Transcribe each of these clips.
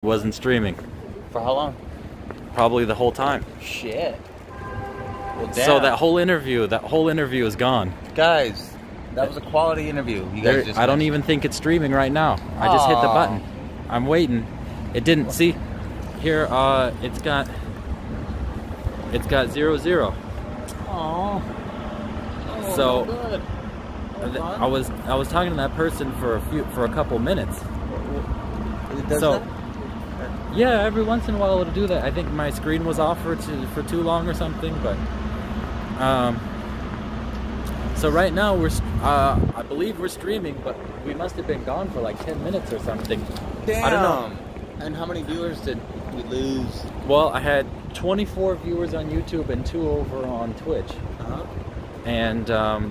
Wasn't streaming. For how long? Probably the whole time. Shit. Well, damn. So that whole interview is gone. Guys, that was a quality interview. You guys just I don't even think it's streaming right now. I just hit the button. I'm waiting. It didn't. See, here, it's got 0-0. Oh. So Good. I was talking to that person for a couple minutes. It does So that? yeah, every once in a while it'll do that. I think my screen was off for too long or something, but so right now I believe we're streaming, but we must have been gone for like 10 minutes or something. Damn. I don't know. And how many viewers did we lose? Well, I had 24 viewers on YouTube and 2 over on Twitch. Huh? And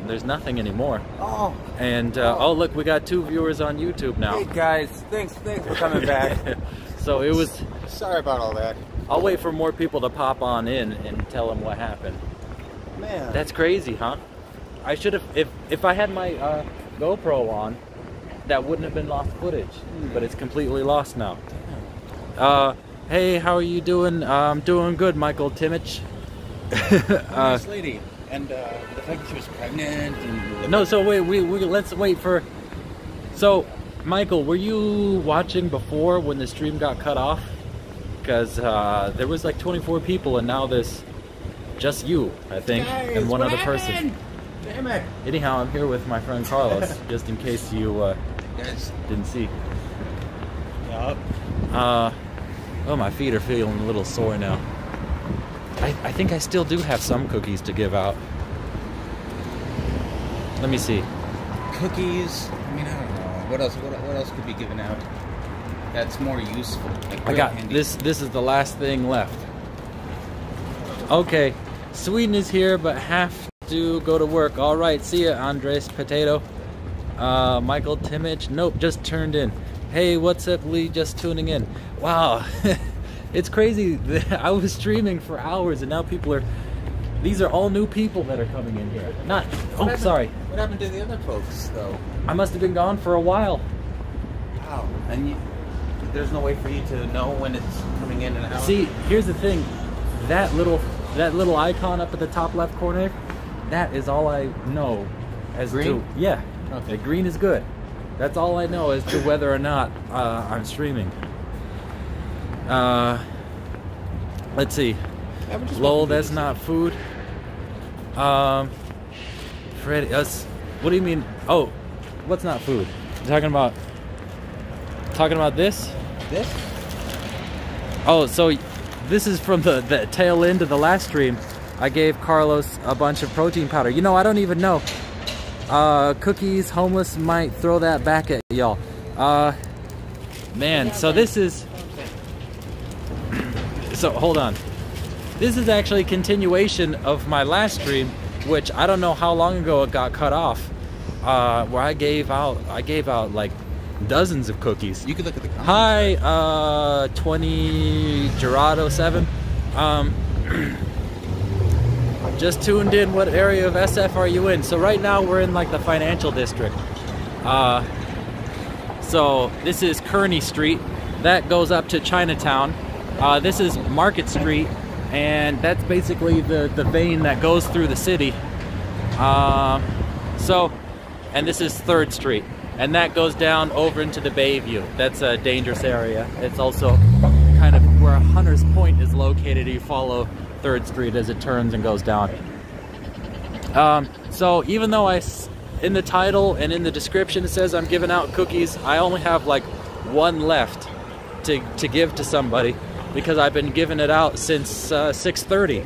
there's nothing anymore. Oh. And oh look, we got 2 viewers on YouTube now. Hey guys, thanks for coming back. So it was. Sorry about all that. I'll wait for more people to pop on in and tell them what happened. Man. That's crazy, huh? I should have, if I had my GoPro on, that wouldn't have been lost footage. But it's completely lost now. Hey, how are you doing? I'm doing good, Michael Timich. Nice lady. And the fact that she was pregnant and... No, so wait, let's wait for... So, Michael, were you watching before when the stream got cut off? Because there was like 24 people and now there's just you, I think, Guys, and one what other happened? person. Damn it. Anyhow, I'm here with my friend Carlos, just in case you Guys. didn't see. Yup. Oh, my feet are feeling a little sore now. I think I still do have some cookies to give out. Let me see. Cookies. I mean, I don't know. What else could be given out? That's more useful. Like I real got handy. this. This is the last thing left. Okay, Sweden is here, but have to go to work. All right, see ya, Andres Potato. Michael Timich. Nope, just turned in. Hey, what's up, Lee? Just tuning in. Wow, it's crazy. I was streaming for hours, and now people are. These are all new people that are coming in here. Not. Oh, sorry. What happened to the other folks, though? I must have been gone for a while. Wow. And there's no way for you to know when it's coming in and out? See, here's the thing. That little icon up at the top left corner, that is all I know as Green? to... Yeah. Okay. The green is good. That's all I know as to whether or not I'm streaming. Let's see. Yeah, we're just Lol, walking that's through not food. Freddy, what do you mean? Oh, what's not food? You're talking about this? this. Oh, so this is from the tail end of the last stream. I gave Carlos a bunch of protein powder. You know, I don't even know. Cookies, homeless might throw that back at y'all. Man, so this is... So, hold on. This is actually a continuation of my last stream, which I don't know how long ago it got cut off, where I gave out like dozens of cookies. You could look at the comments. Hi, 20 Gerardo 7. Just tuned in. What area of SF are you in? So right now we're in like the financial district. So this is Kearney Street. That goes up to Chinatown. This is Market Street, and that's basically the vein that goes through the city. And this is 3rd Street, and that goes down over into the Bayview. That's a dangerous area. It's also kind of where Hunters Point is located. You follow 3rd Street as it turns and goes down. So even though in the title and in the description it says I'm giving out cookies, I only have like 1 left to give to somebody, because I've been giving it out since 6:30,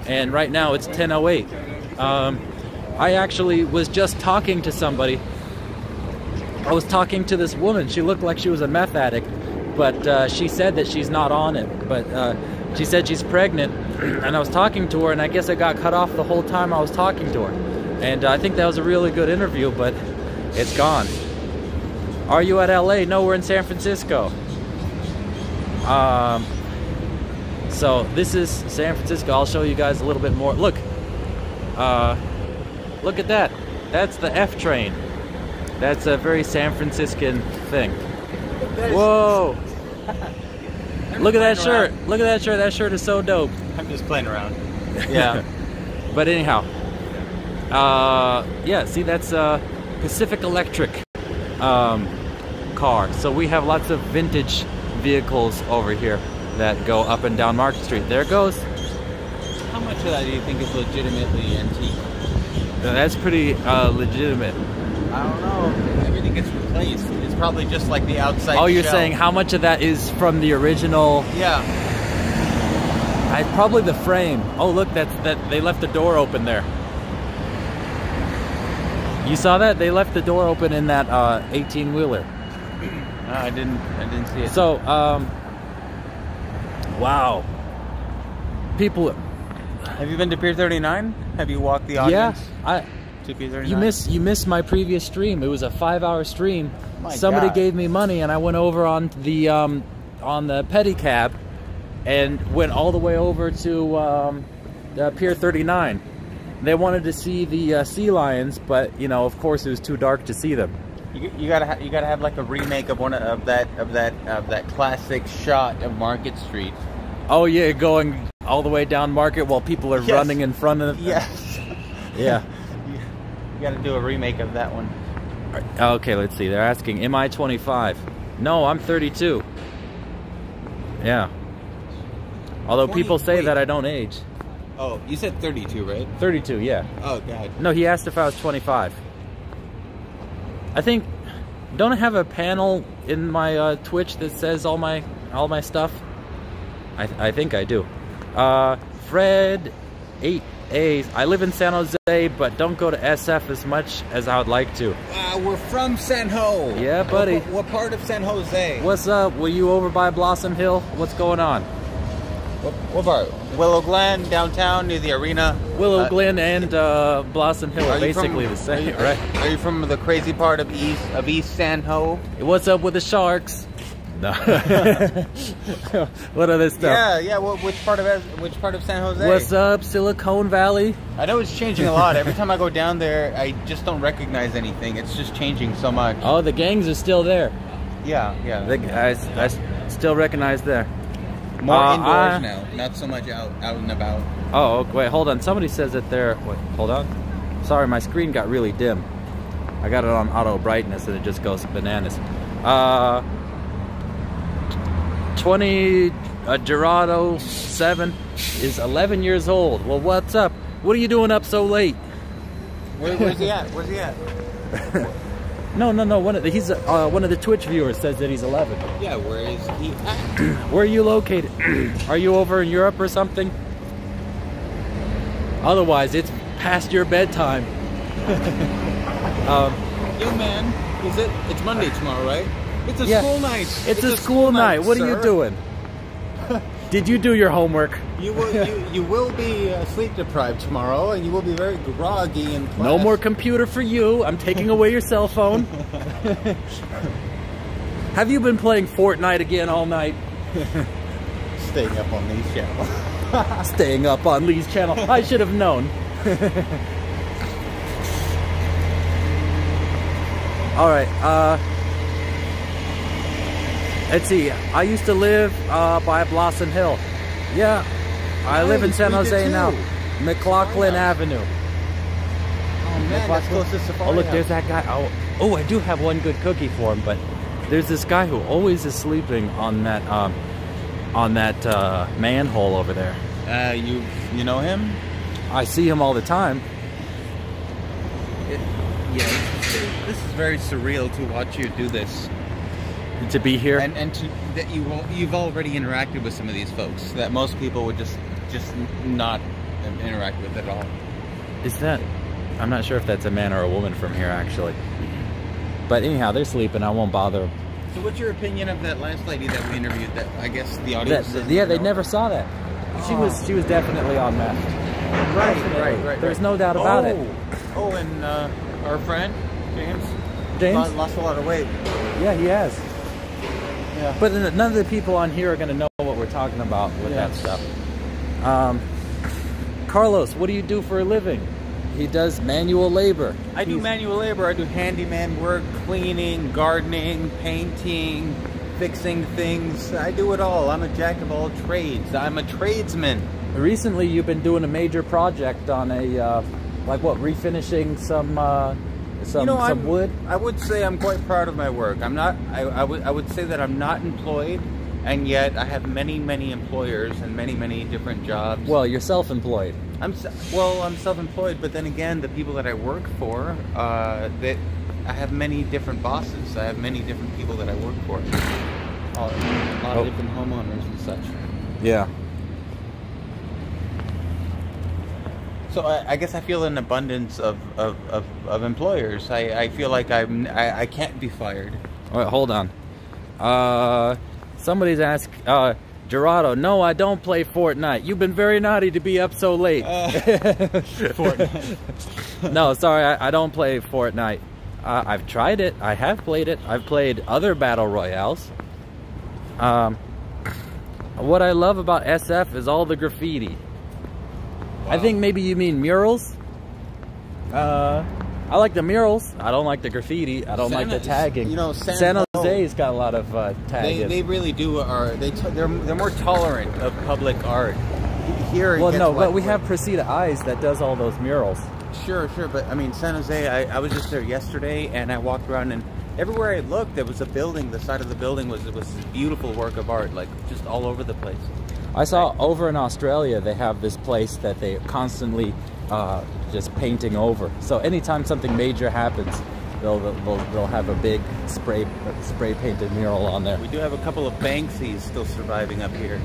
and right now it's 10:08. I actually was just talking to somebody. I was talking to this woman. She looked like she was a meth addict, but she said that she's not on it. But she said she's pregnant, and I was talking to her, and I guess I got cut off the whole time I was talking to her. And I think that was a really good interview, but it's gone. Are you at LA? No, we're in San Francisco. So this is San Francisco. I'll show you guys a little bit more. Look, look at that. That's the F train. That's a very San Franciscan thing. Whoa. Look at that shirt. Look at that shirt. That shirt is so dope. I'm just playing around. Yeah. But anyhow, yeah. See, that's Pacific Electric car. So we have lots of vintage vehicles over here that go up and down Market Street. There it goes. How much of that do you think is legitimately antique? That's pretty legitimate. I don't know. Everything gets replaced. It's probably just like the outside. Oh, you're shell. saying how much of that is from the original? Yeah. Probably the frame. Oh, look, that they left the door open there. You saw that? They left the door open in that 18-wheeler. No, I didn't see it. So, wow. People. Have you been to Pier 39? Have you walked the audience? Yeah, to Pier 39? you missed my previous stream. It was a 5-hour stream. My Somebody God. gave me money, and I went over on the pedicab, and went all the way over to Pier 39. They wanted to see the sea lions, but you know, of course, it was too dark to see them. You gotta have like a remake of that classic shot of Market Street. Oh yeah, going all the way down Market while people are running in front of. Yes. Yeah. You gotta do a remake of that one. Okay, let's see. They're asking, am I 25? No, I'm 32. Yeah. Although 20, people say wait. that I don't age. Oh, you said 32, right? 32, yeah. Oh God. No, he asked if I was 25. I think, don't I have a panel in my Twitch that says all my stuff? I think I do. Fred 8A. I live in San Jose, but don't go to SF as much as I would like to. We're from San Ho. Yeah, buddy. What part of San Jose? What's up? Were you over by Blossom Hill? What's going on? What part? Willow Glen, downtown near the arena. Willow Glen and Blossom Hill are you from- basically the same, right? Are you from the crazy part of East San Ho? What's up with the sharks? No. What other stuff? Yeah. Which part of San Jose? What's up, Silicon Valley? I know it's changing a lot. Every time I go down there, I just don't recognize anything. It's just changing so much. Oh, the gangs are still there. Yeah. I still recognize there. More indoors now, not so much out and about. Oh, okay, wait, hold on. Somebody says that they're... Wait, hold on. Sorry, my screen got really dim. I got it on auto brightness and it just goes bananas. 20 Gerardo 7 is 11 years old. Well, what's up? What are you doing up so late? Where's he at? Where's he at? No. One of the Twitch viewers says that he's 11. Yeah, where is he at? Where are you located? Are you over in Europe or something? Otherwise, it's past your bedtime. Young man, it's Monday tomorrow, right? It's a school night. It's a school night. What are you doing? Did you do your homework? You will be sleep deprived tomorrow, and you will be very groggy in class. No more computer for you. I'm taking away your cell phone. Have you been playing Fortnite again all night? Staying up on Lee's channel. Staying up on Lee's channel. I should have known. All right. Let's see. I used to live by Blossom Hill. Yeah. I live in San Jose now. McLaughlin Avenue. Oh man, that's close to Safari. Oh look, House. there's that guy. Oh, I do have one good cookie for him, but there's this guy who always is sleeping on that manhole over there. You know him? I see him all the time. This is very surreal to watch you do this. To be here, And that you've already interacted with some of these folks that most people would just not interact with at all. is that? I'm not sure if that's a man or a woman from here actually. But anyhow, they're sleeping. I won't bother them. So what's your opinion of that last lady that we interviewed? That I guess the audience. They never saw that. She was definitely on meth. Right. There's no doubt about it. Oh, and our friend James lost a lot of weight. Yeah, he has. Yeah. But none of the people on here are going to know what we're talking about with that stuff. Carlos, what do you do for a living? He does manual labor. I do manual labor. I do handyman work, cleaning, gardening, painting, fixing things. I do it all. I'm a jack of all trades. I'm a tradesman. Recently, you've been doing a major project on a, like what, refinishing some wood? I would say I'm quite proud of my work. I'm not, I would say that I'm not employed, and yet I have many, many employers and many, many different jobs. Well, you're self-employed. I'm self-employed, but then again, the people that I work for, I have many different bosses. I have many different people that I work for. A lot of different homeowners and such. Yeah. So I guess I feel an abundance of employers. I feel like I can't be fired. All right, hold on. Somebody's asked, Gerardo, no, I don't play Fortnite. You've been very naughty to be up so late. Fortnite. No, sorry, I don't play Fortnite. I've tried it. I have played it. I've played other battle royales. What I love about SF is all the graffiti. Wow. I think maybe you mean murals. I like the murals. I don't like the graffiti. I don't like the tagging. You know, San Jose's got a lot of tagging. They really do. They're more tolerant of public art. Here, well, no, but we have Precita Eyes that does all those murals. Sure, but I mean, San Jose. I was just there yesterday, and I walked around, and everywhere I looked, there was a building. The side of the building was this beautiful work of art, like just all over the place. I saw over in Australia they have this place that they constantly just painting over. So anytime something major happens, they'll have a big spray painted mural on there. We do have a couple of Banksys still surviving up here.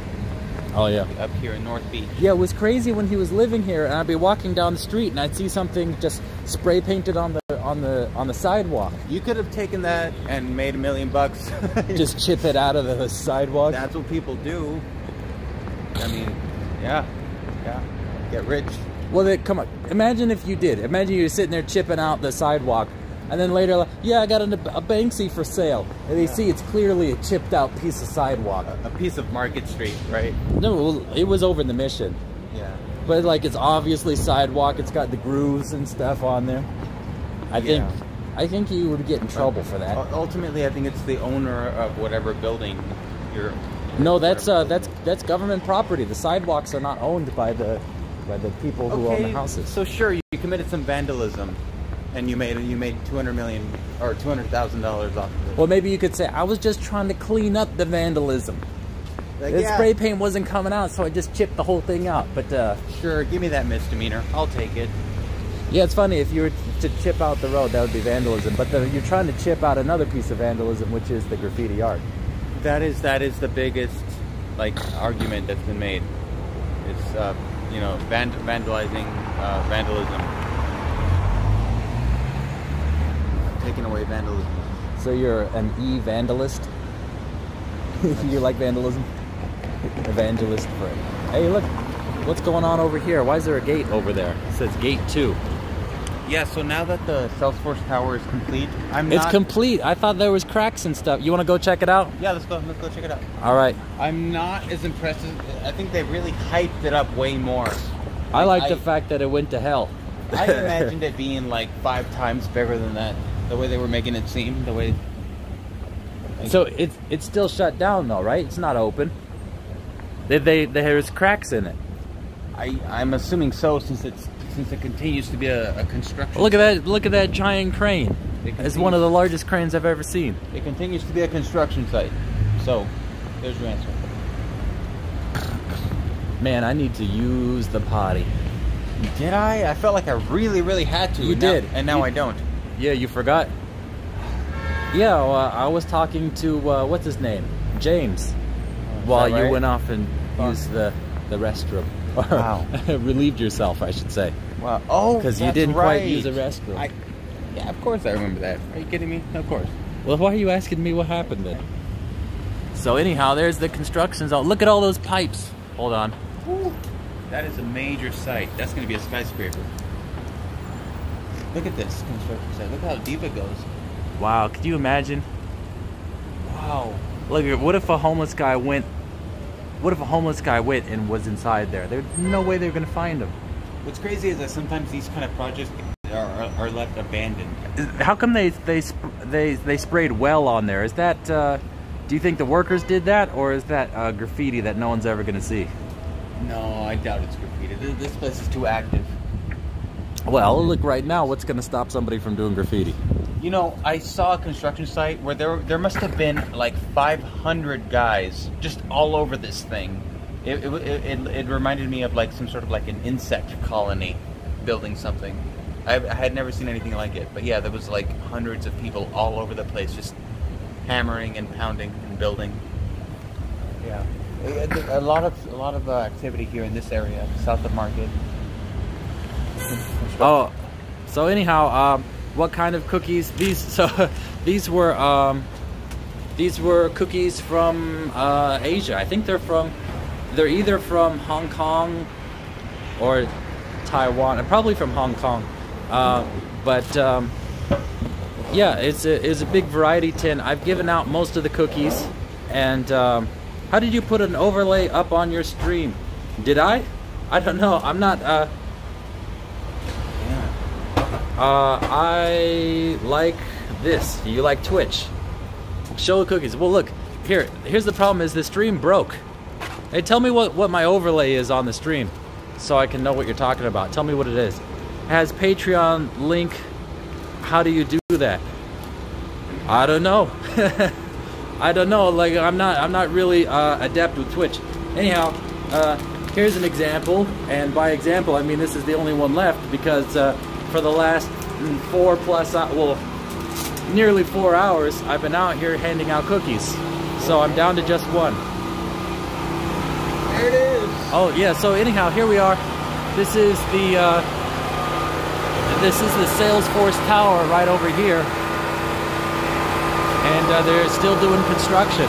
Oh yeah, up here in North Beach. Yeah, it was crazy when he was living here, and I'd be walking down the street and I'd see something just spray painted on the sidewalk. You could have taken that and made $1 million. Just chip it out of the sidewalk. That's what people do. I mean, yeah, get rich. Well, come on. Imagine if you did. Imagine you're sitting there chipping out the sidewalk, and then later, like, yeah, I got a Banksy for sale. And they see it's clearly a chipped out piece of sidewalk. A piece of Market Street, right? No, it was over in the Mission. Yeah. But like, it's obviously sidewalk. It's got the grooves and stuff on there. I think you would get in trouble for that. Ultimately, I think it's the owner of whatever building you're. No, that's government property. The sidewalks are not owned by the people who own the houses. So sure, you committed some vandalism, and you made $200 million or $200,000 off of it. Well, maybe you could say I was just trying to clean up the vandalism. Like, the spray paint wasn't coming out, so I just chipped the whole thing out. But sure, give me that misdemeanor. I'll take it. Yeah, it's funny, if you were to chip out the road, that would be vandalism. But you're trying to chip out another piece of vandalism, which is the graffiti art. That is the biggest argument that's been made. It's vandalizing vandalism, taking away vandalism. So you're an e-vandalist? You like vandalism? Evangelist for it. Hey, look, what's going on over here? Why is there a gate over there? It says gate 2. Yeah, so now that the Salesforce Tower is complete, It's complete. I thought there was cracks and stuff. You want to go check it out? Yeah, let's go check it out. All right. I'm not as impressed. I think they really hyped it up way more. I like the fact that it went to hell. I imagined it being like 5 times bigger than that. The way they were making it seem, the way. So it's still shut down though, right? It's not open. There's cracks in it. I'm assuming so, since it continues to be a construction. Look at that giant crane. It's one of the largest cranes I've ever seen. It continues to be a construction site. So, there's your answer. Man, I need to use the potty. Did I? I felt like I really, really had to. You did. And now I don't. Yeah, you forgot. Yeah, well, I was talking to, what's his name? James. While you went off and used the restroom. Wow. Relieved yourself, I should say. Wow. Oh, because you didn't quite use a restroom. Yeah, of course I remember that. Are you kidding me? Of course. Well, why are you asking me what happened then? So anyhow, there's the construction zone. Look at all those pipes. Hold on. Ooh, that is a major site. That's going to be a skyscraper. Look at this construction site. Look how deep it goes. Wow, could you imagine? Wow. Look, what if a homeless guy went and was inside there? There's no way they're going to find him. What's crazy is that sometimes these kind of projects are left abandoned. How come they sprayed well on there? Is that Do you think the workers did that, or is that graffiti that no one's ever gonna see? No, I doubt it's graffiti. This place is too active. Well, look right now. What's gonna stop somebody from doing graffiti? You know, I saw a construction site where there must have been like 500 guys just all over this thing. It reminded me of like some sort of like an insect colony building something. I had never seen anything like it. But yeah, there was like hundreds of people all over the place just hammering and pounding and building. Yeah, a lot of activity here in this area, south of Market. Oh, so anyhow, what kind of cookies? These were cookies from Asia. I think they're either from Hong Kong or Taiwan, and probably from Hong Kong. Yeah, it's a big variety tin. I've given out most of the cookies. And how did you put an overlay up on your stream? Did I? I don't know. I'm not. I like this. You like Twitch? Show the cookies. Well, look here. Here's the problem: is the stream broke. Hey, tell me what my overlay is on the stream, so I can know what you're talking about. Tell me what it is. It has Patreon link. How do you do that? I don't know. I don't know. Like I'm not really adept with Twitch. Anyhow, here's an example, and by example I mean this is the only one left because for the last nearly 4 hours I've been out here handing out cookies. So I'm down to just one. There it is. Oh yeah. So anyhow, here we are. This is the Salesforce Tower right over here. And they're still doing construction.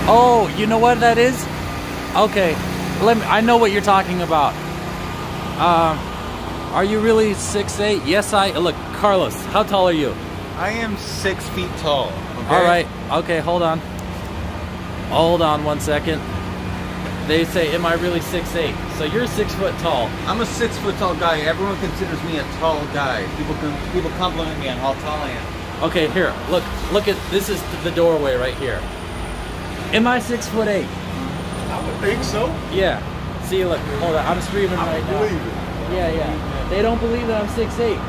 Oh, you know what that is? Okay, I know what you're talking about. Are you really 6'8"? Yes, look, Carlos, how tall are you? I am 6 feet tall. Okay? All right, okay, hold on. Hold on 1 second. They say, am I really 6'8"? So you're 6 foot tall. I'm a 6 foot tall guy. Everyone considers me a tall guy. People compliment me on how tall I am. Okay, here, look at, this is the doorway right here. Am I 6'8"? I would think so. Yeah. See, look, hold on, I'm streaming right now. I believe it. Yeah. They don't believe that I'm 6'8".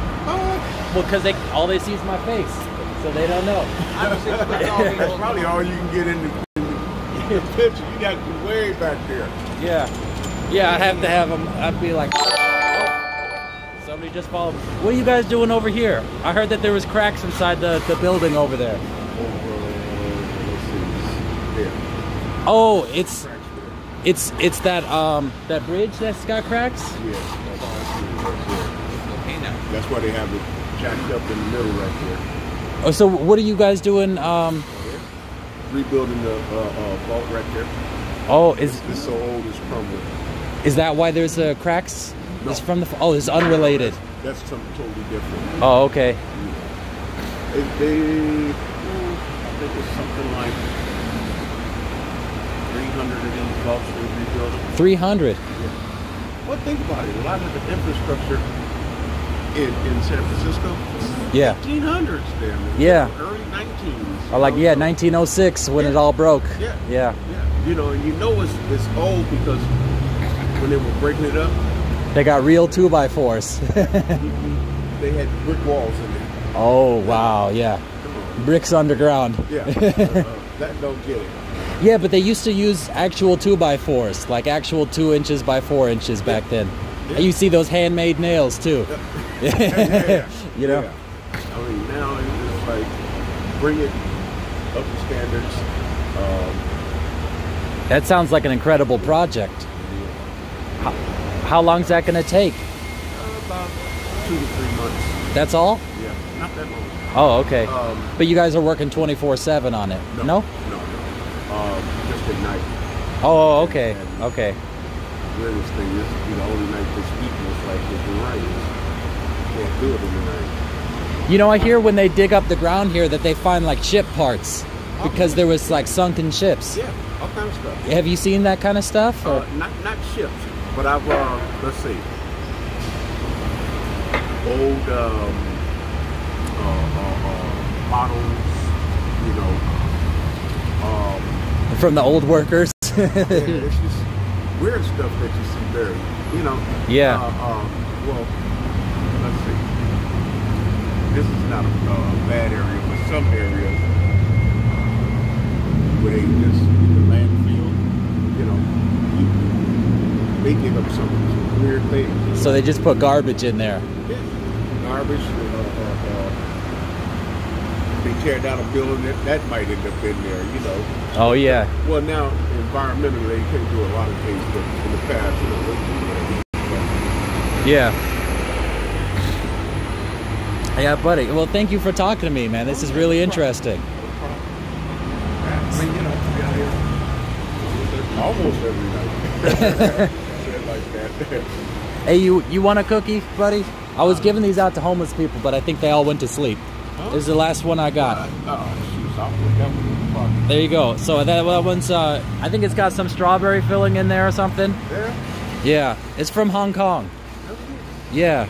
Well, because all they see is my face, so they don't know. I'm 6 foot tall. That's probably all you can get in the picture. You got to be way back there. Yeah, I'd have to have them. I'd be like, oh, somebody just followed me. What are you guys doing over here? I heard that there was cracks inside the building over there. Let's see. Yeah. Oh, it's that bridge that's got cracks. Yeah. That's why they have it jacked up in the middle right there. Oh, so what are you guys doing? Rebuilding the vault right there. Oh, It's so old it's crumbling. is that why there's cracks? No. It's from it's unrelated. That's something totally different. Oh, okay. I think it's something like 300 of these vaults they're rebuilding. 300. Well, think about it. A lot of the infrastructure in San Francisco, Yeah. 1800s there. Yeah. Early 19s. Or like 1906 when it all broke. Yeah. Yeah. You know, and you know it's old because when they were breaking it up, They got real 2x4s. they had brick walls in there. Oh wow, yeah. Come on. Bricks underground. Yeah. That don't get it. Yeah, but they used to use actual 2x4s, like actual 2 inches by 4 inches back then. Yeah. You see those handmade nails too. Yeah. You know? Yeah. I mean, now it's like bring it up to standards. That sounds like an incredible project. How long's that going to take? About 2 to 3 months. That's all? Yeah, not that long. Oh, okay. Um, But you guys are working 24/7 on it? No? No. Just at night. Oh, okay. Okay. Weirdest thing is, the only night this week was like if it rains. Can't do it in the night. You know, I hear when they dig up the ground here that they find like ship parts because there was like sunken ships. Yeah, all kind of stuff. Have you seen that kind of stuff? Or? Not ships, but I've let's see. old bottles, you know. From the old workers. Yeah, it's just weird stuff that you see there, you know. Yeah. Well, let's see. This is not a bad area, but some areas where they just the landfill, you know, they dig up some weird things. So they just put garbage in there. Yeah. Garbage. They tear down a building that might end up in there, you know. Oh yeah. Well, now environmentally they can't do a lot of things, but in the past, you know, they do whatever. Yeah. Yeah, buddy. Well, thank you for talking to me, man. This is really interesting. I mean, you know, to be out here almost every night. Shit like that. Hey, you want a cookie, buddy? I was giving these out to homeless people, but I think they all went to sleep. This is the last one I got. There you go. So that one's, I think it's got some strawberry filling in there or something. Yeah? Yeah. It's from Hong Kong. Yeah.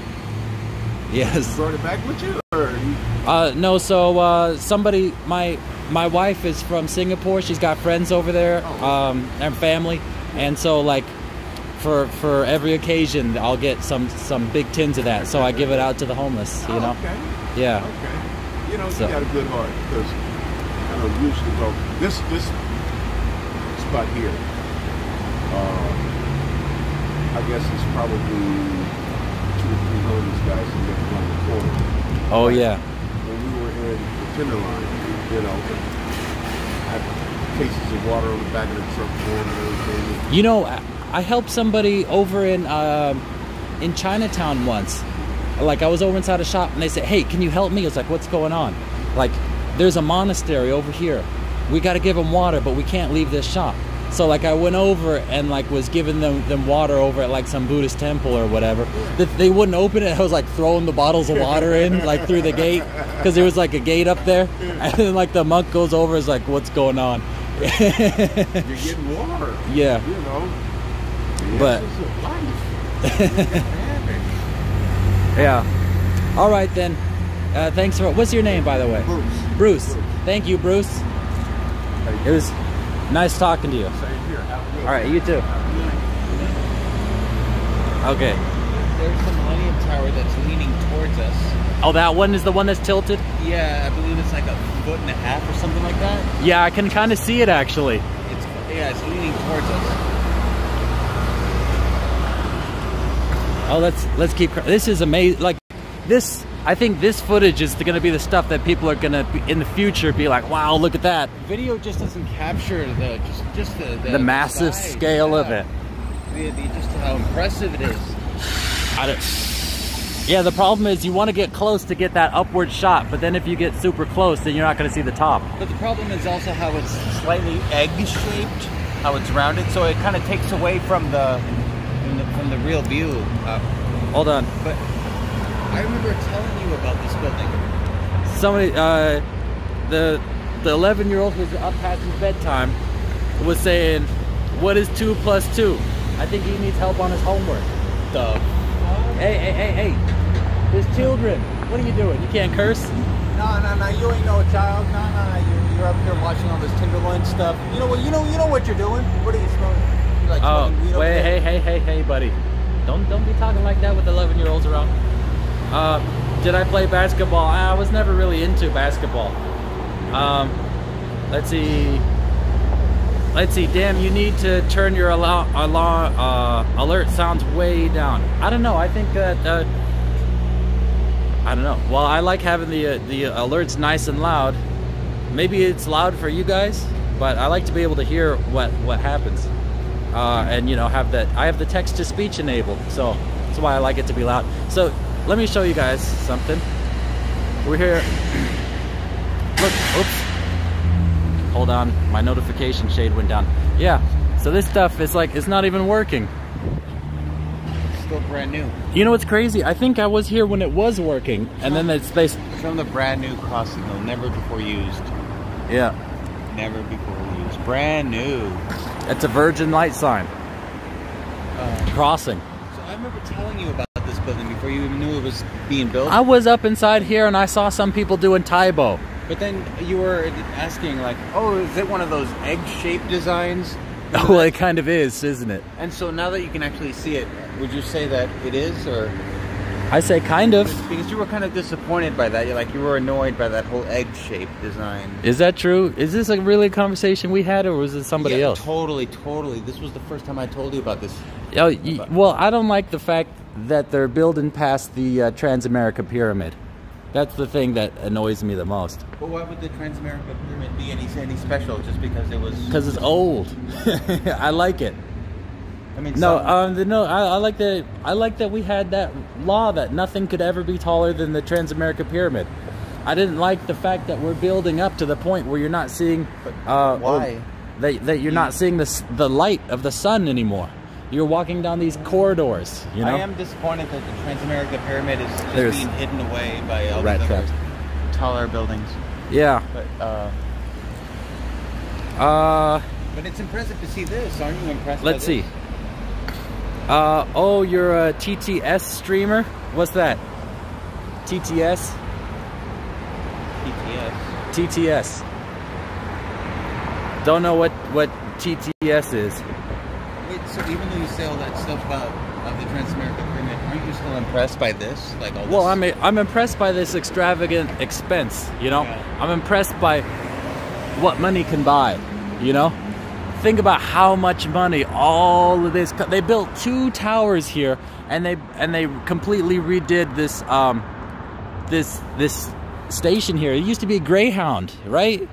Yes. You brought it back with you? Or you... No, so somebody, my wife is from Singapore. She's got friends over there, and family. And so like for every occasion I'll get some big tins of that. So I give it out to the homeless, you know. Okay. Yeah. Okay. You know, So. you got a good heart because I don't usually go this spot here. I guess it's probably 2 or 3 homeless guys who live around the corner. Oh yeah. When we were in the Tenderloin, you know, had cases of water on the back of the truck and everything. You know, I helped somebody over in Chinatown once. Like I was over inside a shop and they said, "Hey, can you help me?" I was like, "What's going on?" Like, there's a monastery over here. We got to give them water, but we can't leave this shop. So like I went over and like was giving them water over at like some Buddhist temple or whatever. They wouldn't open it. I was like throwing the bottles of water in like through the gate because there was like a gate up there. And then like the monk goes over and is like, "What's going on?" You're getting water. Yeah. You know. But yeah. All right then. Thanks for. What's your name, by the way? Bruce. Thank you, Bruce. It was nice talking to you. Same here. All right, you too. Okay. There's the Millennium Tower that's leaning towards us. Oh, that one is the one that's tilted? Yeah, I believe it's like 1.5 feet or something like that. Yeah, I can kind of see it actually. It's leaning towards us. Oh, let's keep. This is amazing. Like this, I think this footage is going to be the stuff that people are going to in the future be like, "Wow, look at that." Video just doesn't capture the massive size, scale of it. Just how impressive it is. Yeah, the problem is you want to get close to get that upward shot, but then if you get super close, then you're not going to see the top. But the problem is also how it's slightly egg-shaped, how it's rounded, so it kind of takes away from the real view. Hold on. But I remember telling you about this building. Somebody, the 11-year-old who's up past his bedtime was saying, "What is 2 + 2?" I think he needs help on his homework. Hey. There's children. What are you doing? You can't curse? No, you ain't no child. No, you're up here watching all this Tenderloin stuff. You know what you're doing. What are you smoking? You like smoking weed over there? Hey, buddy. Don't be talking like that with 11-year-olds around. Did I play basketball? I was never really into basketball. Let's see. Damn, you need to turn your alert sounds way down. I don't know. I think that I don't know. Well, I like having the alerts nice and loud. Maybe it's loud for you guys, but I like to be able to hear what happens. And you know, have that. I have the text to speech enabled, so that's why I like it to be loud. So let me show you guys something. We're here. Look, oops. Hold on, my notification shade went down. Yeah, so this stuff is like, it's not even working. It's still brand new. You know what's crazy? I think I was here when it was working, and then it's they. From the brand new cross signal, never before used. Yeah. Never before used. Brand new. It's a Virgin light sign. Crossing. So I remember telling you about this building before you even knew it was being built? I was up inside here and I saw some people doing Taibo. But then you were asking like, oh, is it one of those egg-shaped designs? Well, it kind of is, isn't it? And so now that you can actually see it, would you say that it is, or? I say kind of. Because you were kind of disappointed by that. You were annoyed by that whole egg-shaped design. Is that true? Is this a really conversation we had, or was it somebody else? Totally. This was the first time I told you about this. Oh, well, I don't like the fact that they're building past the Transamerica Pyramid. That's the thing that annoys me the most. But why would the Transamerica Pyramid be any special? Just because it was? Because it's old. I like it. I mean, no. I like that. I like that we had that law that nothing could ever be taller than the Transamerica Pyramid. I didn't like the fact that we're building up to the point where you're not seeing. Why? That you're not seeing the light of the sun anymore. You're walking down these corridors, you know? I am disappointed that the Transamerica Pyramid is just being hidden away by all these other taller buildings. Yeah. But it's impressive to see this. Aren't you impressed Let's see. Oh, you're a TTS streamer? What's that? TTS? TTS. Don't know what TTS is. Wait, so even though you say all that stuff about the Transamerica Pyramid, aren't you still impressed by this? Like all this? Well, I'm impressed by this extravagant expense, you know? Yeah. I'm impressed by what money can buy, you know? Think about how much money all of this. They built 2 towers here, and they completely redid this this station here. It used to be a Greyhound, right?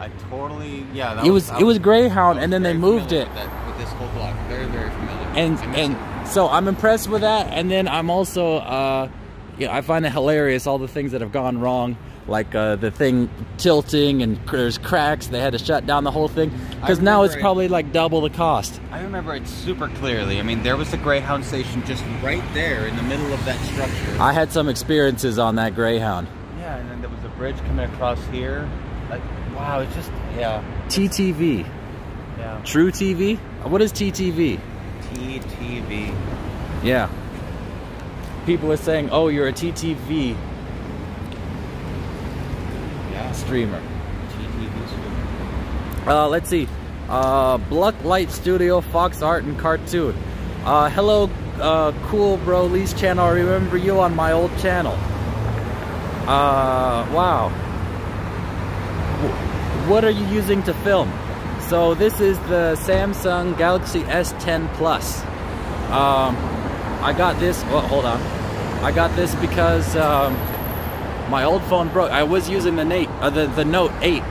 Yeah. It was Greyhound, and then they moved it. With this whole block, very familiar. And so I'm impressed with that, and then I'm also I find it hilarious all the things that have gone wrong. Like the thing tilting and there's cracks. They had to shut down the whole thing because now it's probably like double the cost. I remember it super clearly. I mean, there was the Greyhound station just right there in the middle of that structure. I had some experiences on that Greyhound. Yeah, and then there was a bridge coming across here. Like, wow, it's just, yeah. TTV. Yeah. True TV? What is TTV? TTV. Yeah. People are saying, oh, you're a TTV. Streamer. Let's see. Bluck Light Studio, Fox Art and Cartoon. Hello, Cool Bro Lee's channel. I remember you on my old channel. Wow. What are you using to film? So this is the Samsung Galaxy S10 Plus. I got this. Well, hold on. I got this because my old phone broke. I was using the Note 8,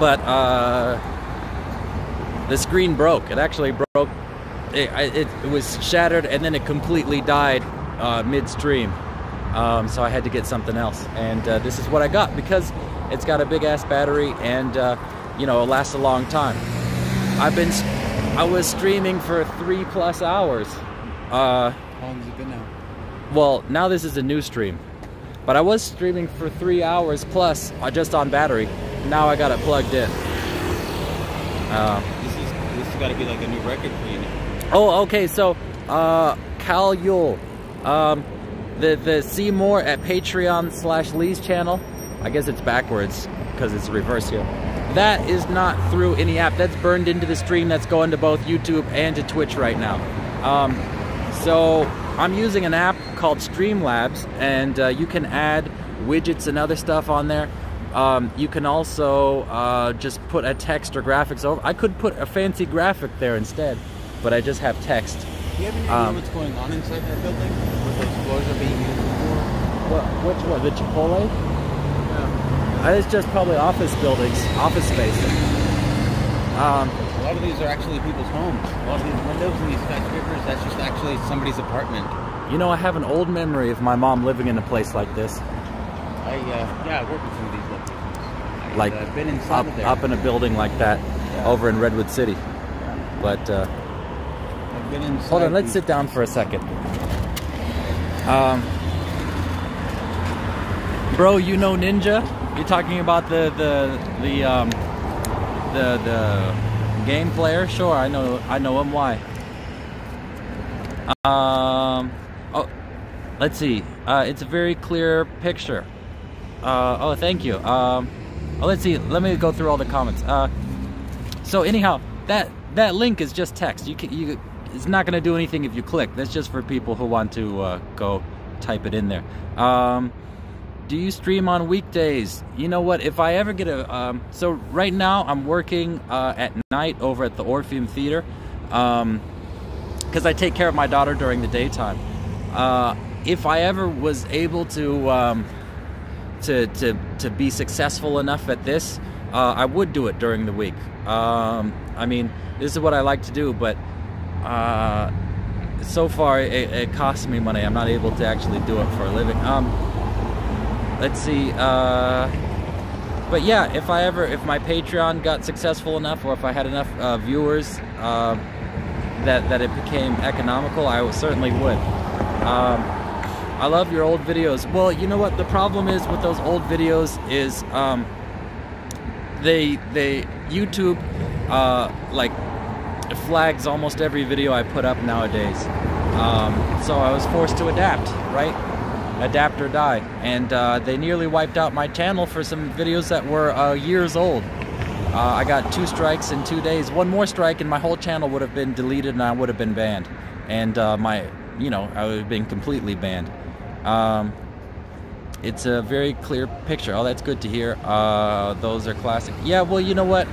but the screen broke. It actually broke. It was shattered, and then it completely died midstream. So I had to get something else, and this is what I got because it's got a big ass battery, and you know, it lasts a long time. I was streaming for 3+ hours. How long has it been now? Well, now this is a new stream, but I was streaming for 3 hours plus just on battery. Now I got it plugged in. This has got to be like a new record for you now. Oh, okay. So, Cal Yule, the see more at Patreon/Lee's channel. I guess it's backwards because it's reverse here. That is not through any app. That's burned into the stream. That's going to both YouTube and to Twitch right now. So I'm using an app called Streamlabs, and you can add widgets and other stuff on there. You can also just put a text or graphics over. I could put a fancy graphic there instead, but I just have text. Do you have any idea what's going on inside that building? What those floors are being used for? Which one? The Chipotle? Yeah. It's just probably office buildings, office space. A lot of these are actually people's homes. A lot of these windows in these skyscrapers, that's just actually somebody's apartment. You know, I have an old memory of my mom living in a place like this. Yeah, I work with some of these locations. Like been inside of there. Up in a building like that, over in Redwood City. Yeah. But I've been inside. hold on, let's sit down for a second. Bro, you know Ninja? You're talking about the game player? Sure, I know him. Why? Oh, let's see. It's a very clear picture. Oh, thank you. Oh, let's see. Let me go through all the comments. So anyhow, that link is just text. It's not going to do anything if you click. That's just for people who want to go type it in there. Do you stream on weekdays? You know what? If I ever get a so right now I'm working at night over at the Orpheum Theater because I take care of my daughter during the daytime. If I ever was able to be successful enough at this, I would do it during the week. I mean, this is what I like to do, but so far it costs me money. I'm not able to actually do it for a living. Let's see. But yeah, if my Patreon got successful enough, or if I had enough viewers that it became economical, I certainly would. I love your old videos. Well, you know what the problem is with those old videos is YouTube like flags almost every video I put up nowadays. So I was forced to adapt, right? Adapt or die. And they nearly wiped out my channel for some videos that were years old. I got 2 strikes in 2 days. One more strike and my whole channel would have been deleted and I would have been banned. And I would have been completely banned. It's a very clear picture. Oh, that's good to hear. Those are classic. Yeah, well, you know what?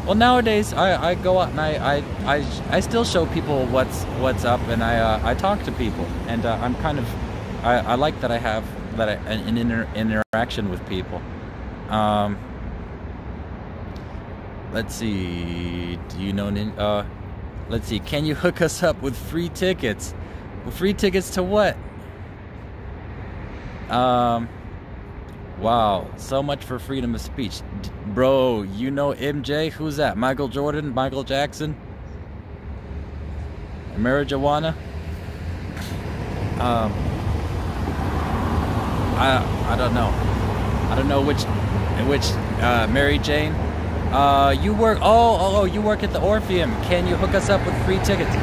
Well, nowadays I go out and I still show people what's up, and I talk to people, and I'm kind of I like that I have an interaction with people. Let's see. Do you know? Let's see. Can you hook us up with free tickets? Free tickets to what? Wow, so much for freedom of speech. Bro, you know MJ? Who's that? Michael Jordan? Michael Jackson? Marijuana? I don't know. I don't know which Mary Jane. You work, you work at the Orpheum. Can you hook us up with free tickets?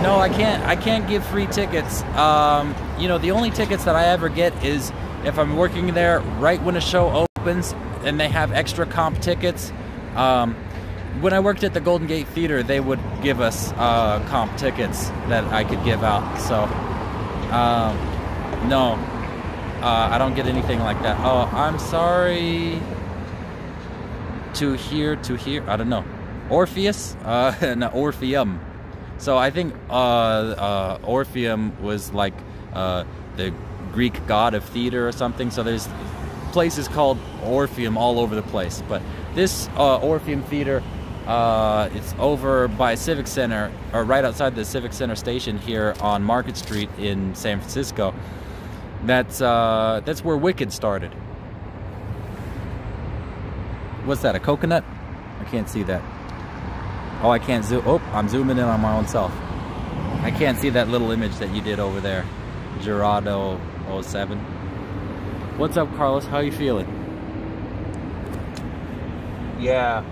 No, I can't give free tickets. The only tickets that I ever get is if I'm working there right when a show opens and they have extra comp tickets. When I worked at the Golden Gate Theater, they would give us comp tickets that I could give out. So, no, I don't get anything like that. Oh, I'm sorry to hear, I don't know. Orpheus? No, Orpheum. So I think Orpheum was like the Greek god of theater or something. So there's places called Orpheum all over the place. But this Orpheum Theater, it's over by Civic Center, or right outside the Civic Center station here on Market Street in San Francisco. That's where Wicked started. What's that, a coconut? I can't see that. Oh, I can't zoom. Oh, I'm zooming in on my own self. I can't see that little image that you did over there. Gerardo 07. What's up, Carlos? How you feeling? Yeah.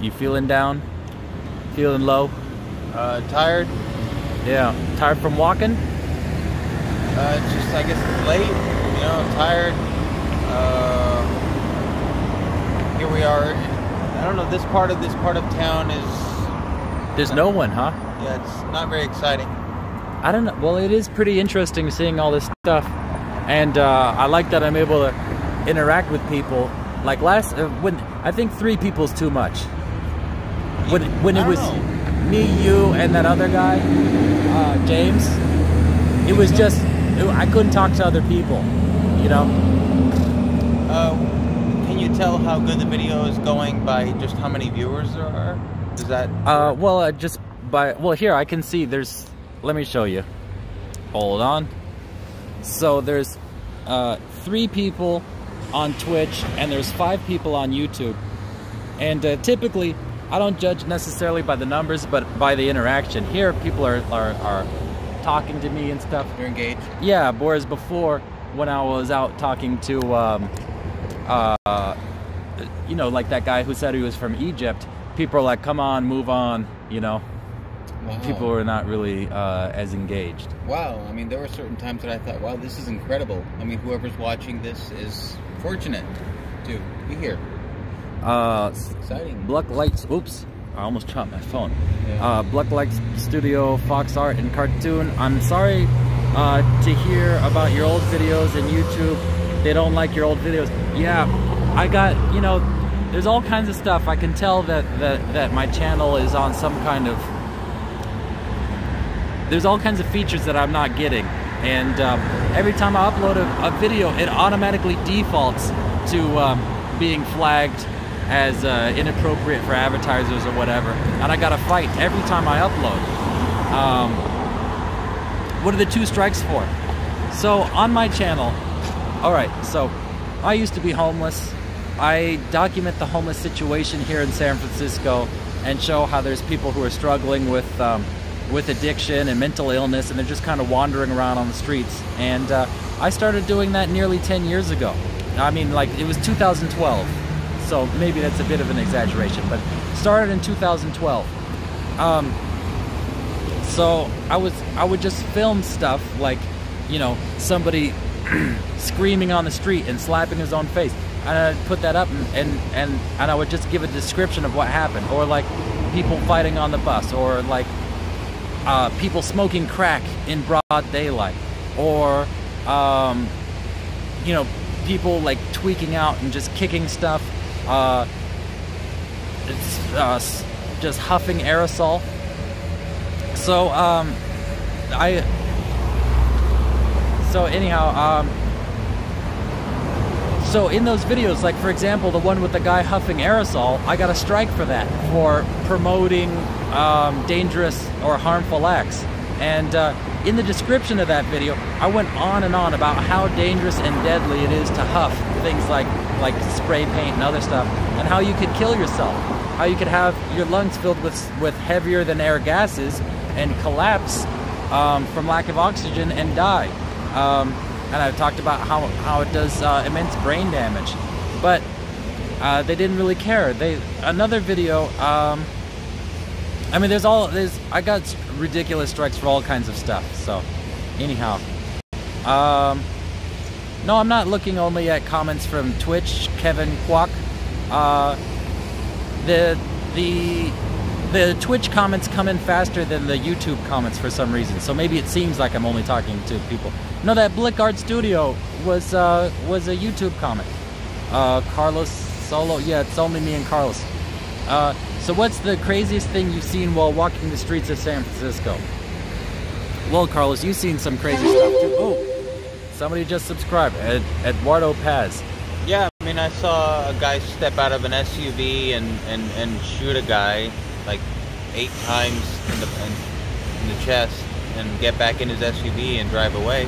You feeling down? Feeling low? Tired. Yeah. Tired from walking? It's just, I guess it's late. I'm tired. Here we are. I don't know. This part of town is. There's no one, huh? Yeah, it's not very exciting. I don't know. Well, it is pretty interesting seeing all this stuff, and I like that I'm able to interact with people. Like when I think 3 people's too much. When it was me, you, and that other guy, James, it was just I couldn't talk to other people, Can you tell how good the video is going by just how many viewers there are? Is that? Here I can see there's. Let me show you. Hold on. So there's 3 people on Twitch and there's 5 people on YouTube. And typically, I don't judge necessarily by the numbers, but by the interaction. Here, people are talking to me and stuff. You're engaged? Yeah, whereas before, when I was out talking to, like that guy who said he was from Egypt, people are like, come on, move on, Wow. People were not really as engaged. Wow. I mean, there were certain times that I thought, wow, this is incredible. I mean, whoever's watching this is fortunate to be here. Exciting. Bluck Lights. Oops. I almost chopped my phone. Yeah. Bluck Lights Studio, Fox Art, and Cartoon. I'm sorry to hear about your old videos and YouTube. They don't like your old videos. Yeah, I got, you know, there's all kinds of stuff. I can tell that my channel is on some kind of... There's all kinds of features that I'm not getting. And every time I upload a video, it automatically defaults to being flagged as inappropriate for advertisers or whatever, and I gotta fight every time I upload. What are the 2 strikes for? So on my channel, alright, so I used to be homeless. I document the homeless situation here in San Francisco and show how there's people who are struggling with addiction and mental illness, and they're just kind of wandering around on the streets. And I started doing that nearly 10 years ago. I mean, like, it was 2012. So maybe that's a bit of an exaggeration, but started in 2012. So I would just film stuff like, you know, somebody screaming on the street and slapping his own face, and I'd put that up, and I would just give a description of what happened, or like people fighting on the bus, or like people smoking crack in broad daylight, or you know, people like tweaking out and just kicking stuff. Just huffing aerosol. So so in those videos, like for example the one with the guy huffing aerosol, I got a strike for that, for promoting dangerous or harmful acts. And in the description of that video, I went on and on about how dangerous and deadly it is to huff things like spray paint and other stuff, and how you could kill yourself, how you could have your lungs filled with heavier than air gases and collapse from lack of oxygen and die. And I've talked about how it does immense brain damage, but they didn't really care. Another video. I mean, I got ridiculous strikes for all kinds of stuff. So, anyhow, no, I'm not looking only at comments from Twitch, Kevin Kwok. The Twitch comments come in faster than the YouTube comments for some reason. So maybe it seems like I'm only talking to people. No, that Blick Art Studio was a YouTube comment. Carlos Solo, yeah, it's only me and Carlos. So what's the craziest thing you've seen while walking the streets of San Francisco? Well, Carlos, you've seen some crazy stuff too. Oh, somebody just subscribed. Eduardo Paz. Yeah, I mean, I saw a guy step out of an SUV and shoot a guy like 8 times in the chest, and get back in his SUV and drive away.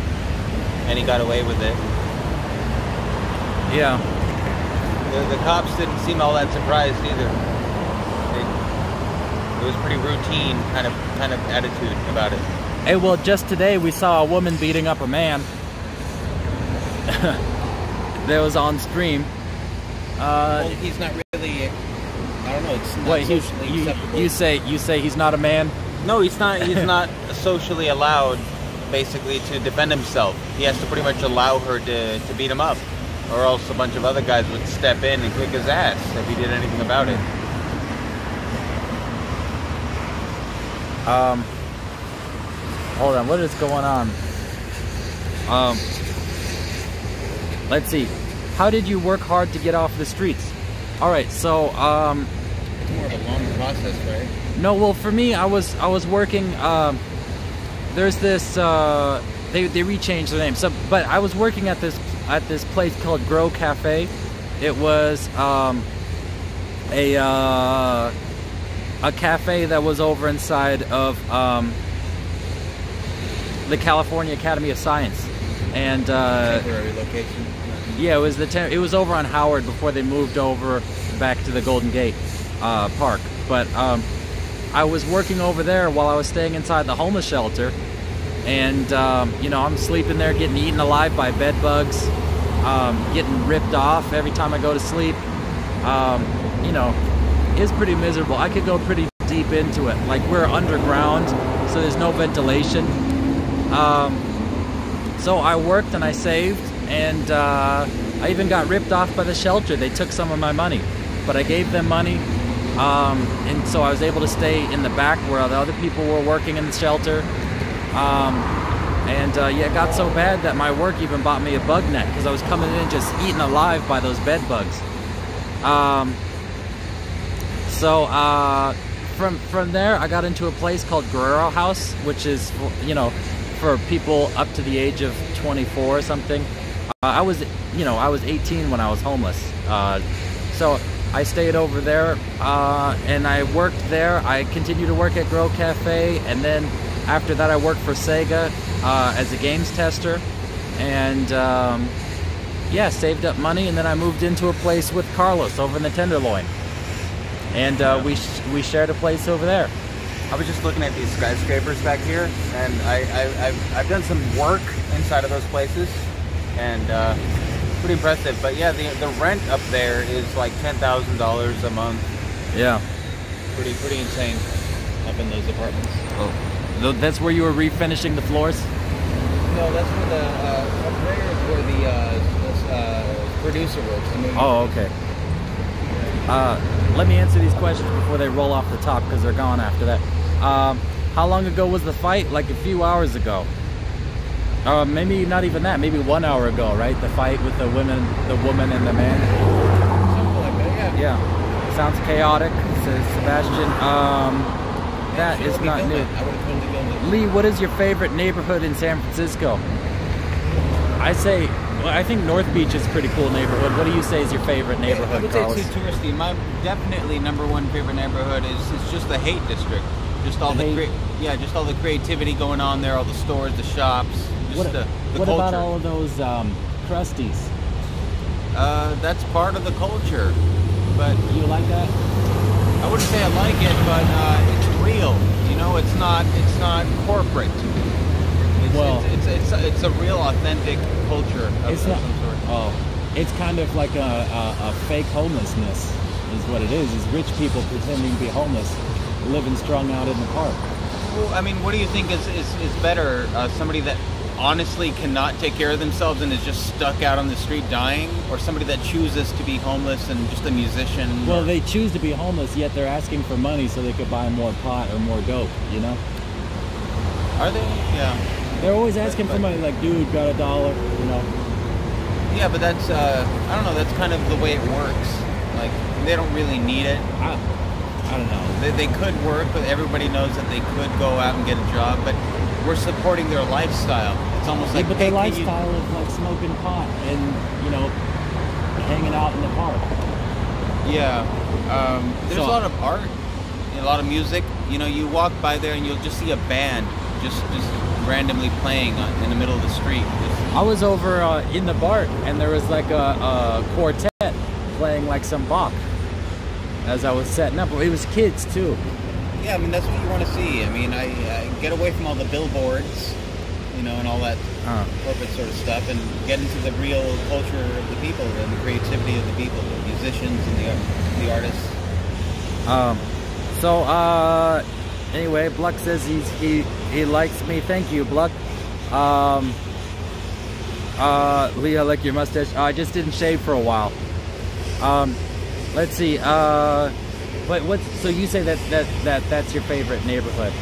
And he got away with it. Yeah. The cops didn't seem all that surprised either. It was pretty routine kind of attitude about it. Hey, well, just today we saw a woman beating up a man. That was on stream. Well, he's not really. I don't know. It's not socially acceptable. You say he's not a man? No, he's not. He's not socially allowed, basically, to defend himself. He has to pretty much allow her to beat him up, or else a bunch of other guys would step in and kick his ass if he did anything about it. Hold on, what is going on? Let's see. How did you work hard to get off the streets? All right, so It's more of a long process, right? no, well, for me, I was working. There's this. They rechanged the name. So, but I was working at this place called Grow Cafe. It was a cafe that was over inside of the California Academy of Science, and Temporary location. yeah, it was over on Howard before they moved over back to the Golden Gate Park. But I was working over there while I was staying inside the homeless shelter, and you know, I'm sleeping there, getting eaten alive by bed bugs, getting ripped off every time I go to sleep. You know, it's pretty miserable. I could go pretty deep deep into it. Like, we're underground, so there's no ventilation. So I worked and I saved, and I even got ripped off by the shelter. They took some of my money, but I gave them money, and so I was able to stay in the back where the other people were working in the shelter. Yeah, it got so bad that my work even bought me a bug net, because I was coming in just eaten alive by those bed bugs. From there, I got into a place called Guerrero House, which is, you know, for people up to the age of 24 or something. I was 18 when I was homeless. So I stayed over there, and I worked there. I continued to work at Grow Cafe, and then after that I worked for Sega as a games tester, and yeah, saved up money, and then I moved into a place with Carlos over in the Tenderloin, and we shared a place over there. I was just looking at these skyscrapers back here, and I've done some work inside of those places, and pretty impressive. But yeah, the rent up there is like $10,000 a month. Yeah, pretty insane up in those apartments. Oh, that's where you were refinishing the floors? No, that's where the up there is where the producer works. Oh, okay. Let me answer these questions before they roll off the top, because they're gone after that. How long ago was the fight? Like a few hours ago. Maybe not even that. Maybe 1 hour ago, right? The fight with the woman and the man. Something like that, yeah. Yeah. Sounds chaotic, says Sebastian. That is not new. I would have totally filmed it. Lee, what is your favorite neighborhood in San Francisco? I think North Beach is a pretty cool neighborhood. What do you say is your favorite neighborhood, I would Carlos? say it's too touristy. My definitely number one favorite neighborhood is just the Haight District. Just all just all the creativity going on there, all the stores, the shops, just the what culture. about all of those crusties? That's part of the culture, but Do you like that? I wouldn't say I like it, but it's real. You know, it's not corporate. It's a real authentic culture of some sort. Oh, it's kind of like a fake homelessness is what it is. Is rich people pretending to be homeless, living strung out in the park. Well, I mean, what do you think is better? Somebody that honestly cannot take care of themselves and is just stuck out on the street dying, or somebody that chooses to be homeless and just a musician? Well, they choose to be homeless, yet they're asking for money so they could buy more pot or more dope, you know? Are they? Yeah. They're always asking for money, like, dude, got $1, you know? Yeah, but that's, I don't know, that's kind of the way it works. Like, they don't really need it. I don't know. They could work, but everybody knows that they could go out and get a job, but we're supporting their lifestyle. It's almost like, but their lifestyle is like smoking pot and, you know, hanging out in the park. Yeah. There's a lot of art, a lot of music. You know, you walk by there and you'll just see a band just randomly playing in the middle of the street. I was over in the BART, and there was like a quartet playing like some Bach as I was setting up. It was kids too. Yeah, I mean, that's what you want to see. I mean, I get away from all the billboards, you know, and all that corporate sort of stuff, and get into the real culture of the people and the creativity of the people, the musicians and the artists. Anyway, Bluck says he likes me. Thank you, Bluck. Lee, I like your mustache. I just didn't shave for a while. Let's see. But so you say that's your favorite neighborhood?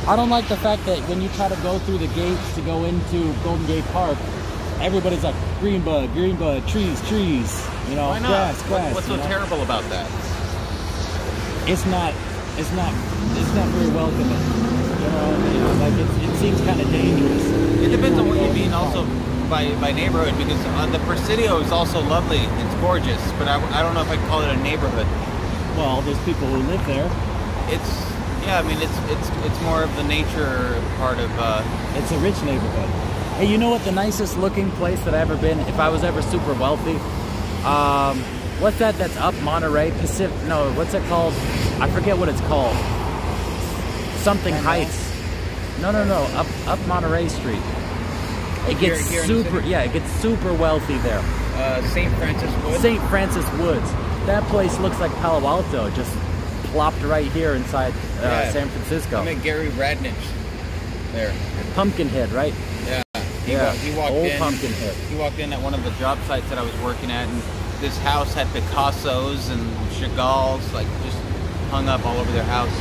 I don't like the fact that when you try to go through the gates to go into Golden Gate Park, everybody's like green bud, trees. You know, why not? grass. What's so terrible about that? It's not very welcoming. You know, like it seems kind of dangerous. It depends on what you mean also by neighborhood, because the Presidio is also lovely. It's gorgeous, but I don't know if I call it a neighborhood. Well, there's people who live there. I mean, it's more of the nature part of. It's a rich neighborhood. Hey, you know what? The nicest looking place that I've ever been, if I was ever super wealthy, what's that? That's up Monterey Pacific. No, what's it called? I forget what it's called. Something Heights. No. Up Monterey Street. It gets super. Yeah, it gets super wealthy there. St. Francis Woods. St. Francis Woods. That place looks like Palo Alto, just plopped right here inside Yeah. San Francisco. I met Gary Radnich there. Pumpkinhead, right? Yeah. Yeah. He walked Old in. Pumpkinhead. He walked in at one of the job sites that I was working at, and this house had Picassos and Chagall's like just hung up all over their house.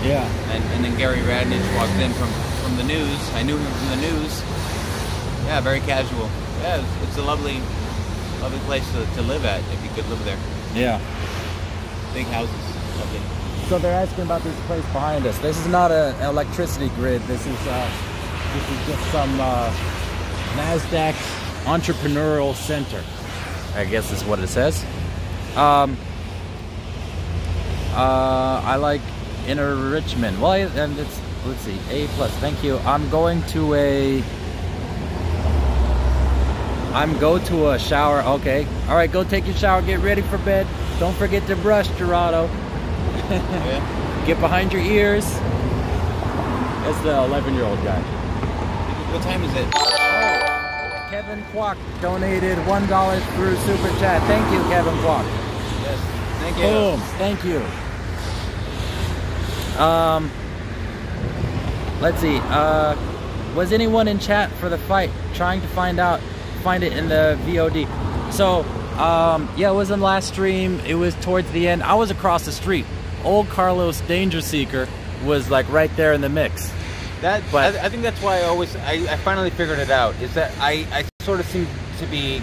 Yeah. And then Gary Radnich walked in from the news. I knew him from the news. Yeah, very casual. Yeah, it's a lovely place to live at if you could live there. Yeah. Big houses. Lovely. So they're asking about this place behind us. This is not an electricity grid. This is just some NASDAQ entrepreneurial center. I guess is what it says. I like Inner Richmond. Well, and it's, let's see, A+. Thank you. I'm going to a shower. Okay. All right, go take your shower. Get ready for bed. Don't forget to brush, Gerardo. Yeah. Get behind your ears. That's the 11-year-old guy. What time is it? Kevin Kwok donated $1 through Super Chat. Thank you, Kevin Kwok. Yes. Thank you. Boom. Thank you. Let's see. Was anyone in chat for the fight trying to find it in the VOD? So, yeah, it was in last stream. It was towards the end. I was across the street. Old Carlos Danger Seeker was like right there in the mix. I think that's why I finally figured it out. Is that I sort of seem to be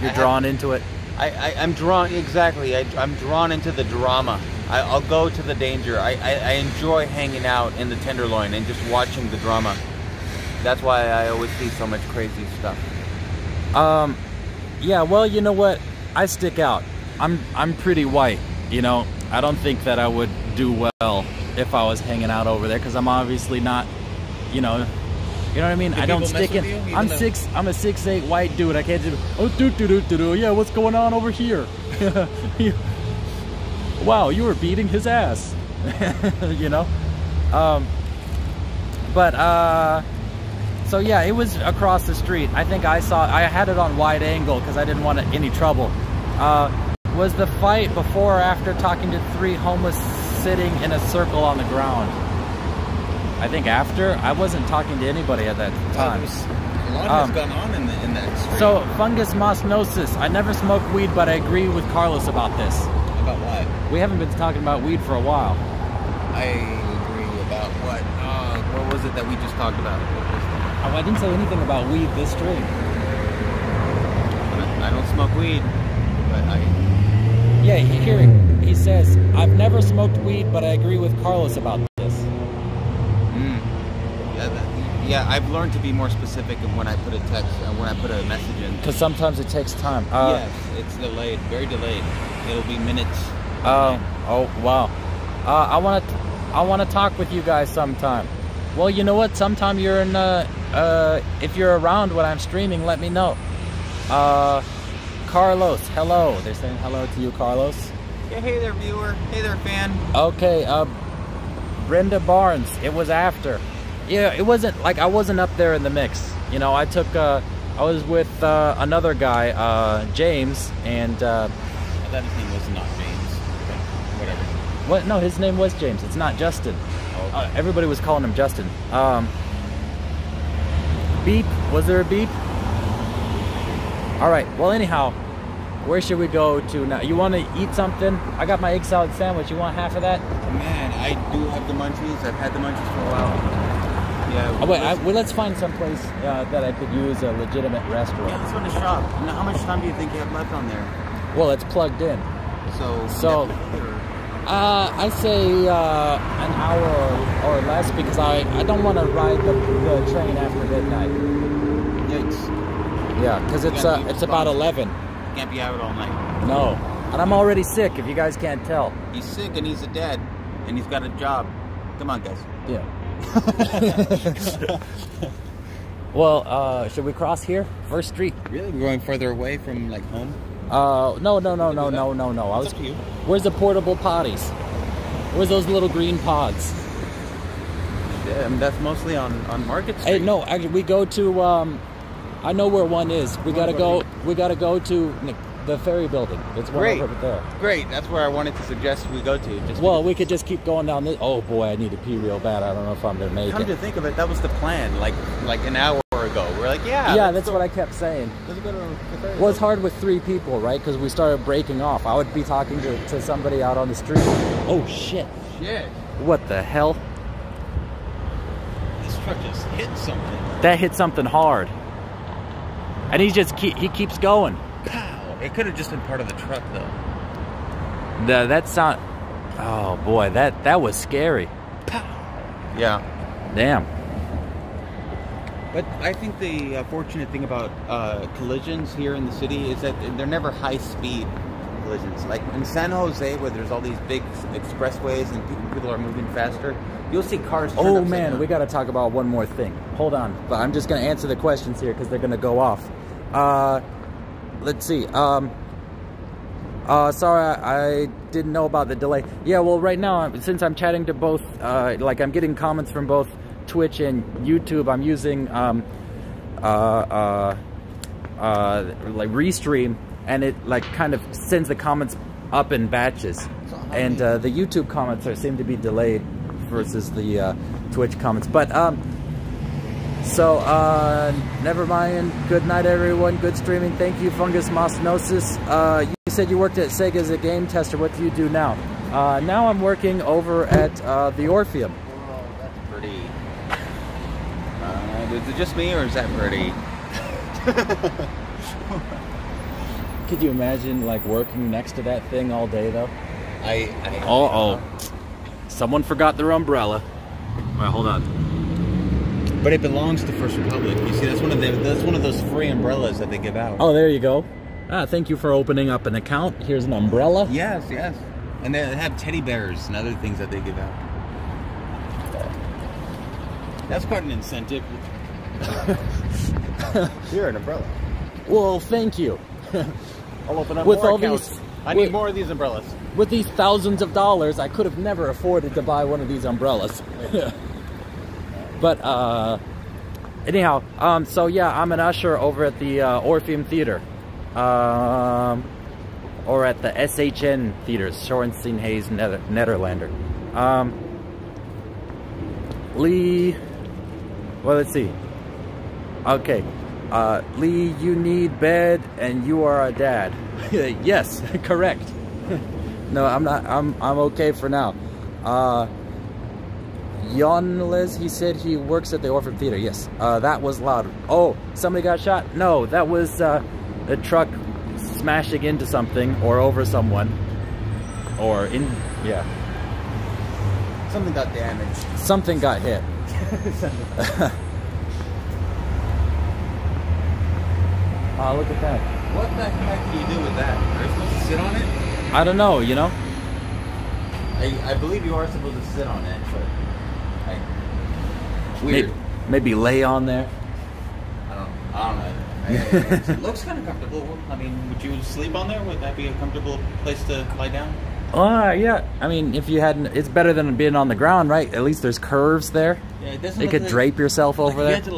You're drawn into it. I'm drawn, exactly. I'm drawn into the drama. I'll go to the danger. I enjoy hanging out in the Tenderloin and just watching the drama. That's why I always see so much crazy stuff. Yeah, well, you know what? I stick out. I'm pretty white, you know. I don't think that I would do well if I was hanging out over there because I'm obviously not, you know what I mean? I don't stick in. I'm a 6'8" white dude. I can't do, yeah, what's going on over here? Wow, you were beating his ass. You know? So yeah, it was across the street. I think I had it on wide angle because I didn't want any trouble. Was the fight before or after talking to 3 homeless sitting in a circle on the ground? I think after. I wasn't talking to anybody at that time. A lot has gone on in that street. So, Fungus Mosnosis. I never smoked weed, but I agree with Carlos about this. About what? We haven't been talking about weed for a while. I agree about what? What was it that we just talked about? What was that? Oh, I didn't say anything about weed this stream. I don't smoke weed, but Yeah, here he says, I've never smoked weed, but I agree with Carlos about this. Yeah, I've learned to be more specific when I put a text, when I put a message in. Because sometimes it takes time. Yes, it's delayed, very delayed. It'll be minutes. Oh wow. I want to talk with you guys sometime. Well, you know what? Sometime you're in. If you're around when I'm streaming, let me know. Carlos, hello. They're saying hello to you, Carlos. Yeah, hey there, viewer. Hey there, fan. Okay. Brenda Barnes. It was after. Yeah, it wasn't like I wasn't up there in the mix. You know, I was with another guy, James, and. I thought his name was not James. Okay, whatever. What? No, his name was James. It's not Justin. Oh, okay. Everybody was calling him Justin. Beep. Was there a beep? All right. Well, anyhow, where should we go to now? You want to eat something? I got my egg salad sandwich. You want half of that? Man, I do have the munchies. I've had the munchies for a while. Yeah. Well, let's find some place that I could use a legitimate restaurant. Yeah, let's go to the shop. Now, how much time do you think you have left on there? Well, it's plugged in. So I say an hour or less because I don't want to ride the train after midnight. Yikes. Yeah, because it's about 11. Can't be out all night. No, and I'm already sick. If you guys can't tell. He's sick and he's a dad, and he's got a job. Come on, guys. Yeah. Well, should we cross here? First Street. Really? We're going further away from like home? No. It's up to you. Where's the portable potties? Where's those little green pods? Yeah, I mean, that's mostly on Market Street. Hey, no, actually, we go to. I know where one is. We gotta go to the ferry building. It's one Great. over there. Great. That's where I wanted to suggest we go to. Just Well, we could just keep going down this. Oh boy, I need to pee real bad. I don't know if I'm gonna make come it. to think of it, that was the plan. Like an hour ago, we're like, yeah. Yeah, let's that's go- what I kept saying. Let's go to the ferry. Well, it's hard with 3 people, right? Because we started breaking off. I would be talking to somebody out on the street. Oh shit! Shit. What the hell? This truck just hit something. That hit something hard. And he keeps going. Pow. It could have just been part of the truck, though. That sound. Oh boy, that was scary. Pow. Yeah. Damn. But I think the fortunate thing about collisions here in the city is that they're never high-speed collisions. Like in San Jose, where there's all these big expressways and people are moving faster, you'll see cars turn Oh upside man, down. we got to talk about one more thing. Hold on, but I'm just gonna answer the questions here because they're gonna go off. Let's see. Sorry, I didn't know about the delay. Yeah, well, right now, since I'm chatting to both, like I'm getting comments from both Twitch and YouTube, I'm using like Restream, and it like kind of sends the comments up in batches. And the YouTube comments seem to be delayed versus the Twitch comments. But so never mind. Good night, everyone. Good streaming. Thank you, Fungus Mosnosis. You said you worked at Sega as a game tester. What do you do now? Now I'm working over at the Orpheum. Oh, that's pretty. Is it just me, or is that pretty? Could you imagine like working next to that thing all day though? Oh. Someone forgot their umbrella. Wait, hold on. But it belongs to First Republic. You see, that's one of those free umbrellas that they give out. Oh, there you go. Thank you for opening up an account. Here's an umbrella. Yes, yes. And they have teddy bears and other things that they give out. That's quite an incentive. Here, an umbrella. Well, thank you. I'll open up With more all accounts. these- I need with- more of these umbrellas. With these thousands of dollars, I could have never afforded to buy one of these umbrellas. But anyhow, so yeah, I'm an usher over at the Orpheum Theater, or at the SHN Theaters, Sorensen Hayes Nederlander. Lee, well, let's see. Okay, Lee, you need bed, and you are a dad. Yes, correct. No, I'm not. I'm okay for now. Yonles, he said he works at the Orpheum Theater. Yes, that was loud. Oh, somebody got shot? No, that was a truck smashing into something or over someone. Or in, yeah. Something got damaged. Something got hit. Oh, look at that. What the heck do you do with that? Are you supposed to sit on it? I don't know, you know? I believe you are supposed to sit on it, but weird. Maybe lay on there. I don't know. It looks kind of comfortable. I mean, would you sleep on there? Would that be a comfortable place to lie down? Yeah. I mean, if you hadn't, it's better than being on the ground, right? At least there's curves there. Yeah, it doesn't. You could drape yourself over You there. had to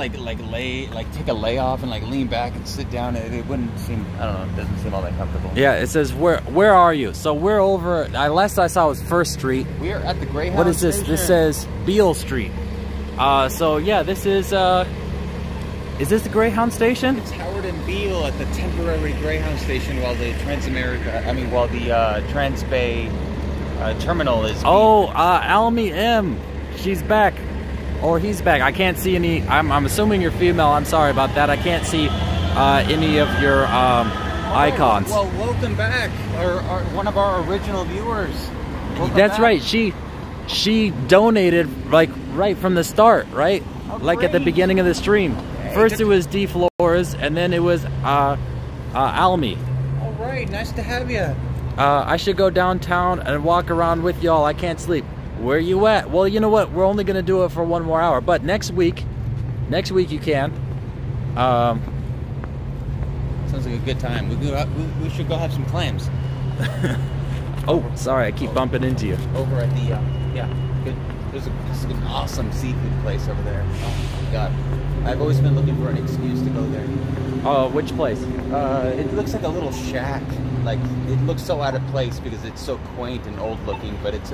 take a lay off and lean back and sit down. It wouldn't seem. I don't know. It doesn't seem all that comfortable. Yeah, it says where are you? So we're over. Last I saw was First Street. We are at the Greyhound. What is this? Station. This says Beale Street. So yeah, this is this the Greyhound station? It's Howard and Beale at the temporary Greyhound station while the Trans-Bay terminal is. Oh, Almy M. She's back. Or he's back. I can't see any. I'm assuming you're female. I'm sorry about that. I can't see any of your icons. Well, welcome back, one of our original viewers. Welcome That's back. right. She donated like right from the start, right? Oh, like at the great. beginning of the stream. First it was D Flores, and then it was Almy. All right, nice to have you. I should go downtown and walk around with y'all. I can't sleep. Where you at? Well, you know what? We're only gonna do it for 1 more hour, but next week you can. Sounds like a good time. We should go have some clams. Oh, sorry, I keep bumping into you. Over at the good. There's an awesome seafood place over there. Oh my god. I've always been looking for an excuse to go there. Which place? It looks like a little shack. Like, it looks so out of place because it's so quaint and old looking. But it's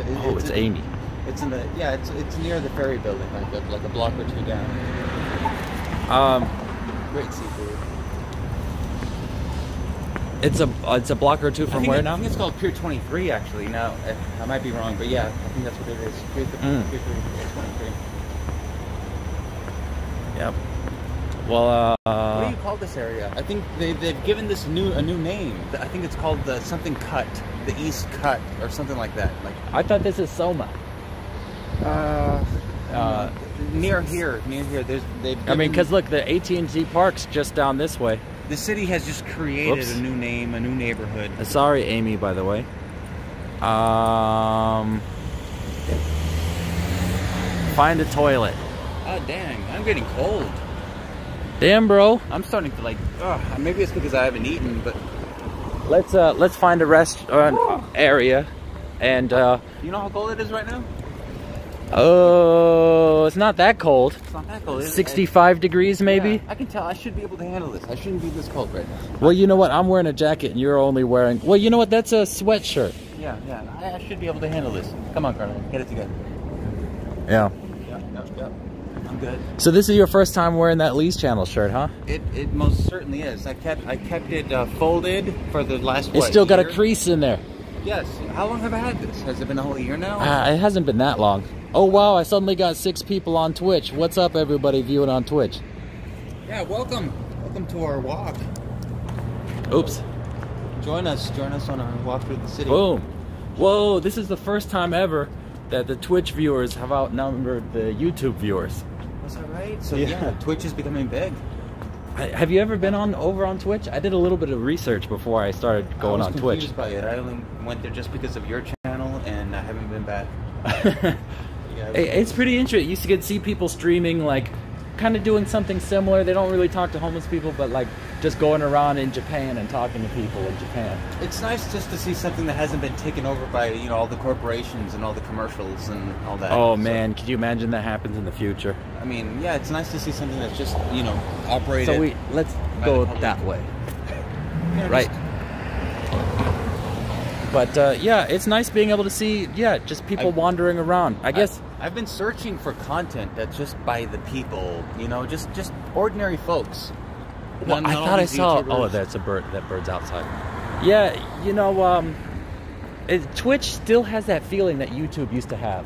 Amy. It's in the it's near the ferry building, like a block or two down. Great seafood. It's a block or two from where now? I think it's called Pier 23 actually. Now I might be wrong, but yeah, I think that's what it is. Pier 23. Yep. Well, what do you call this area? I think they've given this a new name. I think it's called the something Cut, the East Cut, or something like that. Like I thought this is Soma. Near here. I mean, because look, the AT&T Park's just down this way. The city has just created a new name, a new neighborhood. Sorry, Amy, by the way. Find a toilet. Oh, dang. I'm getting cold. Damn, bro. I'm starting to like, maybe it's because I haven't eaten, but... Let's find a restaurant area and... You know how cold it is right now? Oh, it's not that cold. It's not that cold, is it? 65 degrees, maybe? Yeah, I can tell. I should be able to handle this. I shouldn't be this cold right now. Well, you know what? I'm wearing a jacket and you're only wearing... Well, you know what? That's a sweatshirt. Yeah. I should be able to handle this. Come on, Carla. Get it together. Yeah. Yep. I'm good. So this is your first time wearing that Lee's Channel shirt, huh? It most certainly is. I kept it folded for the last, It's still got a crease in there. Yes. How long have I had this? Has it been a whole year now? It hasn't been that long. Oh, wow. I suddenly got 6 people on Twitch. What's up, everybody viewing on Twitch? Yeah, welcome. Welcome to our walk. Oops. Join us on our walk through the city. Boom. Whoa, this is the first time ever that the Twitch viewers have outnumbered the YouTube viewers. Was that right? So yeah, Twitch is becoming big. Have you ever been over on Twitch? I did a little bit of research before I started going on Twitch. I was confused by it. I only went there just because of your channel, and I haven't been back. It's pretty interesting. You used to get to see people streaming, like, kind of doing something similar. They don't really talk to homeless people, but like just going around in Japan and talking to people in Japan. It's nice just to see something that hasn't been taken over by, you know, all the corporations and all the commercials and all that. Oh man, could you imagine that happens in the future? I mean, yeah, it's nice to see something that's just, you know, operated. So let's go that way. Right. But yeah, it's nice being able to see, just people wandering around. I guess I've been searching for content that's just by the people, you know, just ordinary folks. Well, I thought I saw. YouTubers. Oh, that's a bird. That bird's outside. Yeah, you know, Twitch still has that feeling that YouTube used to have.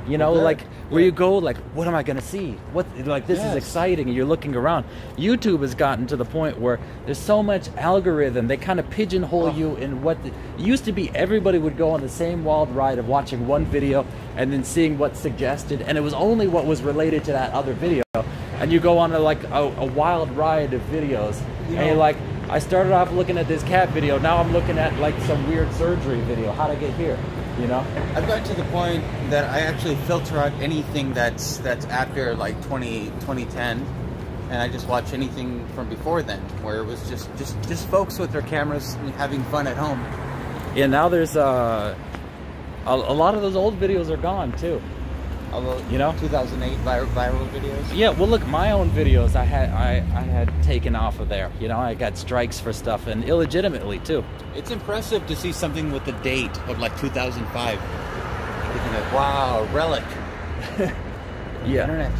You know, like where you go, like, what am I gonna see? What, like, this is exciting, and you're looking around. YouTube has gotten to the point where there's so much algorithm. They kind of pigeonhole you in what. It used to be everybody would go on the same wild ride of watching one video and then seeing what's suggested, and it was only what was related to that other video. And you go on a wild ride of videos, and you're like, I started off looking at this cat video, now I'm looking at like some weird surgery video. How'd I get here? You know? I've gotten to the point that I actually filter out anything that's after like 2010, and I just watch anything from before then, where it was just folks with their cameras and having fun at home. Yeah, now there's a lot of those old videos are gone too. Although, you know, 2008 viral videos. Yeah, well, look, my own videos I had taken off of there. You know, I got strikes for stuff, and illegitimately too. It's impressive to see something with the date of like 2005. Thinking like, wow, relic. Yeah. Internet.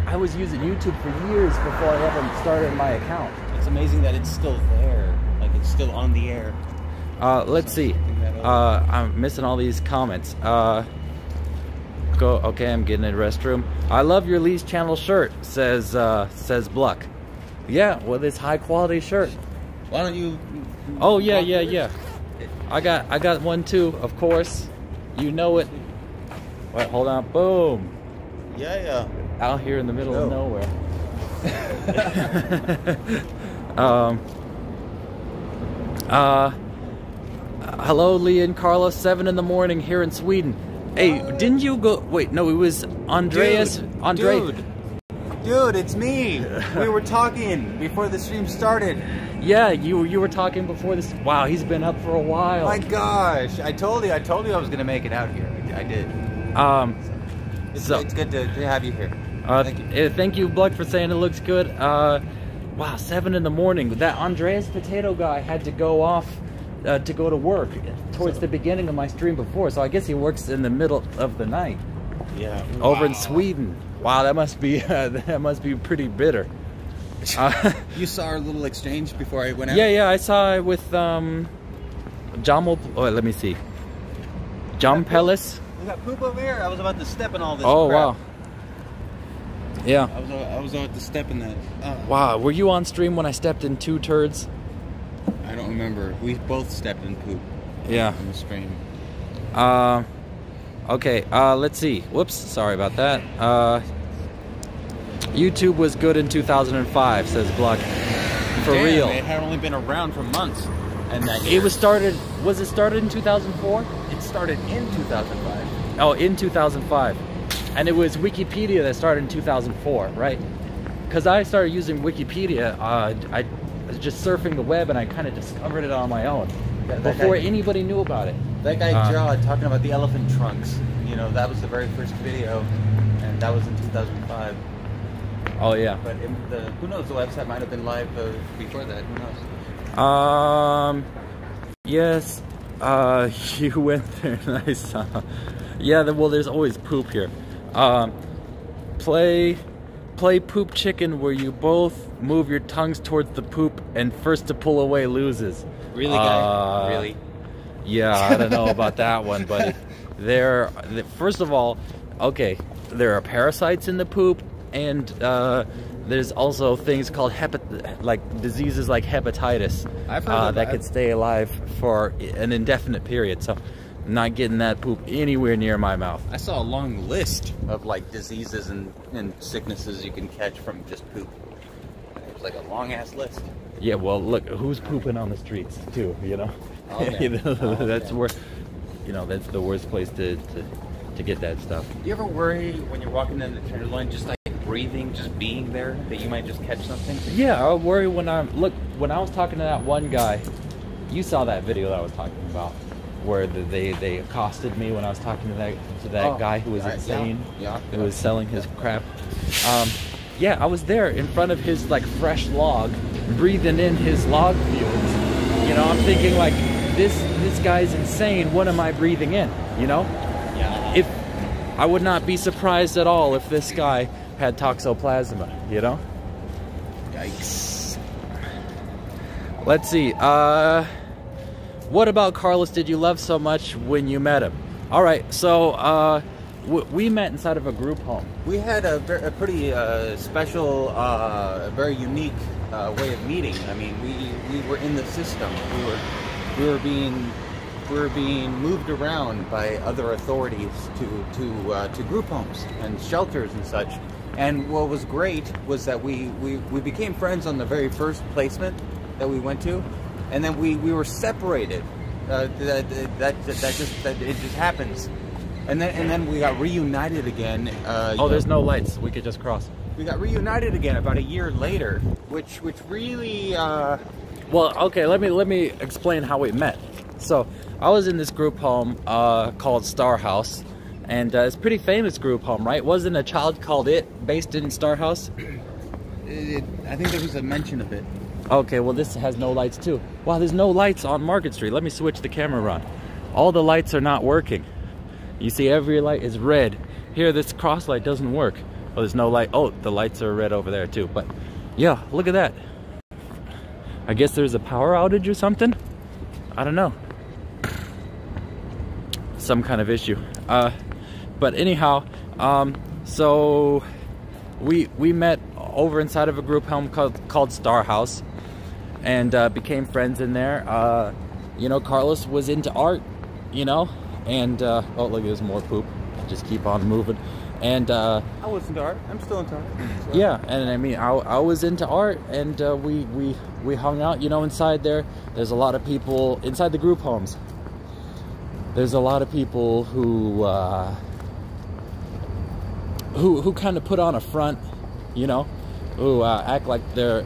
I was using YouTube for years before I ever started my account. It's amazing that it's still there, like it's still on the air. Let's see. I'm missing all these comments. Okay, I'm getting a restroom. I love your Lee's Channel shirt, says Bluck. Yeah, well, this high quality shirt. Why don't you? Oh yeah. I got one too, of course. You know it. Wait, hold on. Boom. Yeah. Out here in the middle of nowhere. Hello, Lee and Carlos. 7 in the morning here in Sweden. Hey, didn't you go? Wait, no, it was Andreas. Dude, it's me. We were talking before the stream started. Yeah, you were talking before this. Wow, he's been up for a while. My gosh, I told you I was gonna make it out here. I did. So it's good to have you here. Thank you, Blood, for saying it looks good. Wow, 7 in the morning. That Andreas Potato guy had to go off to go to work towards the beginning of my stream before, so I guess he works in the middle of the night. Yeah. Over in Sweden. Wow, that must be pretty bitter. You saw our little exchange before I went out? Yeah, I saw it with Jamal. Oh, let me see. John Pellis. We got poop over here. I was about to step in all this. Oh, crap. wow. Yeah. I was about to step in that. Wow, were you on stream when I stepped in 2 turds? I don't remember. We both stepped in poop. Yeah. On the stream. Okay, let's see. Whoops, sorry about that. YouTube was good in 2005, says Block. For Damn, real. It had only been around for months. And that It was started in 2004? It started in 2005. Oh, in 2005. And it was Wikipedia that started in 2004, right? Because I started using Wikipedia, I was just surfing the web and I kind of discovered it on my own. Before anybody knew about it. That guy Jaw talking about the elephant trunks. You know, that was the very first video. And that was in 2005. Oh, yeah. But who knows, the website might have been live before that. Who knows? Yes. You went there and I saw. Yeah, well, there's always poop here. Play poop chicken where you both move your tongues towards the poop and first to pull away loses. Really, guy? Really? Yeah, I don't know about that one, but first of all, okay, there are parasites in the poop, and there's also things called diseases like hepatitis that could stay alive for an indefinite period. So I'm not getting that poop anywhere near my mouth. I saw a long list of like diseases and sicknesses you can catch from just poop. It was like a long ass list. Yeah, well, look, who's pooping on the streets too? You know, that's where, you know, that's the worst place to get that stuff. Do you ever worry when you're walking in the Tenderloin, just like breathing, just being there, that you might just catch something? Yeah, I worry when I was talking to that one guy. You saw that video that I was talking about, where they accosted me when I was talking to that guy who was insane, who was selling his crap. Yeah, I was there in front of his like fresh log, breathing in his log fumes. You know, I'm thinking like, this guy's insane. What am I breathing in? You know? Yeah. If I would not be surprised at all if this guy had toxoplasma. You know? Yikes. Let's see. What about Carlos did you love so much when you met him? All right, so we met inside of a group home. We had a pretty special, very unique way of meeting. I mean, we were in the system. We were being moved around by other authorities to group homes and shelters and such. And what was great was that we became friends on the very first placement that we went to, and then we were separated. It just happens. And then we got reunited again. There's no lights. We could just cross. We got reunited again about a year later, which really. Well, okay. Let me explain how we met. So I was in this group home called Star House, and it's a pretty famous group home, right? Wasn't A Child Called It based in Star House? I think there was a mention of it. Okay, well this has no lights too. Wow, there's no lights on Market Street. Let me switch the camera around. All the lights are not working. You see, every light is red. Here, this cross light doesn't work. Oh, there's no light. Oh, the lights are red over there too. But yeah, look at that. I guess there's a power outage or something. I don't know. Some kind of issue. But anyhow, so we met over inside of a group home called Star House, and became friends in there. You know, Carlos was into art, you know, and oh look, there's more poop. Just keep on moving. And I was into art. I'm still into art. So. Yeah, and I mean, I was into art, and we hung out, you know, inside there. There's a lot of people inside the group homes. There's a lot of people who kind of put on a front, you know, who act like they're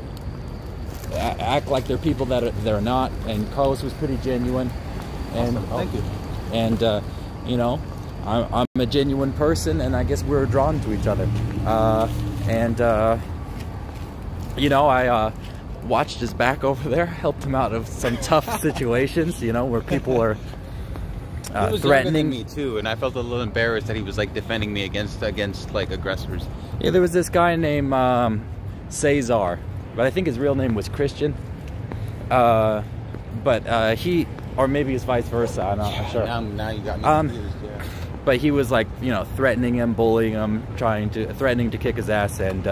people that they're not. And Carlos was pretty genuine. And awesome. Thank you. And you know, I'm a genuine person, and I guess we're drawn to each other. You know, I watched his back over there, helped him out of some tough situations, you know, where people are he was threatening me too, and I felt a little embarrassed that he was like defending me against like aggressors. Yeah, there was this guy named Cesar, but I think his real name was Christian. But he, or maybe it's vice versa, I'm not sure. Now you got me confused, yeah. But he was like, you know, threatening him, bullying him, threatening to kick his ass, and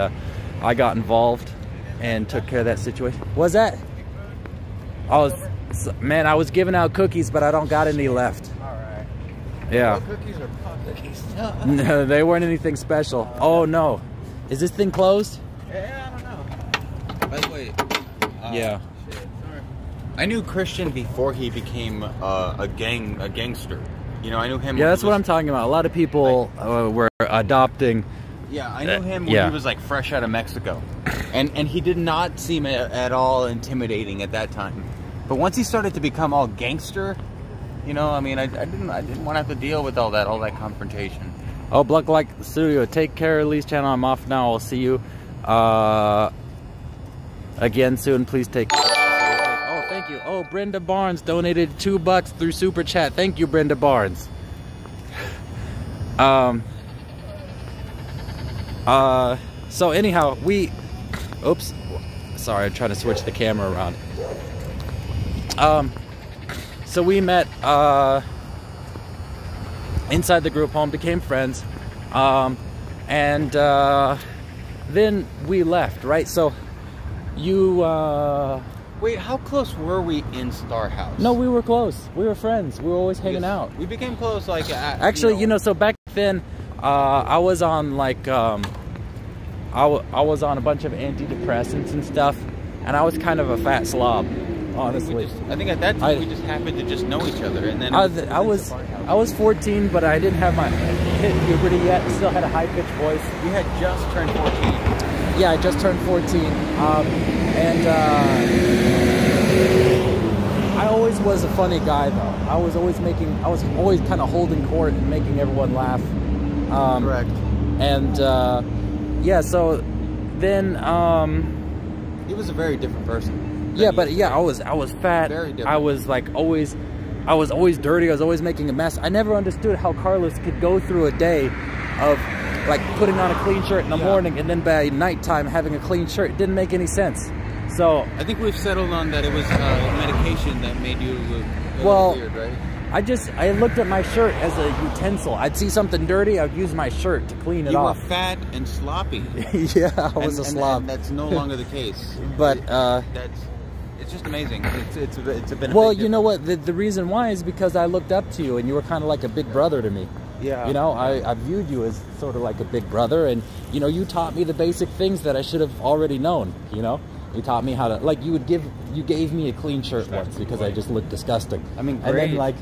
I got involved and took care of that situation. Was that? I was giving out cookies, but I don't got any left. All right. Yeah. Cookies or pop cookies? No, they weren't anything special. Oh no, is this thing closed? Yeah, I don't know. By the way. Yeah. Shit, sorry. I knew Christian before he became a gangster. You know, I knew him. Yeah, that's what I'm talking about. A lot of people were adopting. Yeah, I knew him when he was like fresh out of Mexico, and he did not seem at all intimidating at that time. But once he started to become all gangster, you know, I mean, I didn't want to have to deal with all that confrontation. Oh, Block Like Studio, take care of Lee's channel. I'm off now. I'll see you again soon. Please take care. Oh, thank you. Oh, Brenda Barnes donated $2 through Super Chat. Thank you, Brenda Barnes. So anyhow, oops, sorry, I'm trying to switch the camera around. So we met inside the group home, became friends, and then we left, right? So you Wait, how close were we in Star House? No, we were close. We were friends. We were always hanging out. We became close like actually, you know, so back then I was on like I was on a bunch of antidepressants and stuff, and I was kind of a fat slob, honestly. I think at that time we just happened to just know each other, and then I was 14, but I didn't have hit puberty yet. Still had a high pitched voice. We had just turned 14. Yeah, I just turned 14, I always was a funny guy though. I was always kind of holding court and making everyone laugh. Correct. And yeah, so then he was a very different person. Yeah, but yeah, I was fat. Very different. I was always dirty. I was always making a mess. I never understood how Carlos could go through a day of like putting on a clean shirt in the morning and then by nighttime having a clean shirt. It didn't make any sense. So I think we've settled on that it was medication that made you weird, right? I looked at my shirt as a utensil. I'd see something dirty, I'd use my shirt to clean it off. You were fat and sloppy. Yeah, I was a slob. And that's no longer the case. But it's just amazing. It's been well, you know what? The reason why is because I looked up to you, and you were kind of like a big brother to me. Yeah. You know, I viewed you as sort of like a big brother, and you know, you taught me the basic things that I should have already known. You know, you taught me how to you gave me a clean shirt once because I just looked disgusting. I mean, great. And then like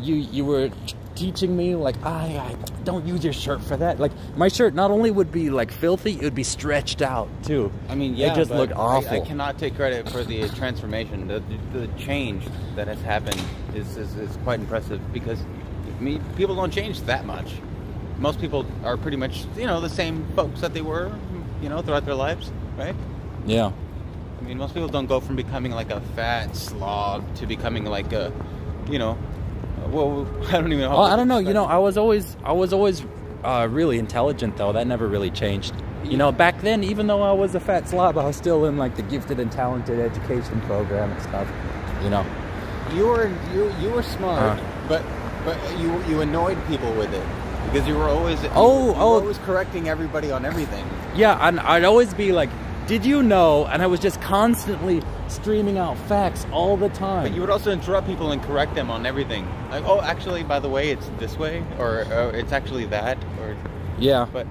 you were teaching me like I don't use your shirt for that. Like my shirt not only would be like filthy, it would be stretched out too. I mean, yeah, it just looked awful. I cannot take credit for the transformation. The change that has happened is quite impressive because people don't change that much. Most people are pretty much, you know, the same folks that they were, you know, throughout their lives, right? Yeah. I mean, most people don't go from becoming like a fat slob to becoming like a, you know, well, I don't even know. I don't know. You know, I was always really intelligent though. That never really changed. You know, back then, even though I was a fat slob, I was still in like the gifted and talented education program and stuff. You know, you were smart, but you annoyed people with it because you were always always correcting everybody on everything. Yeah, and I'd always be like, "Did you know?" And I was just constantly streaming out facts all the time. But you would also interrupt people and correct them on everything. Like, oh, actually, by the way, it's this way, or it's actually that, or yeah. But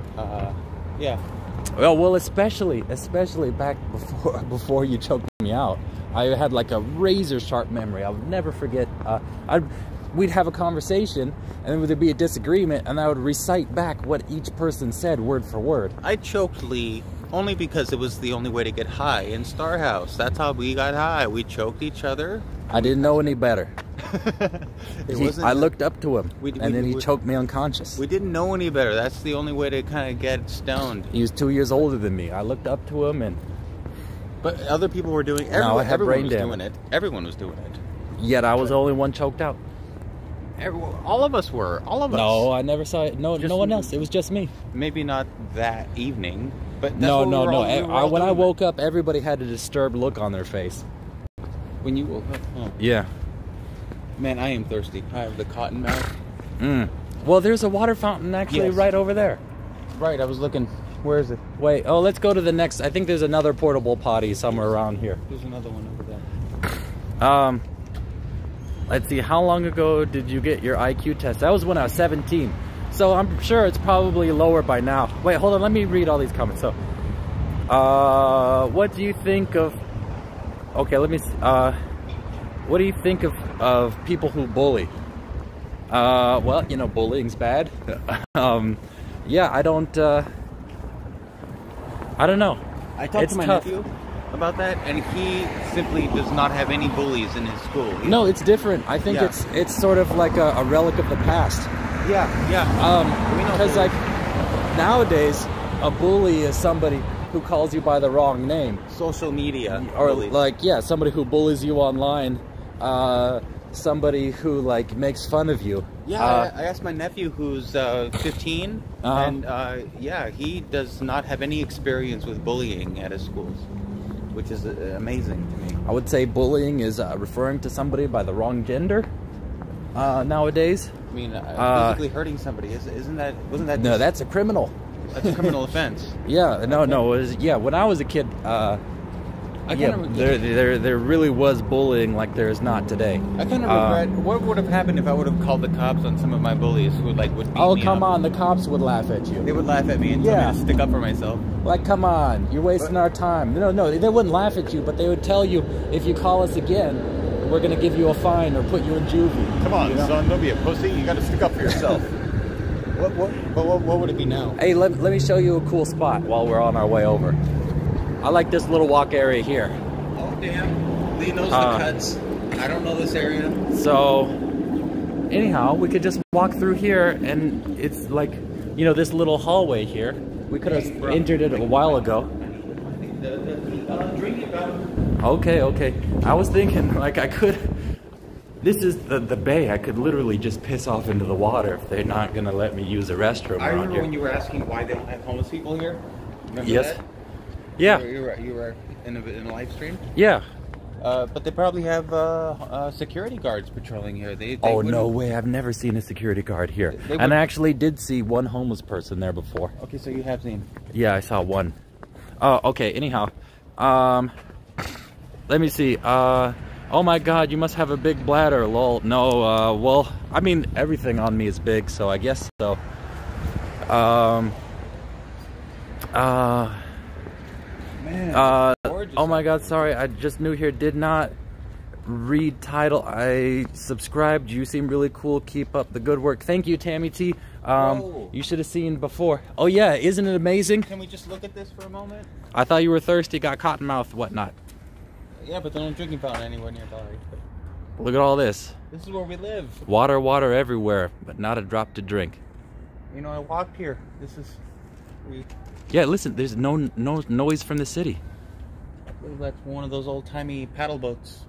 yeah. Well, especially back before you choked me out, I had like a razor sharp memory. I would never forget. We'd have a conversation, and then there'd be a disagreement, and I would recite back what each person said word for word. I choked Lee only because it was the only way to get high in Star House. That's how we got high. We choked each other. I didn't know any better. I looked up to him, we- and then he we- choked me unconscious. We didn't know any better. That's the only way to kind of get stoned. He was 2 years older than me. I looked up to him, and But other people were doing. No, I had everyone brain was damage. doing it. Everyone was doing it. yet I was the only one choked out. All of us were. All of us. No, I never saw it. No, Just no one else. It was just me. Maybe not that evening, but that's No, what no, we were no. all- we were all When I doing it. woke up, everybody had a disturbed look on their face. When you woke up, Yeah. man, I am thirsty. I have the cotton mouth. Well, there's a water fountain actually Yes. right over there. Right, I was looking. Where is it? Wait, oh, let's go to the next. I think there's another portable potty somewhere around here. There's another one over there. Let's see, how long ago did you get your IQ test? That was when I was 17. So I'm sure it's probably lower by now. Wait, hold on, let me read all these comments. So, what do you think of... Okay, let me see. What do you think of people who bully? Well, you know, bullying's bad. Yeah, I don't know. I talked It's to my tough. nephew about that, and he simply does not have any bullies in his school. No, it's different. I think Yeah. it's sort of like a relic of the past. Yeah. We know Because like bullies. nowadays, a bully is somebody who calls you by the wrong name, Social media. or bullies. like somebody who bullies you online, somebody who like makes fun of you. Yeah, I asked my nephew who's 15, and yeah, he does not have any experience with bullying at his schools, which is amazing to me. I would say bullying is referring to somebody by the wrong gender nowadays. I mean, physically hurting somebody wasn't that? No, that's a criminal. That's a criminal offense. Yeah, no, it was, yeah. When I was a kid, there really was bullying like there is not today. I kind of regret what would have happened if I would have called the cops on some of my bullies who would beat Oh, me come up. on, the cops would laugh at you. They would laugh at me and tell Yeah. me to stick up for myself. Like, come on, you're wasting our time. No, they wouldn't laugh at you, but they would tell you, if you call us again, we're going to give you a fine or put you in juvie. Come on, You know? son, don't be a pussy. You got to stick up for yourself. What would it be now? Hey, let me show you a cool spot while we're on our way over. I like this little walk area here. Oh damn! Lee knows the cuts. I don't know this area. So, anyhow, we could just walk through here, and it's like, you know, this little hallway here. We could have entered it a while ago. The drinking fountain. Okay. I was thinking, like, I could... This is the bay. I could literally just piss off into the water if they're not going to let me use a restroom I around remember here. when you were asking why they don't have homeless people here. Remember Yes. that? Yeah. You were in a live stream. Yeah. But they probably have security guards patrolling here. They Oh, wouldn't- no way. I've never seen a security guard here. They And would- I actually did see one homeless person there before. Okay, so you have seen. Yeah, I saw one. Okay, anyhow. Let me see. Oh my god, you must have a big bladder, lol. No, well, I mean, everything on me is big, so I guess so. Man, gorgeous. Oh my god, sorry, I just new here, did not read title. I subscribed, you seem really cool, keep up the good work. Thank you, Tammy T. Whoa. You should have seen before. Oh yeah, isn't it amazing? Can we just look at this for a moment? I thought you were thirsty, got cotton mouth, whatnot. Yeah, but there's no drinking fountain anywhere nearby. Look at all this. This is where we live. Water everywhere, but not a drop to drink. You know, I walked here. This is. Yeah, listen, there's no noise from the city. That's one of those old-timey paddle boats.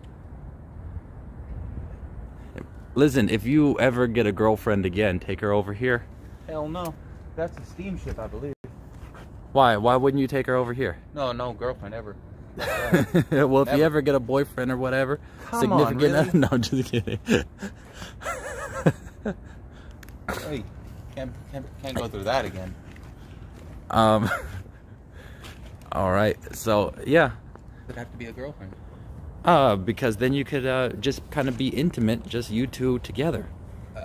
Listen, if you ever get a girlfriend again, take her over here. Hell no. That's a steamship, I believe. Why? Why wouldn't you take her over here? No girlfriend ever. Well, if you ever get a boyfriend or whatever, Come on, really? No, just kidding. Hey, can't go through that again. All right. So yeah, It'd have to be a girlfriend. because then you could just kind of be intimate, just you two together.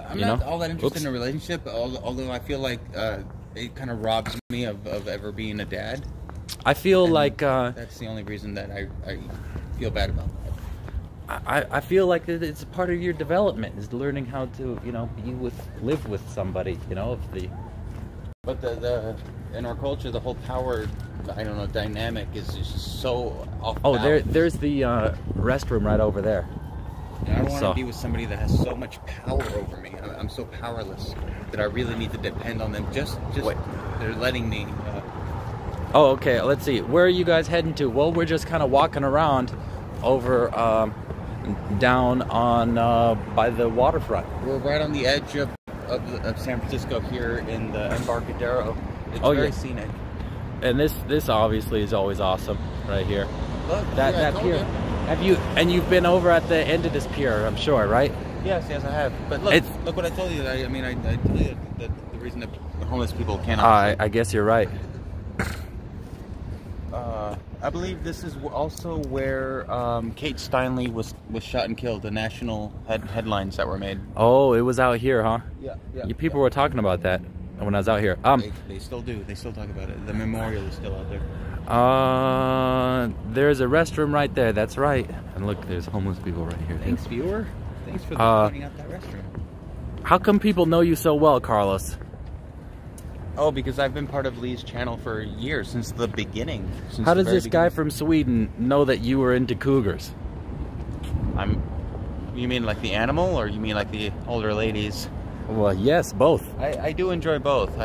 I'm You not know? all that interested Oops. in a relationship, although I feel like it kind of robs me of ever being a dad. I feel And like that's the only reason that I feel bad about that. I feel like it's a part of your development is learning how to, you know, live with somebody, you know, if the... But the in our culture, the whole power, I don't know, dynamic is just so off Oh, balance. there's the restroom right over there. I don't want So- to be with somebody that has so much power over me. I'm so powerless that I really need to depend on them. Just Wait. they're letting me. Oh, okay. Let's see. Where are you guys heading to? Well, we're just kind of walking around over down on by the waterfront. We're right on the edge of San Francisco here in the Embarcadero. It's Oh, very yeah. scenic. And this obviously is always awesome right here. Look, That yeah, I that told pier. you. Have you you've been over at the end of this pier, I'm sure, right? Yes, I have. But look, It's- look what I told you. I tell you that the reason that homeless people cannot. I guess you're right. I believe this is also where Kate Steinle was shot and killed. The national headlines that were made. Oh, it was out here, huh? Yeah. You people were talking about that when I was out here. They still do. They still talk about it. The memorial is still out there. There's a restroom right there. That's right. And look, there's homeless people right here. Thanks, viewer. Thanks for pointing out that restroom. How come people know you so well, Carlos? Oh, because I've been part of Lee's channel for years, since the beginning. How does this guy from Sweden know that you were into cougars? You mean like the animal, or you mean like the older ladies? Well, yes, both. I do enjoy both.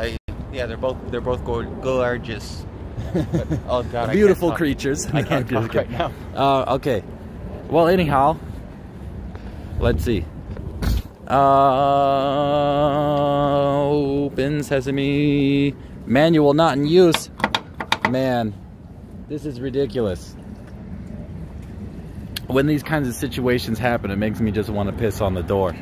Yeah, they're both gorgeous. But, oh God, Beautiful I can't talk. creatures. I can't No, I'm talk just right kidding. now. Okay. Well, anyhow, let's see. Open sesame. Manual not in use. Man, this is ridiculous. When these kinds of situations happen, it makes me just want to piss on the door.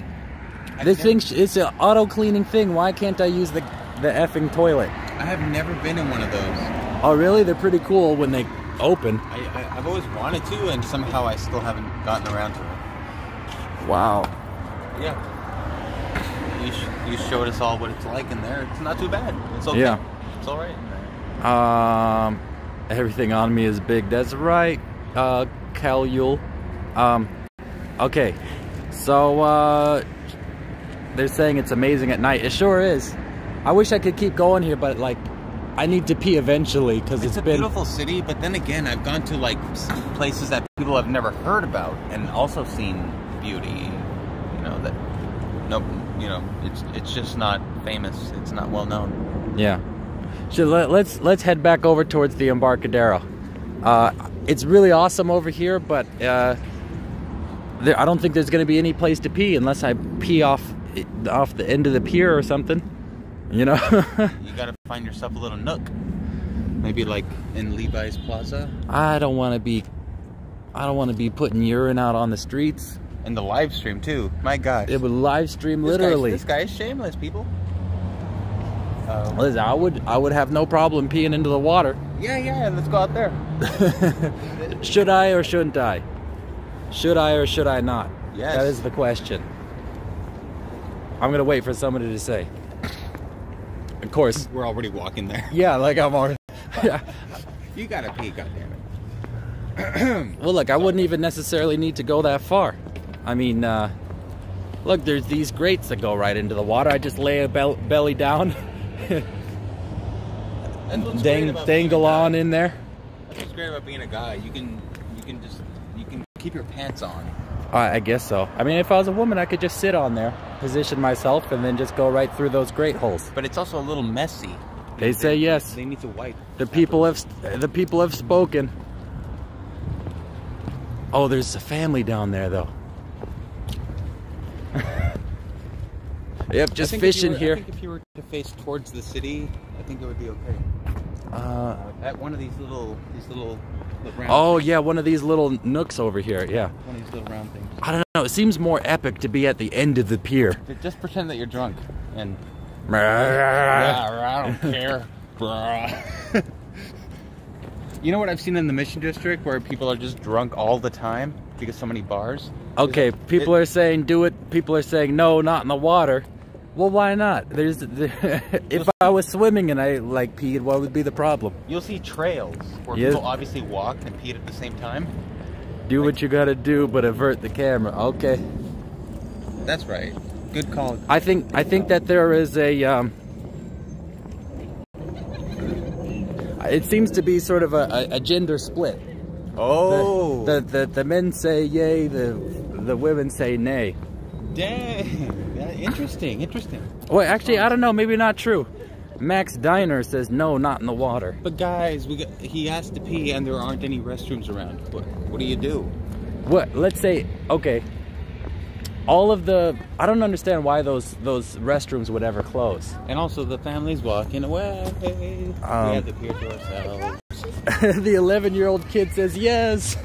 This thing, it's an auto-cleaning thing. Why can't I use the effing toilet? I have never been in one of those. Oh, really? They're pretty cool when they open. I've always wanted to, and somehow I still haven't gotten around to it. Wow. Yeah. You showed us all what it's like in there. It's not too bad. It's okay. Yeah. It's all right in there. Everything on me is big. That's right, Calule. Okay. So, they're saying it's amazing at night. It sure is. I wish I could keep going here, but like, I need to pee eventually because It's a been beautiful city, but then again, I've gone to like places that people have never heard about and also seen beauty. You know that. Nope. You know, it's just not famous. It's not well known. Yeah. So let's head back over towards the Embarcadero. It's really awesome over here, but I don't think there's going to be any place to pee unless I pee off the end of the pier or something. You know. You gotta find yourself a little nook. Maybe like in Levi's Plaza. I don't want to be putting urine out on the streets. And the live stream too. My gosh. It would live stream literally. This guy is shameless, people. Listen, I would have no problem peeing into the water. Yeah. Let's go out there. Should I or shouldn't I? Should I or should I not? Yes. That is the question. I'm gonna wait for somebody to say. Of course. We're already walking there. Yeah, like I'm already. You gotta pee, goddammit. Well, look, I wouldn't even necessarily need to go that far. I mean, look, there's these grates that go right into the water. I just lay a belly down, dangle on in there. That's what's great about being a guy. You can keep your pants on. I guess so. I mean, if I was a woman, I could just sit on there, position myself, and then just go right through those grate holes. But it's also a little messy. They say yes. They need to wipe. The people have spoken. Oh, there's a family down there, though. Yep, just fishing here. I think if you were to face towards the city, I think it would be okay. At one of these little round. Oh yeah, one of these little nooks over here. Yeah. One of these little round things. I don't know. It seems more epic to be at the end of the pier. Just pretend that you're drunk and. Yeah. I don't care. You know what I've seen in the Mission District, where people are just drunk all the time because so many bars. Okay, people are saying do it. People are saying no, not in the water. Well, why not? If I was swimming and I like peed, what would be the problem? You'll see trails where Yes. people obviously walk and pee at the same time. Do what you gotta do, but avert the camera. Okay. That's right. Good call. I think that there is a. It seems to be sort of a gender split. Oh. The men say yay, the the women say nay. Dang. Yeah, interesting. Wait, actually, I don't know. Maybe not true. Max Diner says no, not in the water. But guys, he has to pee and there aren't any restrooms around. What do you do? What? Let's say, okay. All of the, I don't understand why those restrooms would ever close. And also the family's walking away. We have the pier to ourselves. The 11-year-old kid says yes.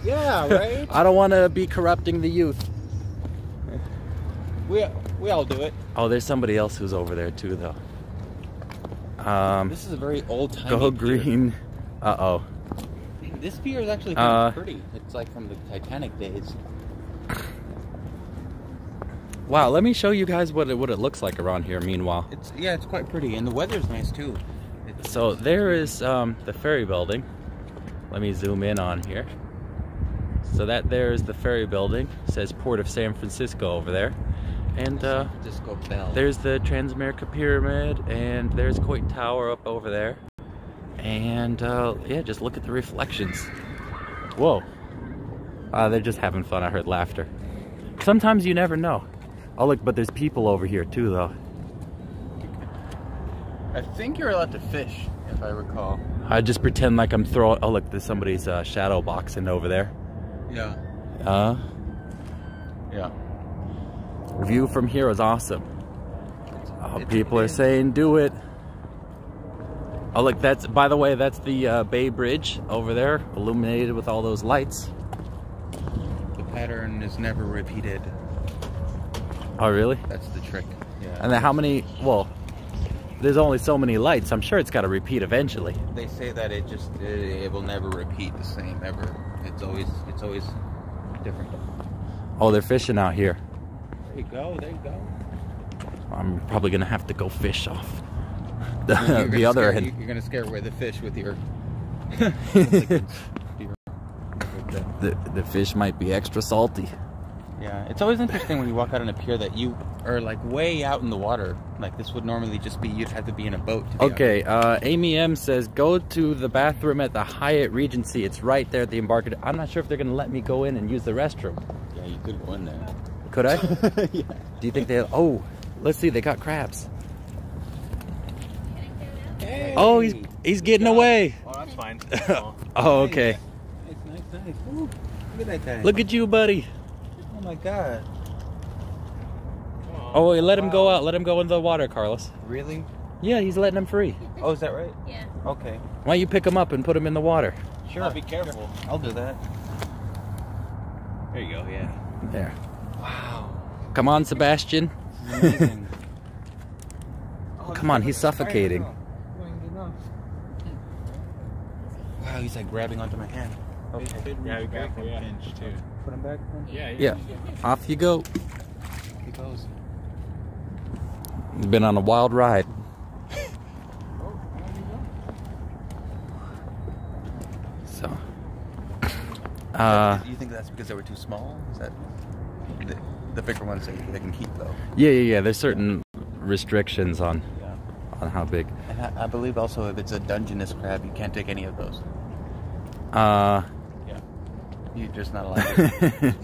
Yeah, right? I don't want to be corrupting the youth. We all do it. Oh, there's somebody else who's over there too, though. This is a very old-timey Go pier. green. Uh-oh. This pier is actually kind of pretty. It's like from the Titanic days. Wow, let me show you guys what it looks like around here, meanwhile. It's quite pretty, and the weather's nice too. So there is the ferry building. Let me zoom in on here. So that there is the ferry building. It says Port of San Francisco over there. And San Francisco Bell. there's the Transamerica Pyramid, and there's Coit Tower up over there. And yeah, just look at the reflections. Whoa. They're just having fun. I heard laughter. Sometimes you never know. Oh look, but there's people over here too, though. I think you're allowed to fish, if I recall. I just pretend like I'm throwing. Oh look, there's somebody's shadow boxing over there. Yeah. Yeah. View from here is awesome. Oh, people are saying do it. Oh look, that's, by the way, that's the Bay Bridge over there, illuminated with all those lights. The pattern is never repeated. Oh really? That's the trick. Yeah. And then how many? Well, there's only so many lights. I'm sure it's got to repeat eventually. They say that it will never repeat the same ever. It's always different. Oh, they're fishing out here. There you go. There you go. I'm probably gonna have to go fish off You're the other scare, end. You're gonna scare away the fish with your. The fish might be extra salty. Yeah, it's always interesting when you walk out on a pier that you are like way out in the water. Like this would normally just be, you'd have to be in a boat to be Okay, Amy M says go to the bathroom at the Hyatt Regency. It's right there at the Embarcadero. I'm not sure if they're gonna let me go in and use the restroom. Yeah, you could go in there. Could I? Yeah. Do you think they? Oh, let's see. They got crabs. Hey. Oh, he's getting away. Oh, that's fine. Oh, okay. Nice. Ooh, look at that guy. Look at you, buddy. Oh my god. Oh, wait, let him go out. Let him go into the water, Carlos. Really? Yeah, he's letting him free. Oh, is that right? Yeah. Okay. Why don't you pick him up and put him in the water? Sure. Be careful. I'll do that. There you go. Yeah. There. Wow. Come on, Sebastian. Amazing. Come on, he's suffocating. Wow, he's like grabbing onto my hand. Okay. Yeah, be careful. Yeah. Too. Put him back. Yeah. Yeah. Off you go. He goes. He's been on a wild ride. So. You think that's because they were too small? Is that the bigger ones they can keep though? Yeah. There's certain restrictions on how big. And I believe also if it's a Dungeness crab, you can't take any of those. You're just not allowed to.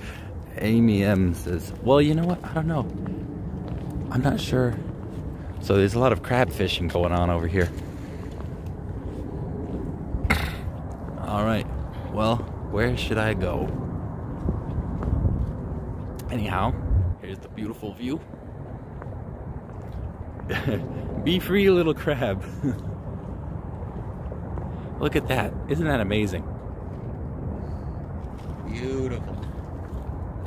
Amy M says, well, you know what? I don't know. I'm not sure. So there's a lot of crab fishing going on over here. All right. Well, where should I go? Anyhow, here's the beautiful view. Be free, little crab. Look at that. Isn't that amazing? Beautiful.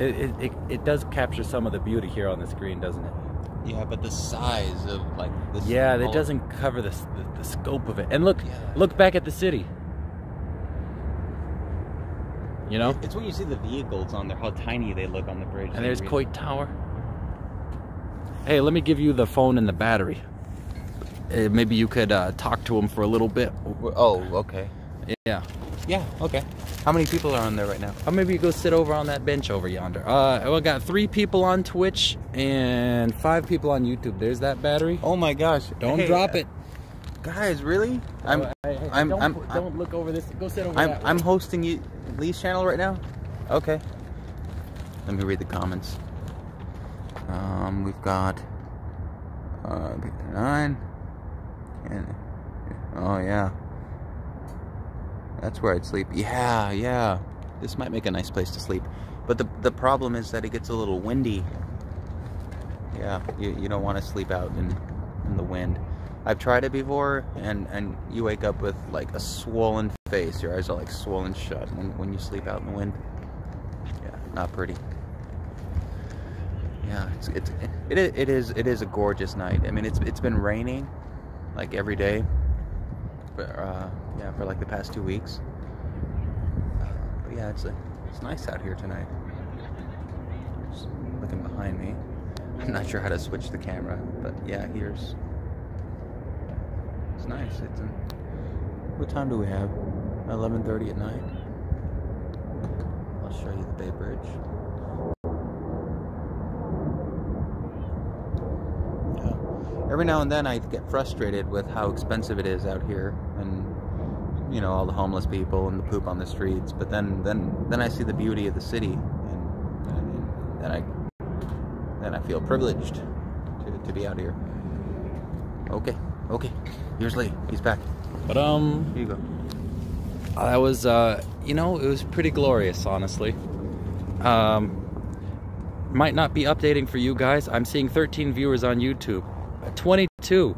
It does capture some of the beauty here on the screen, doesn't it? Yeah, but the size of like this. Yeah, it doesn't cover the scope of it. And look, look back at the city. You know? It's when you see the vehicles on there, how tiny they look on the bridge. And there's Coit Tower. Hey, let me give you the phone and the battery. Maybe you could talk to him for a little bit. Oh, okay. Yeah. Yeah, okay. How many people are on there right now? Or maybe you go sit over on that bench over yonder. We got 3 people on Twitch and 5 people on YouTube. There's that battery. Oh my gosh! Don't drop it, guys. Really? Don't look over this. Go sit over that way. I'm hosting Lee's channel right now. Okay. Let me read the comments. We've got 9. And oh yeah, that's where I'd sleep. Yeah. This might make a nice place to sleep, but the problem is that it gets a little windy. Yeah, you don't want to sleep out in the wind. I've tried it before, and you wake up with like a swollen face. Your eyes are like swollen shut when you sleep out in the wind. Yeah, not pretty. Yeah, it is a gorgeous night. I mean, it's been raining like every day, for like the past 2 weeks. But yeah, it's nice out here tonight. Just looking behind me. I'm not sure how to switch the camera, but yeah, it's nice. What time do we have? 11:30 at night. I'll show you the Bay Bridge. Every now and then I get frustrated with how expensive it is out here, and you know, all the homeless people and the poop on the streets. But then I see the beauty of the city, and then I feel privileged to be out here. Okay. Here's Lee. He's back. But Here you go. that was you know, it was pretty glorious, honestly. Might not be updating for you guys. I'm seeing 13 viewers on YouTube. 22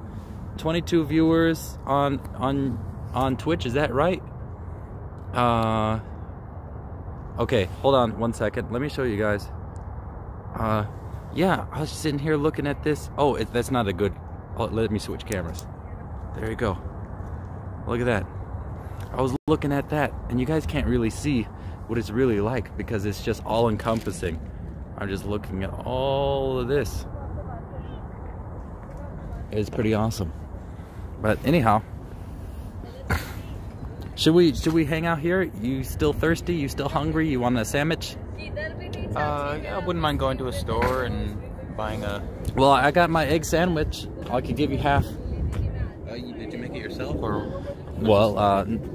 viewers on Twitch, is that right? Okay, hold on 1 second. Let me show you guys. Yeah, I was just sitting here looking at this. Oh, that's not a good. Oh, let me switch cameras. There you go. Look at that. I was looking at that, and you guys can't really see what it's really like because it's just all encompassing. I'm just looking at all of this. It's pretty awesome. But anyhow, should we hang out here? You still thirsty? You still hungry? You want a sandwich? Yeah, I wouldn't mind going to a store and buying a. Well, I got my egg sandwich. I could give you half. Did you make it yourself, or? Well,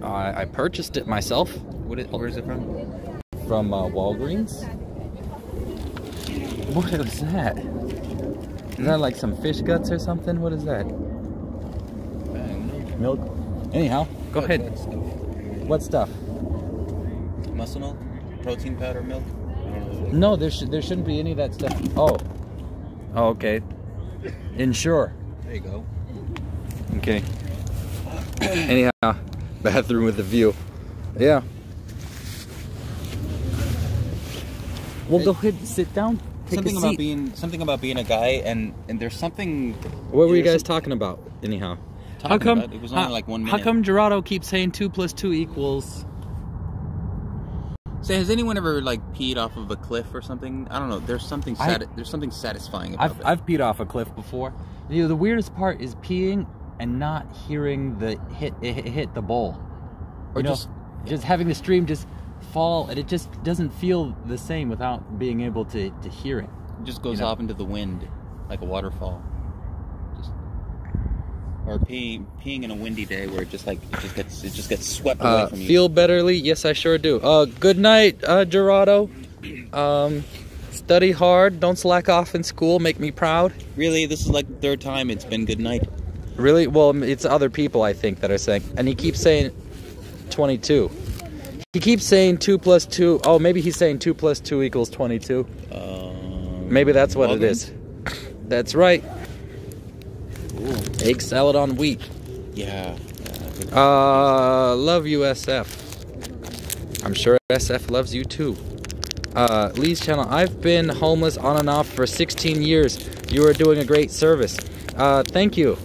I purchased it myself. Where is it from? From Walgreens. What was that? Is that like some fish guts or something? What is that? Milk. Anyhow, go ahead. What stuff? Muscle milk, protein powder milk. No, there shouldn't be any of that stuff. Oh, okay. Ensure. There you go. Okay. Anyhow, bathroom with a view. Yeah. Well, go ahead and sit down. Take a seat. Something about being a guy, and there's something. What were you guys talking about? Anyhow, how come it was only like 1 minute? How come Gerardo keeps saying 2 + 2 equals? So has anyone ever like peed off of a cliff or something? I don't know. There's something satisfying about it. I've peed off a cliff before. You know, the weirdest part is peeing and not hearing the hit the bowl, or just having the stream just fall, and it just doesn't feel the same without being able to hear it. It just goes off into the wind like a waterfall. Or peeing in a windy day where it just gets swept away from you. Feel betterly? Yes, I sure do. Good night, Gerardo. Study hard. Don't slack off in school. Make me proud. Really, this is like the 3rd time it's been good night. Really? Well, it's other people I think that are saying, and he keeps saying 22. He keeps saying 2 + 2. Oh, maybe he's saying 2 + 2 = 22. Maybe that's what it is. That's right. Ooh. Egg salad on wheat. Yeah. Love you, SF. I'm sure SF loves you too. Lee's channel. I've been homeless on and off for 16 years. You are doing a great service. Thank you.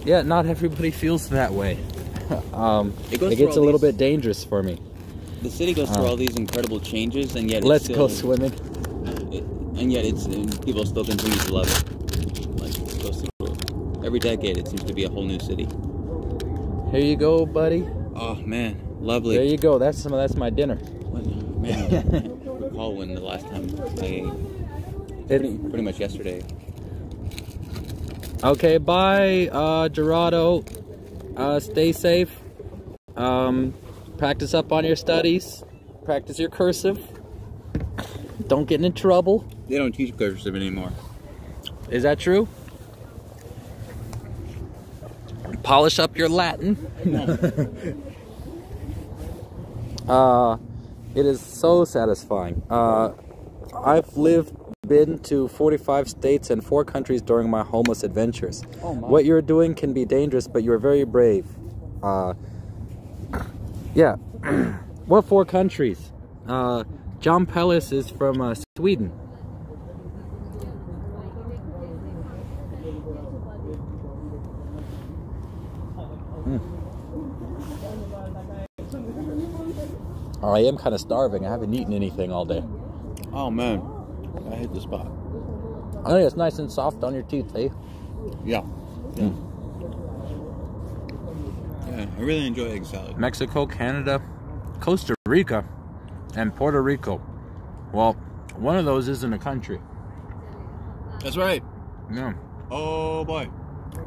Yeah, not everybody feels that way. It gets a little bit dangerous for me. The city goes through all these incredible changes, and yet let's go swimming. And yet people still continue to love it. Like, it goes through every decade. It seems to be a whole new city. Here you go, buddy. Oh man, lovely. There you go. That's my dinner. Man, I can't recall when the last time I ate. Pretty much yesterday. Okay, bye, Gerardo. Stay safe. Practice up on your studies. Practice your cursive. Don't get in trouble. They don't teach cursive anymore. Is that true? Polish up your Latin. It is so satisfying. I've been to 45 states and 4 countries during my homeless adventures. Oh my. What you're doing can be dangerous, but you're very brave. Yeah. What 4 countries? John Pellis is from Sweden. I am kind of starving. I haven't eaten anything all day. Oh man, I hit the spot. I think it's nice and soft on your teeth, eh? Yeah. Yeah. Yeah, I really enjoy egg salad. Mexico, Canada, Costa Rica, and Puerto Rico. Well, one of those isn't a country. That's right. Yeah. Oh boy.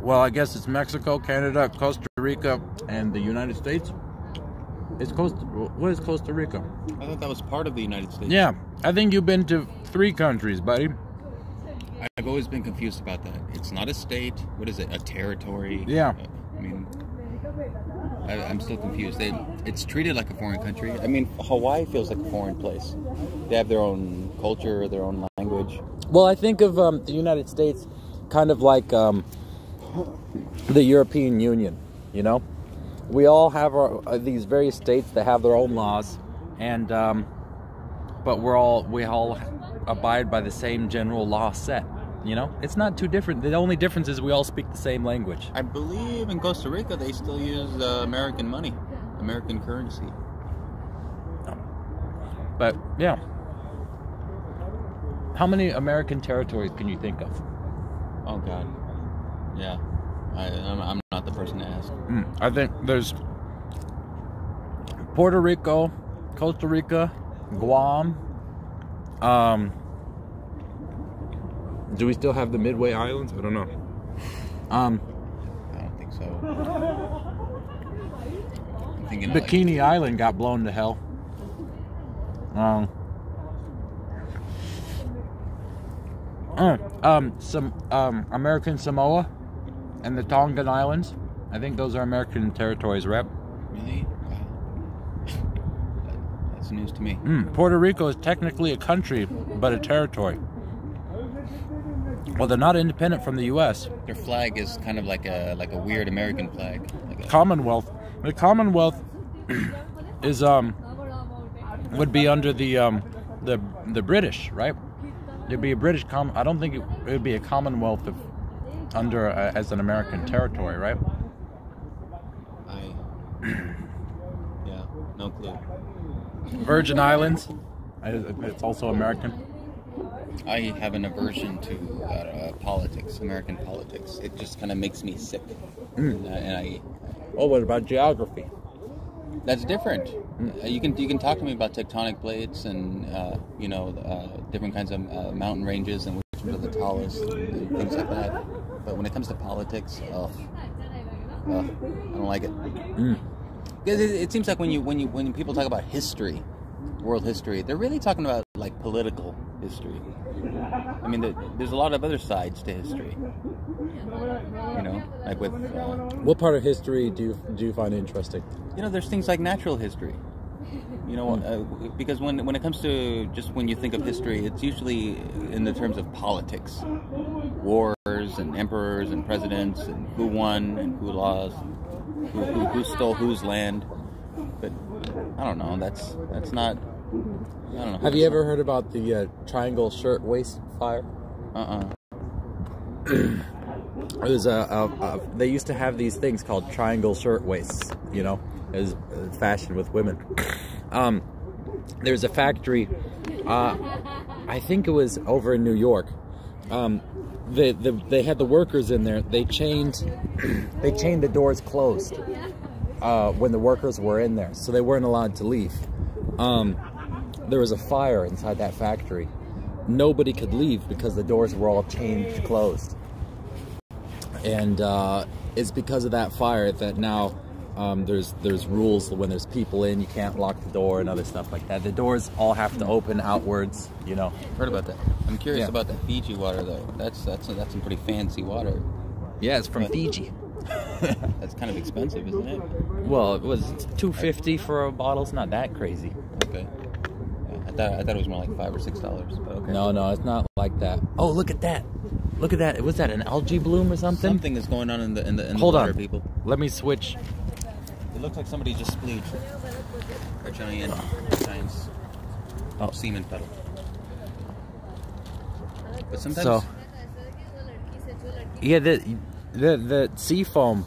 Well, I guess it's Mexico, Canada, Costa Rica, and the United States. What is Costa Rica? I thought that was part of the United States. Yeah, I think you've been to 3 countries, buddy. I've always been confused about that. It's not a state. What is it? A territory? Yeah. I mean, I'm still confused. It's treated like a foreign country. I mean, Hawaii feels like a foreign place. They have their own culture, their own language. Well, I think of the United States kind of like the European Union, you know? We all have these various states that have their own laws, and but we all abide by the same general law set. You know, it's not too different. The only difference is we all speak the same language. I believe in Costa Rica they still use American money, American currency. But yeah, how many American territories can you think of? Oh God, yeah. I'm not the person to ask. I think there's Puerto Rico, Costa Rica, Guam. Do we still have the Midway Islands? I don't know. I don't think so. I'm thinking Bikini Island got blown to hell. Some American Samoa and the Tongan Islands. I think those are American territories, right? Really? Wow. That's news to me. Puerto Rico is technically a country, but a territory. Well, they're not independent from the U.S. Their flag is kind of like a weird American flag. Like Commonwealth. The Commonwealth is would be under the British, right? It'd be a British I don't think it would be a Commonwealth if under as an American territory, right? Yeah, no clue. Virgin Islands, it's also American. I have an aversion to politics, American politics. It just kind of makes me sick. What about geography? That's different. You can talk to me about tectonic plates and different kinds of mountain ranges and which ones are the tallest and things like that. But when it comes to politics, I don't like it. Because it seems like when people talk about history, world history, they're really talking about like political history. I mean, there's a lot of other sides to history. You know, like with what part of history do you find interesting? You know, there's things like natural history. You know, because when it comes to just when you think of history, it's usually in the terms of politics, wars and emperors and presidents and who won and who lost, who stole whose land. But I don't know. That's not. I don't know. Have you ever heard about the Triangle Shirtwaist Fire? It was they used to have these things called triangle shirtwaists, you know, as fashion with women. There's a factory, I think it was over in New York. They had the workers in there. They chained the doors closed when the workers were in there, so they weren't allowed to leave. There was a fire inside that factory. Nobody could leave because the doors were all chained closed. And it's because of that fire that now there's rules when there's people in. You can't lock the door and other stuff like that. The doors all have to open outwards. You know. Heard about that. I'm curious about that Fiji water though. That's some pretty fancy water. Yeah, it's from Fiji. That's kind of expensive, isn't it? Well, it was $2.50 for a bottle. It's not that crazy. Okay. Yeah, I thought it was more like $5 or $6. But okay. No, it's not like that. Oh, look at that! Look at that! Was that an algae bloom or something? Something is going on in the Hold water, on, people. Let me switch. It looks like somebody just spleeched a giant semen puddle. But sometimes. So, yeah, the sea foam,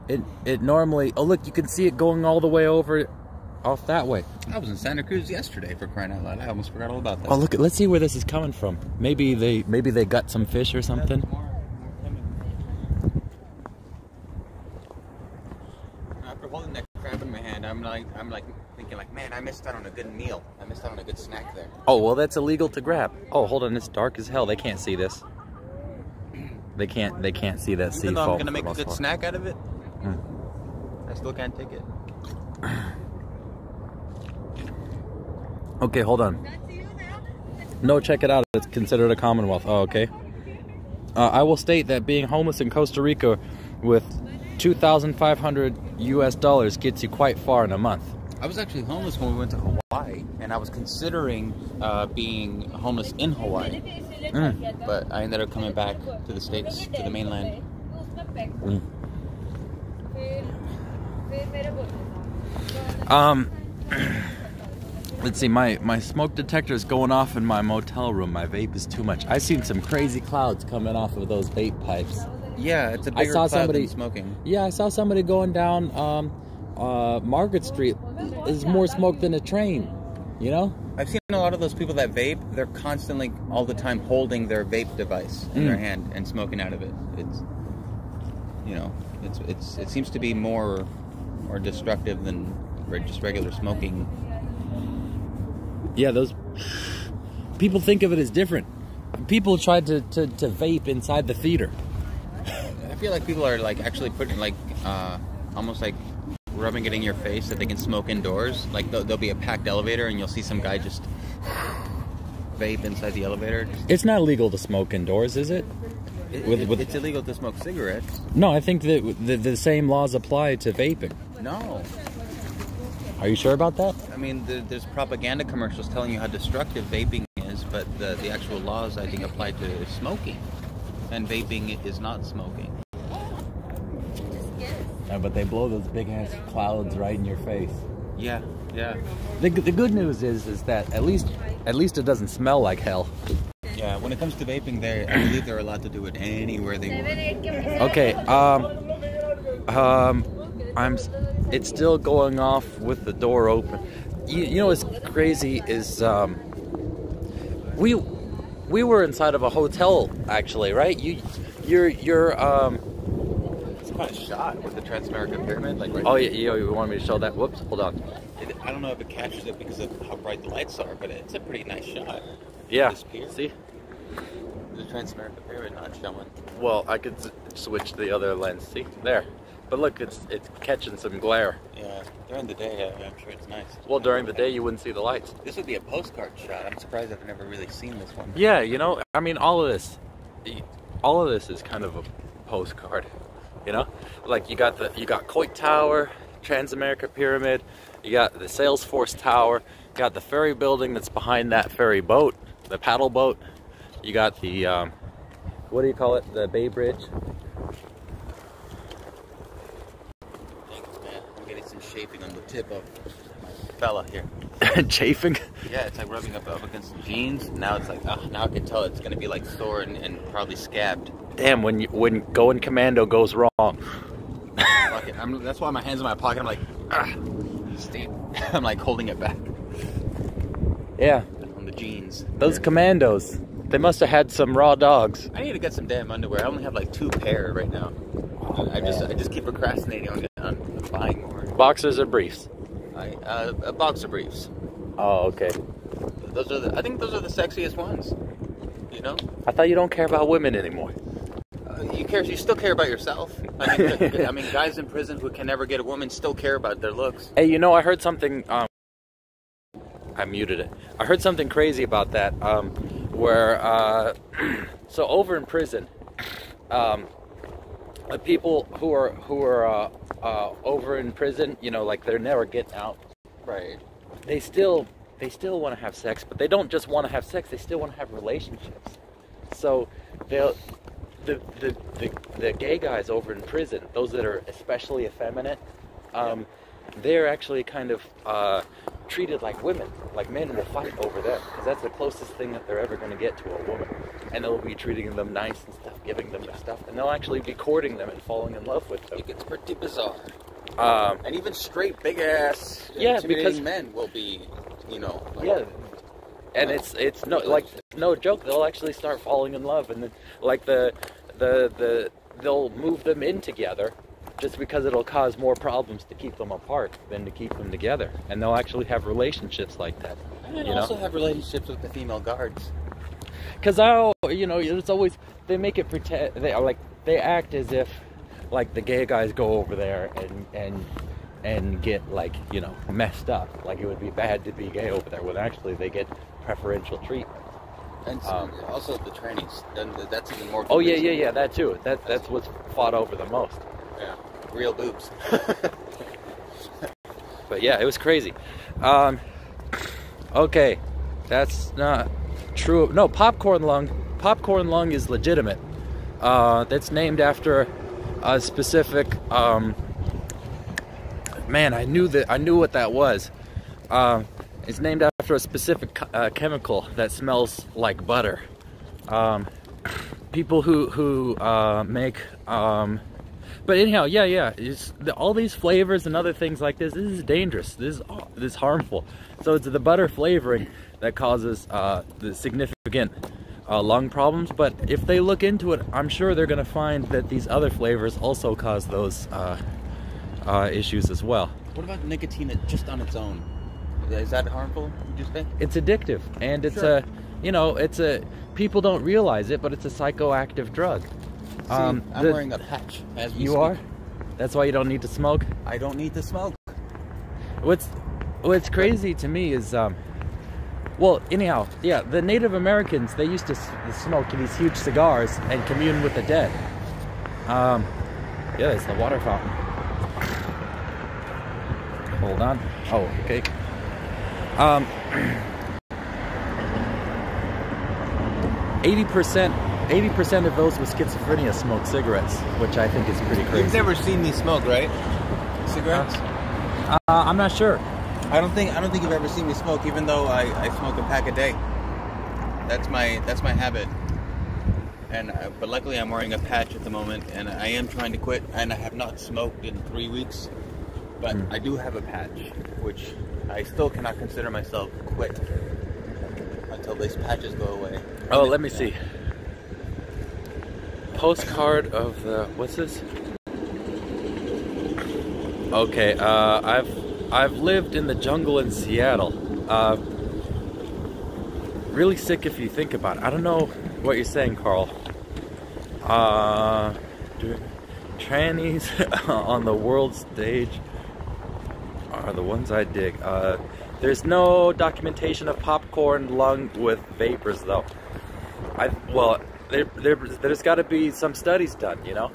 it normally. Oh, look, you can see it going all the way over, off that way. I was in Santa Cruz yesterday, for crying out loud. I almost forgot all about that. Oh, look! Let's see where this is coming from. Maybe they got some fish or something. After holding that crab in my hand, I'm like thinking like, man, I missed out on a good meal. I missed out on a good snack there. Oh, well, that's illegal to grab. Oh, hold on, it's dark as hell. They can't see this. They can't see that sea Even though foam I'm gonna make a good part. snack out of it, I still can't take it. Okay, hold on. No, check it out. It's considered a Commonwealth. Oh, okay. I will state that being homeless in Costa Rica with $2,500 US gets you quite far in a month. I was actually homeless when we went to Hawaii, and I was considering being homeless in Hawaii, but I ended up coming back to the States, to the mainland. Let's see, my smoke detector is going off in my motel room. My vape is too much. I've seen some crazy clouds coming off of those vape pipes. Yeah, it's a bigger cloud than smoking. Yeah, I saw somebody going down Margaret Street. There's more smoke than a train, you know? I've seen a lot of those people that vape. They're constantly, all the time, holding their vape device in their hand and smoking out of it. It's, you know, it seems to be more destructive than just regular smoking. Yeah, those people think of it as different. People tried to vape inside the theater. I feel like people are like actually putting like almost like rubbing it in your face that they can smoke indoors. Like there'll be a packed elevator and you'll see some guy just vape inside the elevator. It's not illegal to smoke indoors, is it? It's illegal to smoke cigarettes. No, I think that the same laws apply to vaping. No. Are you sure about that? I mean, there's propaganda commercials telling you how destructive vaping is, but the actual laws, I think, apply to smoking. And vaping is not smoking. Yeah, but they blow those big-ass clouds right in your face. Yeah, yeah. The good news is that at least it doesn't smell like hell. Yeah, when it comes to vaping, I believe they're allowed to do it anywhere they want. Okay, it's still going off with the door open. You know what's crazy is we were inside of a hotel actually, right? You're It's quite a shot with the Transamerica Pyramid, like right. Oh yeah, you want me to show that? Whoops, hold on. I don't know if it captures it because of how bright the lights are, but it's a pretty nice shot. Yeah. See? The Transamerica Pyramid not showing. Well, I could switch to the other lens. See? There. But look, it's catching some glare. Yeah, during the day, I'm sure it's nice. Well, during the day, you wouldn't see the lights. This would be a postcard shot. I'm surprised I've never really seen this one. Yeah, you know, I mean, all of this is kind of a postcard. You know, like you got Coit Tower, Transamerica Pyramid, you got the Salesforce Tower, you got the ferry building that's behind that ferry boat, the paddle boat. You got the what do you call it? The Bay Bridge. I'm getting some shaping on the tip of my fella here. Chafing? Yeah, it's like rubbing up against the jeans. Now it's like, now I can tell it's gonna be like sore and probably scabbed. Damn, when going commando goes wrong. Fuck it. That's why my hand's in my pocket. I'm like, Steve. I'm like holding it back. Yeah. On the jeans. Those commandos. They must have had some raw dogs. I need to get some damn underwear. I only have like 2 pair right now. I just keep procrastinating on buying more. Boxers or briefs? Boxer briefs. Oh, okay. I think those are the sexiest ones. You know? I thought you don't care about women anymore. You still care about yourself. I mean, guys in prison who can never get a woman still care about their looks. Hey, you know, I heard something. I muted it. I heard something crazy about that. Where so over in prison, the people who are over in prison, you know, like they're never getting out. Right. They still want to have sex, but they don't just want to have sex. They still want to have relationships. So the gay guys over in prison, those that are especially effeminate, they're actually kind of treated like women. Like men will fight over them because that's the closest thing that they're ever going to get to a woman. And they'll be treating them nice and stuff, giving them their stuff, and they'll actually be courting them and falling in love with them. It gets pretty bizarre. And even straight, big ass, intimidating men will be, you know. Like, yeah. And it's no, like, no joke. They'll actually start falling in love, and then like they'll move them in together, just because it'll cause more problems to keep them apart than to keep them together. And they'll actually have relationships like that. And also have relationships with the female guards. Because you know, it's always, they make it pretend, they act as if like the gay guys go over there and get, like, you know, messed up. Like it would be bad to be gay over there, when actually they get preferential treatment. And so also the trannies, and that's even more. Oh yeah, that too. That's what's fought over the most. Yeah, real boobs. But yeah, it was crazy. Okay, that's not true. No, popcorn lung. Popcorn lung is legitimate. That's named after a specific. Man, I knew what that was. It's named after a specific chemical that smells like butter. People who make. But anyhow, yeah. All these flavors and other things like this is dangerous. This is harmful. So it's the butter flavoring that causes the significant lung problems. But if they look into it, I'm sure they're going to find that these other flavors also cause those issues as well. What about nicotine just on its own? Is that harmful, would you say? It's addictive, and it's people don't realize it, but it's a psychoactive drug. See, I'm wearing a patch as we speak. Are? That's why you don't need to smoke? I don't need to smoke. What's crazy to me is, well, anyhow, yeah, the Native Americans, they used to smoke these huge cigars and commune with the dead. Yeah, it's the water fountain. Hold on. Oh, okay. 80% of those with schizophrenia smoke cigarettes, which I think is pretty crazy. You've never seen me smoke, right? Cigarettes? I'm not sure. I don't think you've ever seen me smoke, even though I smoke a pack a day. That's my habit. And but luckily I'm wearing a patch at the moment, and I am trying to quit. And I have not smoked in 3 weeks, but I do have a patch, which I still cannot consider myself quit until these patches go away. Oh, let me see. Postcard of the, what's this? Okay, I've lived in the jungle in Seattle. Really sick if you think about it. I don't know what you're saying, Carl. Trannies on the world stage are the ones I dig. There's no documentation of popcorn lung with vapors, though. There's got to be some studies done, you know.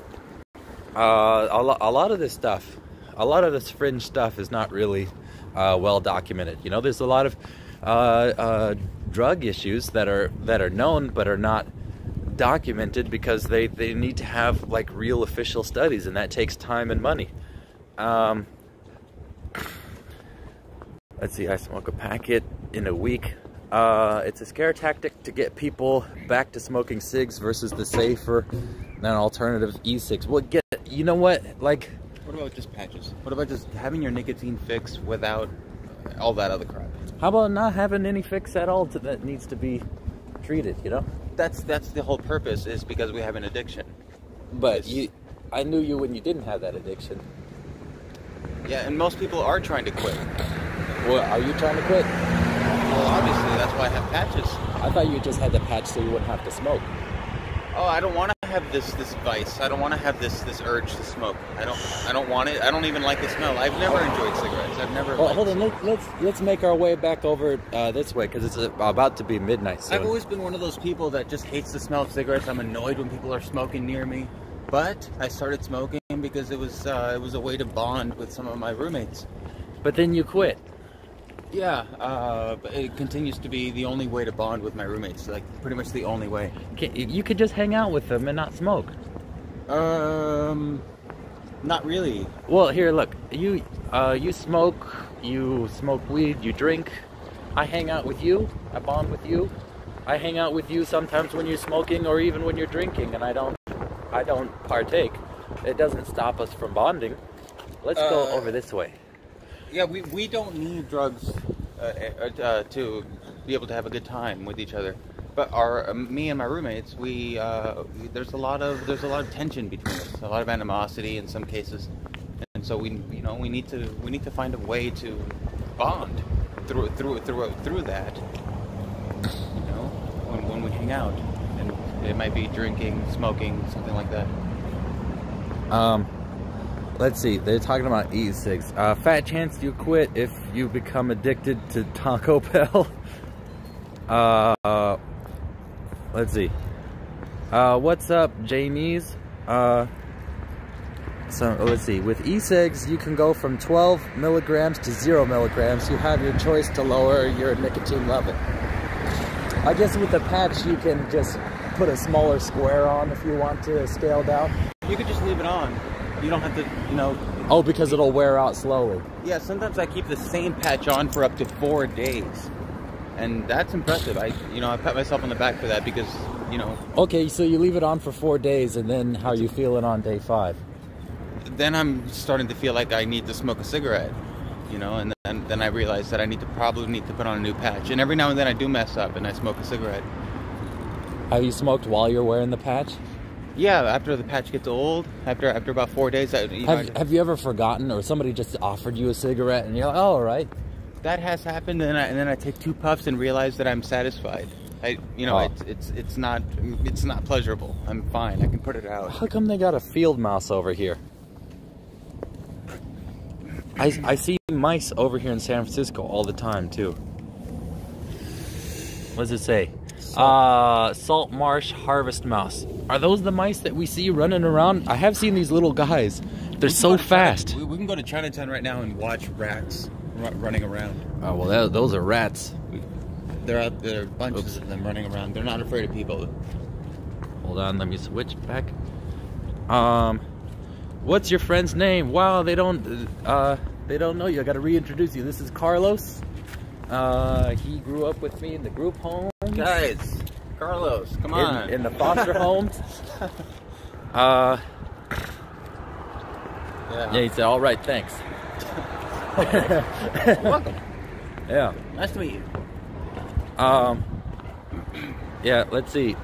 A lot of this stuff, a lot of this fringe stuff is not really well documented. You know, there's a lot of drug issues that are known but are not documented because they need to have like real official studies, and that takes time and money. Let's see, I smoke a packet in a week. It's a scare tactic to get people back to smoking cigs versus the safer than alternative e-cigs. Well, you know what? Like, what about just patches? What about just having your nicotine fix without all that other crap? How about not having any fix at all that needs to be treated, you know? That's the whole purpose, is because we have an addiction. But I knew you when you didn't have that addiction. Yeah, and most people are trying to quit. Well, are you trying to quit? Well, obviously, that's why I have patches. I thought you just had the patch so you wouldn't have to smoke. Oh, I don't want to have this vice. I don't want to have this urge to smoke. I don't want it. I don't even like the smell. I've never enjoyed cigarettes. I've never. Well, hold on. Let's make our way back over this way because it's about to be midnight soon. I've always been one of those people that just hates the smell of cigarettes. I'm annoyed when people are smoking near me. But I started smoking because it was a way to bond with some of my roommates. But then you quit. Yeah, but it continues to be the only way to bond with my roommates. Like pretty much the only way. You could just hang out with them and not smoke. Not really. Well, here, look. You smoke. You smoke weed. You drink. I hang out with you. I bond with you. I hang out with you sometimes when you're smoking or even when you're drinking, and I don't partake. It doesn't stop us from bonding. Let's go over this way. Yeah, we don't need drugs to be able to have a good time with each other. But me and my roommates, there's a lot of tension between us, a lot of animosity in some cases, and so we need to find a way to bond through that. You know, when we hang out, and it might be drinking, smoking, something like that. Let's see. They're talking about e-cigs. Fat chance you quit if you become addicted to Taco Bell. Let's see. What's up, Jamies? So let's see. With e-cigs, you can go from 12 milligrams to 0 milligrams. You have your choice to lower your nicotine level. I guess with the patch, you can just put a smaller square on if you want to scale down. You could just leave it on. You don't have to, Oh, because it'll wear out slowly. Yeah, sometimes I keep the same patch on for up to 4 days. And that's impressive. I pat myself on the back for that because, Okay, so you leave it on for 4 days, and then how are you feeling on day 5? Then I'm starting to feel like I need to smoke a cigarette, and then I realize that I probably need to put on a new patch. And every now and then I do mess up and I smoke a cigarette. Have you smoked while you're wearing the patch? Yeah, after the patch gets old, after about 4 days, have you ever forgotten, or somebody just offered you a cigarette and you're like, oh, all right? That has happened, and then I take 2 puffs and realize that I'm satisfied. It's not pleasurable. I'm fine. I can put it out. How come they got a field mouse over here? I see mice over here in San Francisco all the time too. What does it say? Salt marsh harvest mouse. Are those the mice that we see running around? I have seen these little guys. They're so fast. We can go to Chinatown right now and watch rats running around. Oh, well, those are rats. They're out there, bunches of them running around. They're not afraid of people. Hold on, let me switch back. What's your friend's name? Wow, they don't know you. I gotta reintroduce you. This is Carlos. He grew up with me in the group home. Guys, Carlos, come on. In the foster homes. Yeah, he said, all right, thanks. Welcome. Yeah. Nice to meet you. Yeah, let's see.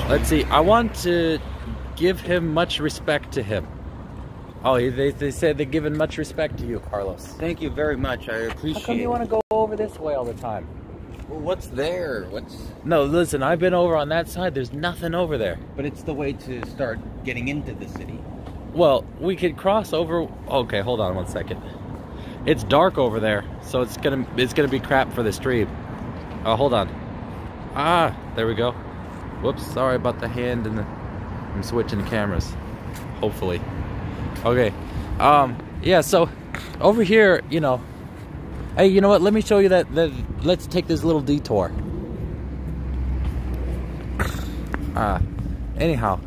Let's see. I want to give him much respect to him. Oh, they said they're giving much respect to you, Carlos. Thank you very much. I appreciate it. How come you want to go over this way all the time? Well, what's there? No, listen, I've been over on that side. There's nothing over there. But it's the way to start getting into the city. Well, we could cross over. Okay, hold on 1 second. It's dark over there, so it's gonna be crap for the stream. Oh, hold on. Ah, there we go. Whoops, sorry about the hand and I'm switching the cameras. Hopefully. Okay. Yeah, so over here, hey, you know what? Let me show you that let's take this little detour. Anyhow,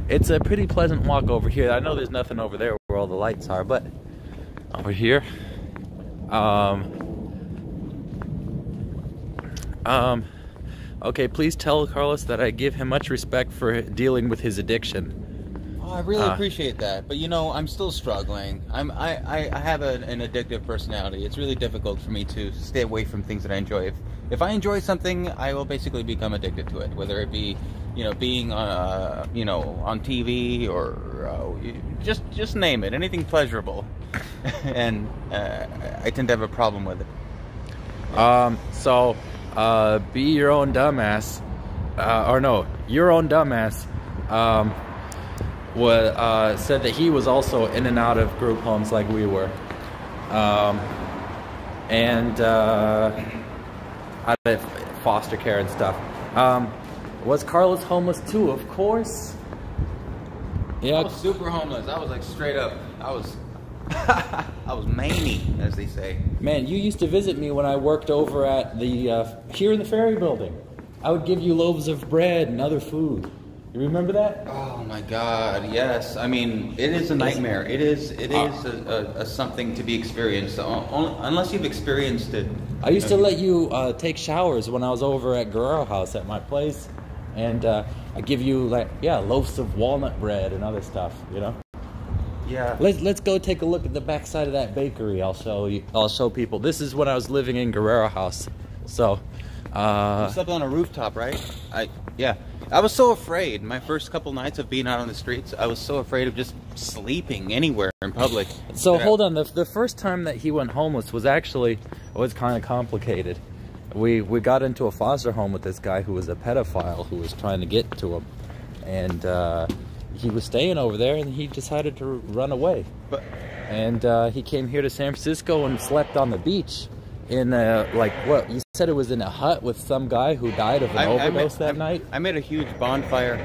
it's a pretty pleasant walk over here. I know there's nothing over there where all the lights are, but over here, okay, please tell Carlos that I give him much respect for dealing with his addiction. Oh, I really appreciate that, but I'm still struggling. I have an addictive personality. It's really difficult for me to stay away from things that I enjoy. If I enjoy something, I will basically become addicted to it, whether it be being on TV or just name it, anything pleasurable. And I tend to have a problem with it. So be your own dumbass. or no, your own dumbass, said that he was also in and out of group homes like we were, and out of foster care and stuff. Was Carlos homeless too? Of course. Yeah. I was super homeless. I was like straight up. I was manny, as they say. Man, you used to visit me when I worked over at the here in the Ferry Building. I would give you loaves of bread and other food. You remember that? Oh my God, yes. I mean, it is a nightmare. It is a something to be experienced. Unless you've experienced it. I used to let you take showers when I was over at Guerrero House at my place, and I give you loaves of walnut bread and other stuff. You know. Yeah. Let's go take a look at the backside of that bakery. I'll show you. I'll show people. This is when I was living in Guerrero House. So. You slept on a rooftop, right? Yeah. I was so afraid. My first couple nights of being out on the streets, I was so afraid of just sleeping anywhere in public. So hold on. The first time that he went homeless was kind of complicated. We got into a foster home with this guy who was a pedophile who was trying to get to him, and he was staying over there, and he decided to run away. And he came here to San Francisco and slept on the beach. In what you said, it was in a hut with some guy who died of an overdose that night. I made a huge bonfire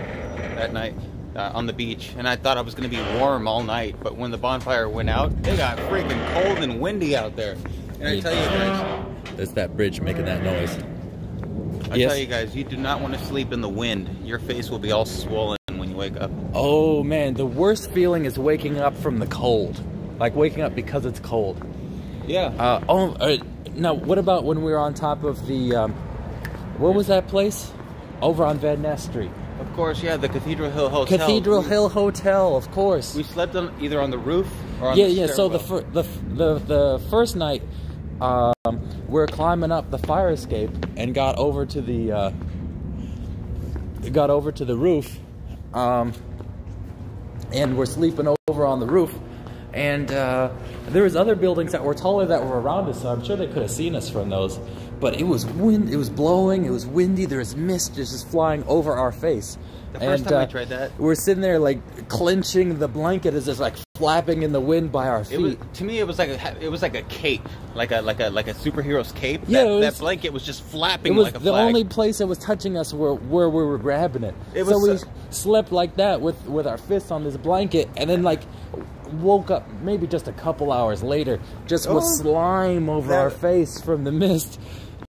that night on the beach, and I thought I was going to be warm all night. But when the bonfire went out, it got freaking cold and windy out there. And I tell you guys, there's that bridge making that noise. I tell you guys, you do not want to sleep in the wind. Your face will be all swollen when you wake up. Oh man, the worst feeling is waking up from the cold, like waking up because it's cold. Yeah. Now, what about when we were on top of the, what was that place? Over on Van Ness Street. Of course, yeah, the Cathedral Hill Hotel. Cathedral Hill Hotel, of course. We slept either on the roof or on the stairwell. So the first night, we're climbing up the fire escape and got over to the roof, and we're sleeping over on the roof. And there was other buildings that were taller that were around us, so I'm sure they could have seen us from those. But it was blowing, it was windy, there was mist just flying over our face. The first time I tried that, we're sitting there like clenching the blanket as it's like flapping in the wind by our feet. To me, it was like a cape, like a superhero's cape. Yeah, that blanket was just flapping. It was like a the flag. Only place that was touching us where we were grabbing it. So we slept like that with our fists on this blanket, and then like woke up maybe just a couple hours later, just with slime over our face from the mist.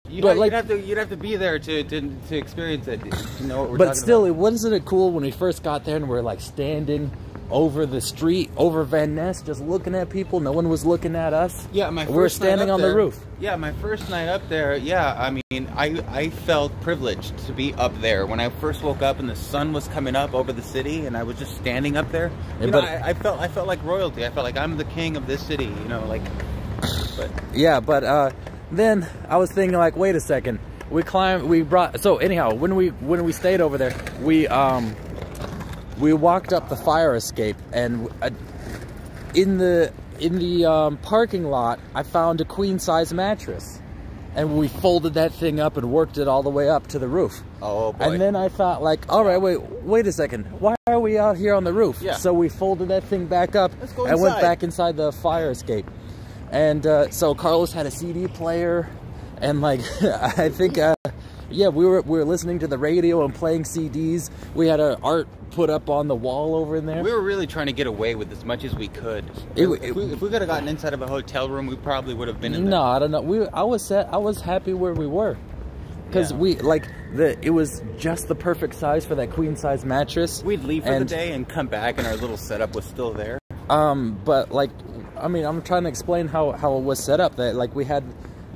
You'd have to be there to experience it, to know what we're talking But still, about. wasn't it cool when we first got there and we're like standing over the street, over Van Ness, just looking at people? No one was looking at us. Yeah, we were standing on the roof. Yeah, my first night up there, yeah, I mean, I felt privileged to be up there. When I first woke up and the sun was coming up over the city and I was just standing up there, I felt like royalty. I felt like I'm the king of this city, you know, like, but... Yeah, but, then I was thinking like, wait a second, so anyhow, when we stayed over there, we walked up the fire escape, and in the parking lot I found a queen size mattress, and we folded that thing up and worked it all the way up to the roof. Oh boy. And then I thought like, all right, wait a second, why are we out here on the roof? Yeah. So we folded that thing back up and went back inside the fire escape. And so Carlos had a CD player, and like I think we were listening to the radio and playing CDs. We had our art put up on the wall over in there. We were really trying to get away with as much as we could. If we could have gotten inside of a hotel room, we probably would have been in there. No, I don't know. I was happy where we were, because it was just the perfect size for that queen size mattress. We'd leave for the day and come back, and our little setup was still there. But like, I mean, I'm trying to explain how it was set up. That like we had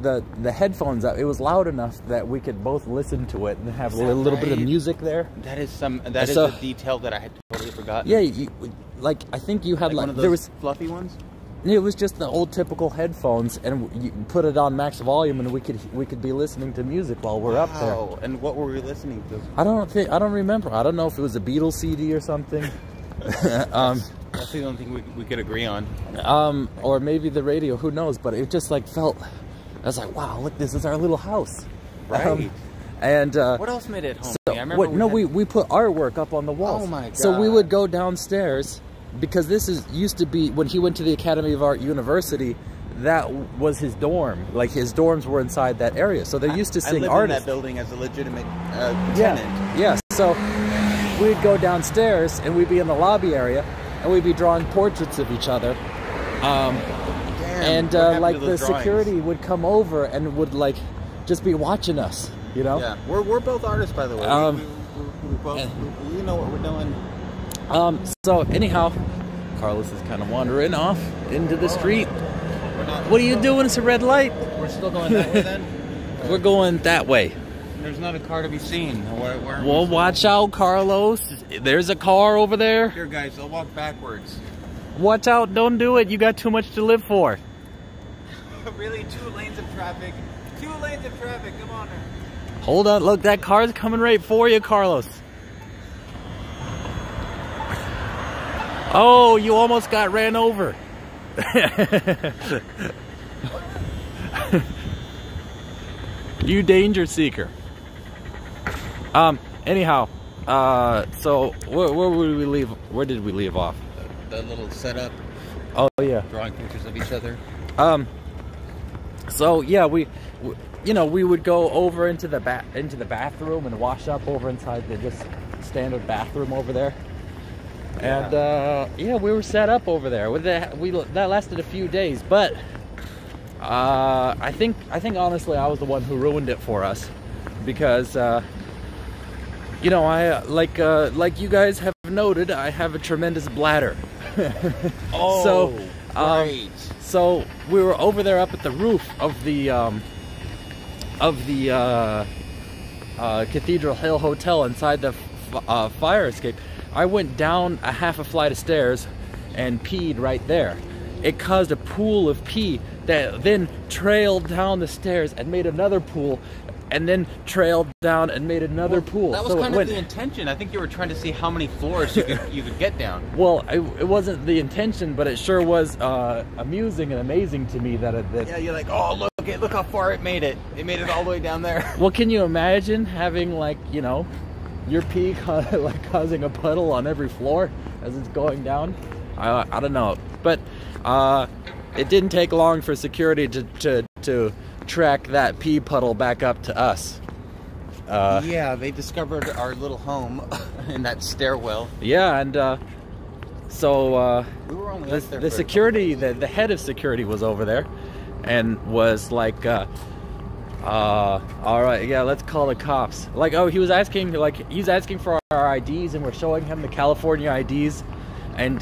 the headphones up. It was loud enough that we could both listen to it and have a little bit of music there. That is a detail that I had totally forgotten. Yeah, I think you had one of those fluffy ones. It was just the old typical headphones, and you put it on max volume, and we could be listening to music while we're up there. And what were we listening to? I don't remember. I don't know if it was a Beatles CD or something. That's the only thing we could agree on. Or maybe the radio, who knows? But it just like felt, I was like, wow, look, this is our little house. Right. And what else made it home? I remember we put artwork up on the walls. Oh my God. So we would go downstairs, because this used to be, when he went to the Academy of Art University, that was his dorm. Like, his dorms were inside that area. So they're used to seeing I lived artists. in that building as a legitimate tenant. Yeah. So we'd go downstairs and we'd be in the lobby area and we'd be drawing portraits of each other. And like the security would come over and would like just be watching us, you know? Yeah, we're both artists, by the way. We both, we know what we're doing. So anyhow, Carlos is kind of wandering off into the street. What are you doing? It's a red light. We're still going that way then? We're going that way. There's not a car to be seen. Well, watch out, Carlos. There's a car over there. Here, guys, I'll walk backwards. Watch out. Don't do it. You got too much to live for. Really? 2 lanes of traffic. 2 lanes of traffic. Come on. Hold on. Look, that car's coming right for you, Carlos. Oh, you almost got ran over. You danger seeker. Anyhow, so where would we leave? Where did we leave off? The little setup. Oh yeah. Drawing pictures of each other. So yeah, we would go over into the bathroom and wash up over inside the just standard bathroom over there. And yeah, we were set up over there. That lasted a few days, but I think honestly I was the one who ruined it for us, because you know, I like you guys have noted, I have a tremendous bladder. Oh, so right. So we were over there up at the roof of the Cathedral Hill Hotel inside the fire escape. I went down a half a flight of stairs and peed right there. It caused a pool of pee that then trailed down the stairs and made another pool, and then trailed down and made another pool. That was kind of the intention. I think you were trying to see how many floors you could get down. Well, it wasn't the intention, but it sure was amusing and amazing to me that yeah, you're like, oh, look how far it made it. It made it all the way down there. Well, can you imagine having, like, you know, your pee like causing a puddle on every floor as it's going down? I don't know, but it didn't take long for security to track that pee puddle back up to us. Yeah, they discovered our little home in that stairwell. Yeah, and so we were only the security, the head of security was over there, and was like, all right, yeah, let's call the cops. Like, oh, he's asking for our IDs, and we're showing him the California IDs, and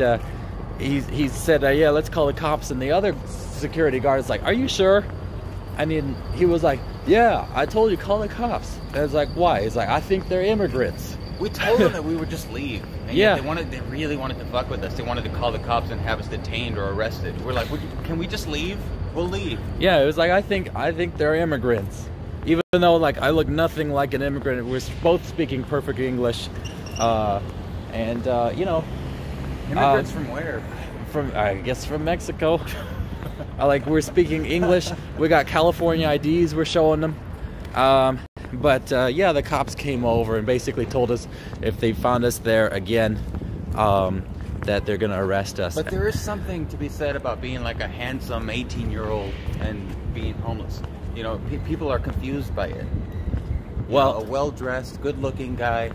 he said, yeah, let's call the cops. And the other security guard is like, are you sure? And then he was like, yeah, I told you, call the cops. And I was like, why? He's like, I think they're immigrants. We told them that we would just leave. And yeah. They really wanted to fuck with us. They wanted to call the cops and have us detained or arrested. We're like, can we just leave? We'll leave. Yeah, it was like, I think they're immigrants. Even though, like, I look nothing like an immigrant. We're both speaking perfect English. And you know. Immigrants from where? I guess from Mexico. We're speaking English. We got California IDs we're showing them. But yeah, the cops came over and basically told us if they found us there again, that they're gonna arrest us. But there is something to be said about being like a handsome 18-year-old and being homeless. You know, people are confused by it. Well, a well-dressed, good-looking guy.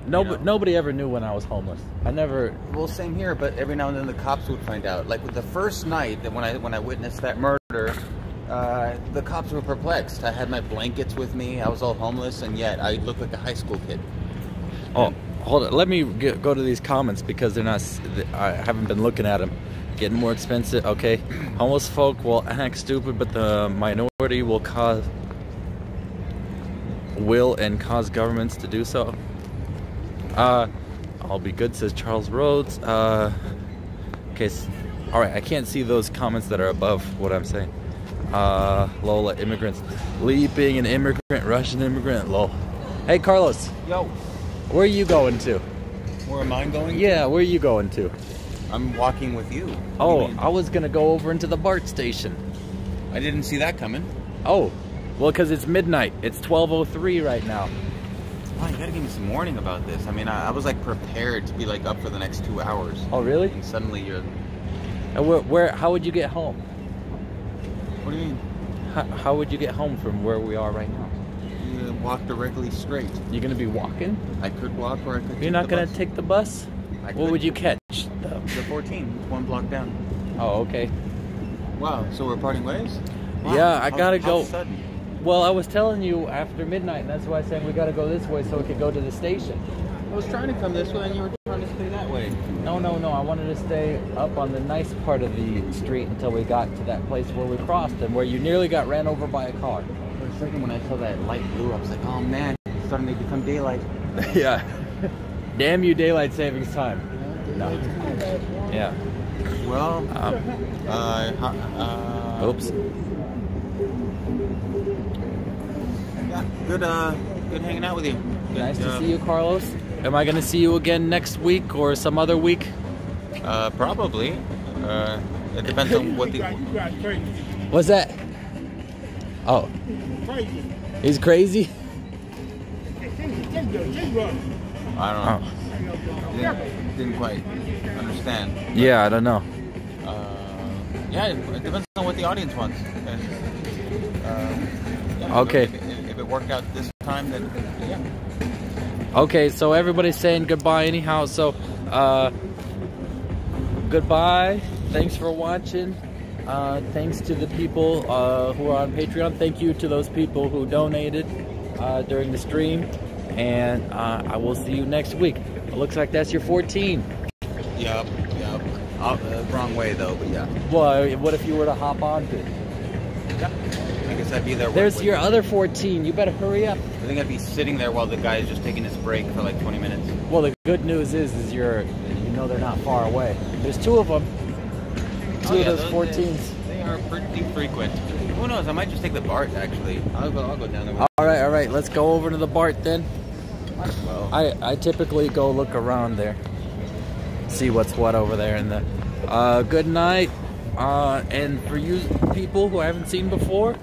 Nobody ever knew when I was homeless. I never. Well, same here, but every now and then the cops would find out. Like with the first night that when I witnessed that murder, the cops were perplexed. I had my blankets with me. I was all homeless, and yet I looked like a high school kid. Oh, hold on. Let me go to these comments because they're not. I haven't been looking at them. Getting more expensive. Okay, homeless folk will act stupid, but the minority will cause governments to do so. I'll be good, says Charles Rhodes. Okay, all right, I can't see those comments that are above what I'm saying. Lola, immigrants. Lee being an immigrant, Russian immigrant, lol. Hey, Carlos. Yo. Where are you going to? Where am I going to? Yeah, where are you going to? I'm walking with you. Oh, I was going to go over into the BART station. I didn't see that coming. Oh, well, because it's midnight. It's 12:03 right now. Oh, you gotta give me some warning about this. I mean, I was like prepared to be like up for the next 2 hours. Oh, really? And suddenly you're. And how would you get home? What do you mean? How would you get home from where we are right now? You walk directly straight. You're gonna be walking? I could walk or I could. You're not gonna take the bus? What would you catch? The 14, 1 block down. Oh, okay. Wow, so we're parting ways? Wow. Yeah, I gotta go. Sudden? Well, I was telling you after midnight, and that's why I said we gotta go this way so we could go to the station. I was trying to come this way and you were trying to stay that way. No, I wanted to stay up on the nice part of the street until we got to that place where we crossed and where you nearly got ran over by a car. For a second when I saw that light blue, I was like, oh man, it's starting to become daylight. Yeah. Damn you, daylight savings time. No. Yeah. Well, Oops. Yeah, good hanging out with you. Good, Nice to see you, Carlos. Am I gonna see you again next week or some other week? Probably. It depends on what the. What's that? Oh. Crazy. He's crazy? I don't know. Didn't quite understand. Yeah, I don't know. Yeah, it depends on what the audience wants. Yeah, Okay. If it worked out this time, then yeah. Okay, so everybody's saying goodbye anyhow, so goodbye. Thanks for watching. Thanks to the people who are on Patreon. Thank you to those people who donated during the stream. And I will see you next week. It looks like that's your 14. Yep. Wrong way though, but yeah. Well, what if you were to hop onto it? Yeah. I guess I'd be there. There's your other 14. You better hurry up. I think I'd be sitting there while the guy is just taking his break for like 20 minutes. Well, the good news is you know they're not far away. There's 2 of them. Two of those 14s. They are pretty frequent. Who knows? I might just take the BART actually. I'll go down there. All right. Let's go over to the BART then. Well, I typically go look around there, see what's what over there in the. Good night. And for you people who I haven't seen before,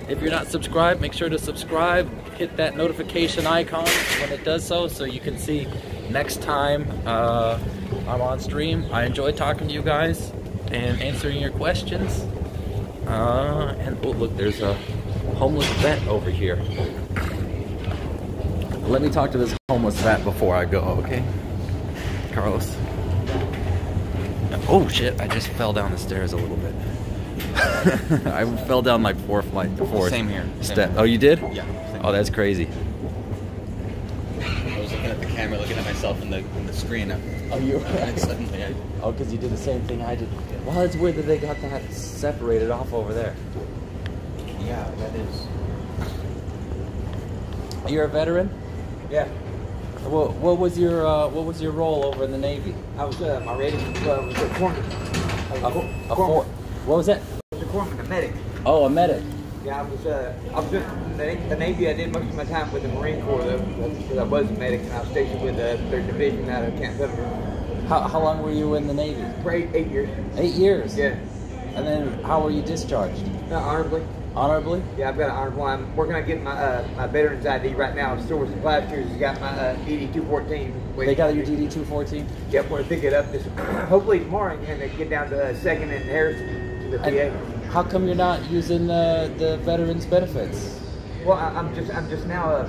if you're not subscribed, make sure to subscribe. Hit that notification icon when it does so you can see next time I'm on stream. I enjoy talking to you guys and answering your questions. And oh, look, there's a homeless vet over here. Let me talk to this homeless vet before I go, okay? Carlos. Oh shit, I just fell down the stairs a little bit. I fell down like 4 flights. Same here. Step. Oh, you did? Yeah. Oh, that's crazy. I was looking at the camera, looking at myself in the screen. Oh, you were And suddenly Oh, because you did the same thing I did. Well, it's weird that they got that separated off over there. yeah, that is. You're a veteran? Yeah. Well, what was your role over in the Navy? I was my rating was a corpsman. What was that? I was a corpsman, a medic. Oh, a medic. Yeah, I was just the Navy. I did most of my time with the Marine Corps though, because I was a medic and I was stationed with their division out of Camp Pendleton. How long were you in the Navy? For 8 years. 8 years. Yeah. And then how were you discharged? Honorably. Honorably? Yeah, I've got an honorable. I'm working on getting my my veterans ID right now. Store Supply Stores has got my DD 214. They got your DD 214? Yep, want to pick it up this hopefully tomorrow and they get down to 2nd and Harrison to the VA. How come you're not using the veterans benefits? Well, I'm just now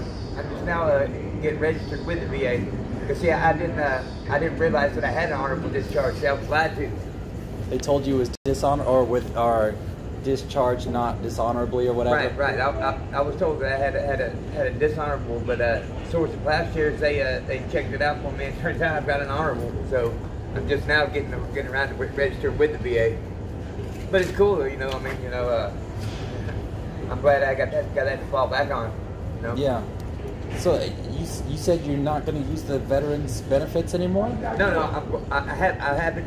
getting registered with the VA. Because see, I didn't realize that I had an honorable discharge. See, I was lied to. They told you it was dishonor or with our discharge not dishonorably or whatever. Right. I was told that I had a dishonorable, but Source of Class Shares they checked it out for me, and it turns out I've got an honorable. So I'm just now getting around to register with the VA. But it's cool, you know. I mean, you know, I'm glad I got that to fall back on. You know? Yeah. So you said you're not going to use the veterans benefits anymore? No, I haven't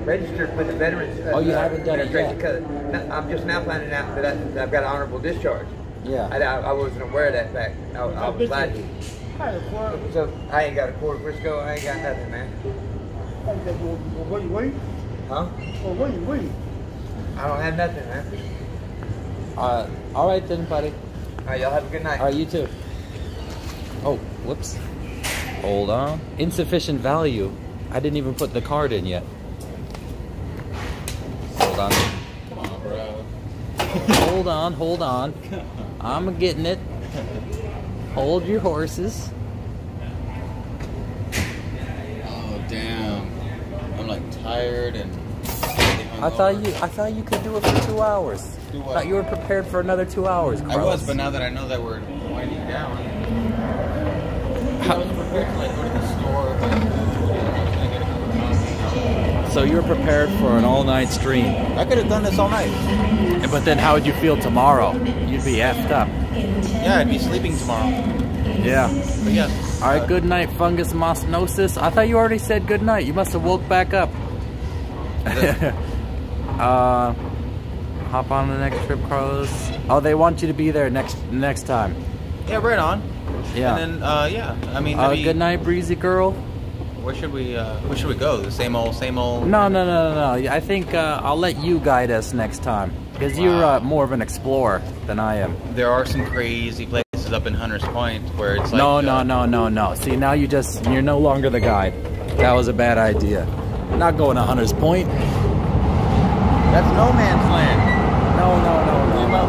registered with the veterans. Oh, you haven't done it yet? Because I'm just now finding out that I've got an honorable discharge. Yeah. I wasn't aware of that fact. I was lied to. So I ain't got a quarter Frisco. I ain't got nothing, man. What you waiting? Huh? Well, what you waiting? I don't have nothing, man. All right then, buddy. All right, y'all have a good night. All right, you too. Oh, whoops. Hold on. Insufficient value. I didn't even put the card in yet. Hold on. Come on, bro. Hold on. I'm getting it. Hold your horses. Oh, damn. I'm like tired and. I thought you could do it for 2 hours. Do what? I thought you were prepared for another 2 hours, Carlos. I was, but now that I know that we're winding down, I was prepared to like go to the store, but So you were prepared for an all-night stream. I could have done this all night. But then how would you feel tomorrow? You'd be effed up. Yeah, I'd be sleeping tomorrow. Yeah. But yeah. All right, good night, fungus mosnosis. I thought you already said good night. You must have woke back up. Hop on the next trip, Carlos. Oh, they want you to be there next time. Yeah, right on. Yeah. And then, yeah. I mean, maybe, good night, breezy girl. Where should we go? The same old. No. I think I'll let you guide us next time because you're more of an explorer than I am. There are some crazy places up in Hunters Point where it's like. No. See, now you're no longer the guide. That was a bad idea. Not going to Hunters Point. That's no man's land. No.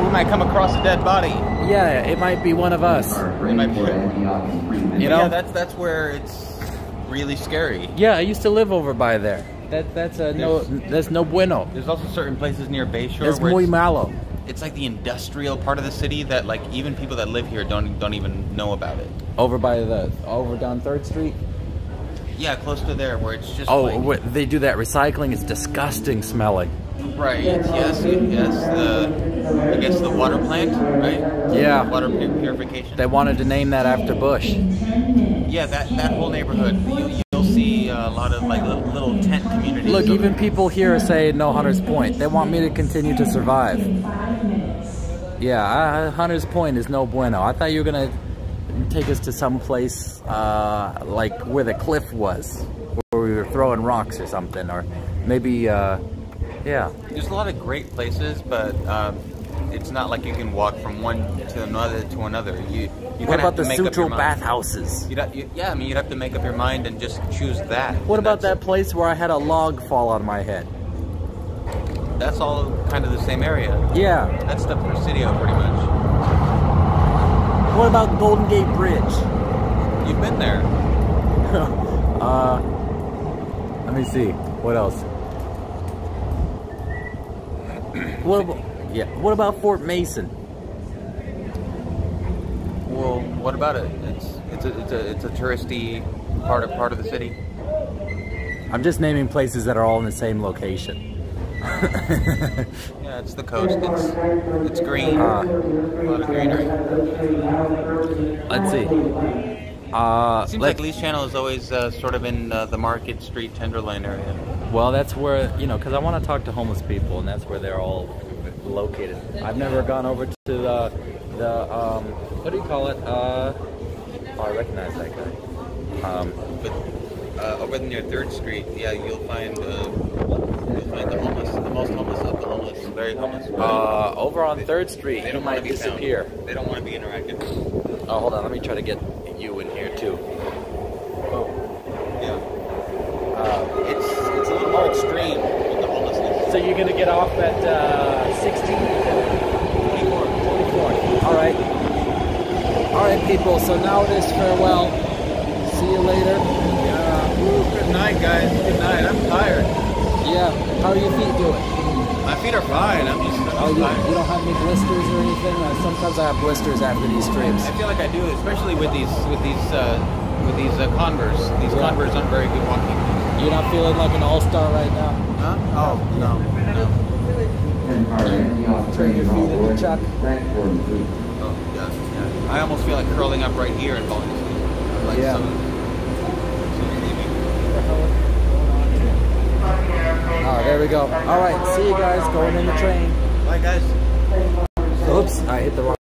We might come across a dead body. Yeah, it might be one of us. It might be. You know? Yeah, that's where it's really scary. Yeah, I used to live over by there. That's no bueno. There's also certain places near Bayshore It's where muy malo. it's like the industrial part of the city that like even people that live here don't even know about it. Over down 3rd Street. Yeah, close to there where it's just They do that recycling. It's disgusting smelling. Right. Yes. I guess the water plant, right? Yeah. Water purification. They wanted to name that after Bush. Yeah, that whole neighborhood. You'll see a lot of like little tent communities. Look, even people here say no Hunters Point. They want me to continue to survive. Yeah, Hunters Point is no bueno. I thought you were gonna take us to some place like where the cliff was, where we were throwing rocks or something, or maybe. Yeah. There's a lot of great places, but it's not like you can walk from one to another You what about the make up your Sutro mind. bathhouses? You'd have to make up your mind and just choose that. What about that place where I had a log fall on my head? That's all kind of the same area. Yeah. That's the Presidio, pretty much. What about Golden Gate Bridge? You've been there. Let me see. What else? What about Fort Mason? Well, what about it? It's a touristy part of the city. I'm just naming places that are all in the same location. Yeah, it's the coast. It's green. A lot of greenery. Let's see. Seems like Lee's Channel is always sort of in the Market Street, Tenderloin area. Well, that's where, because I want to talk to homeless people, and that's where they're all located. I've never gone over to the what do you call it? Oh, I recognize that guy. But over near 3rd Street, yeah, you'll find the most homeless of the homeless, very homeless. Over on 3rd Street, they don't might disappear. They don't want to be interactive. Oh, hold on, let me try to get you in here too. Oh, yeah. It's a little more extreme with the homelessness. So you're gonna get off at 16th? 24. All right, people. So now it is farewell. See you later. Good night, guys. Good night. I'm tired. Yeah. How are your feet doing? My feet are fine. I'm just You don't have any blisters or anything? Sometimes I have blisters after these streams. I feel like I do, especially with these Converse. These Converse aren't very good walking. You're not feeling like an all-star right now? Huh? Oh, no. Turn your feet in the chuck. Oh, yeah. I almost feel like curling up right here and falling asleep. Like Yeah. Oh, there we go. All right, see you guys going in the train. Bye, guys. Oops, I hit the wrong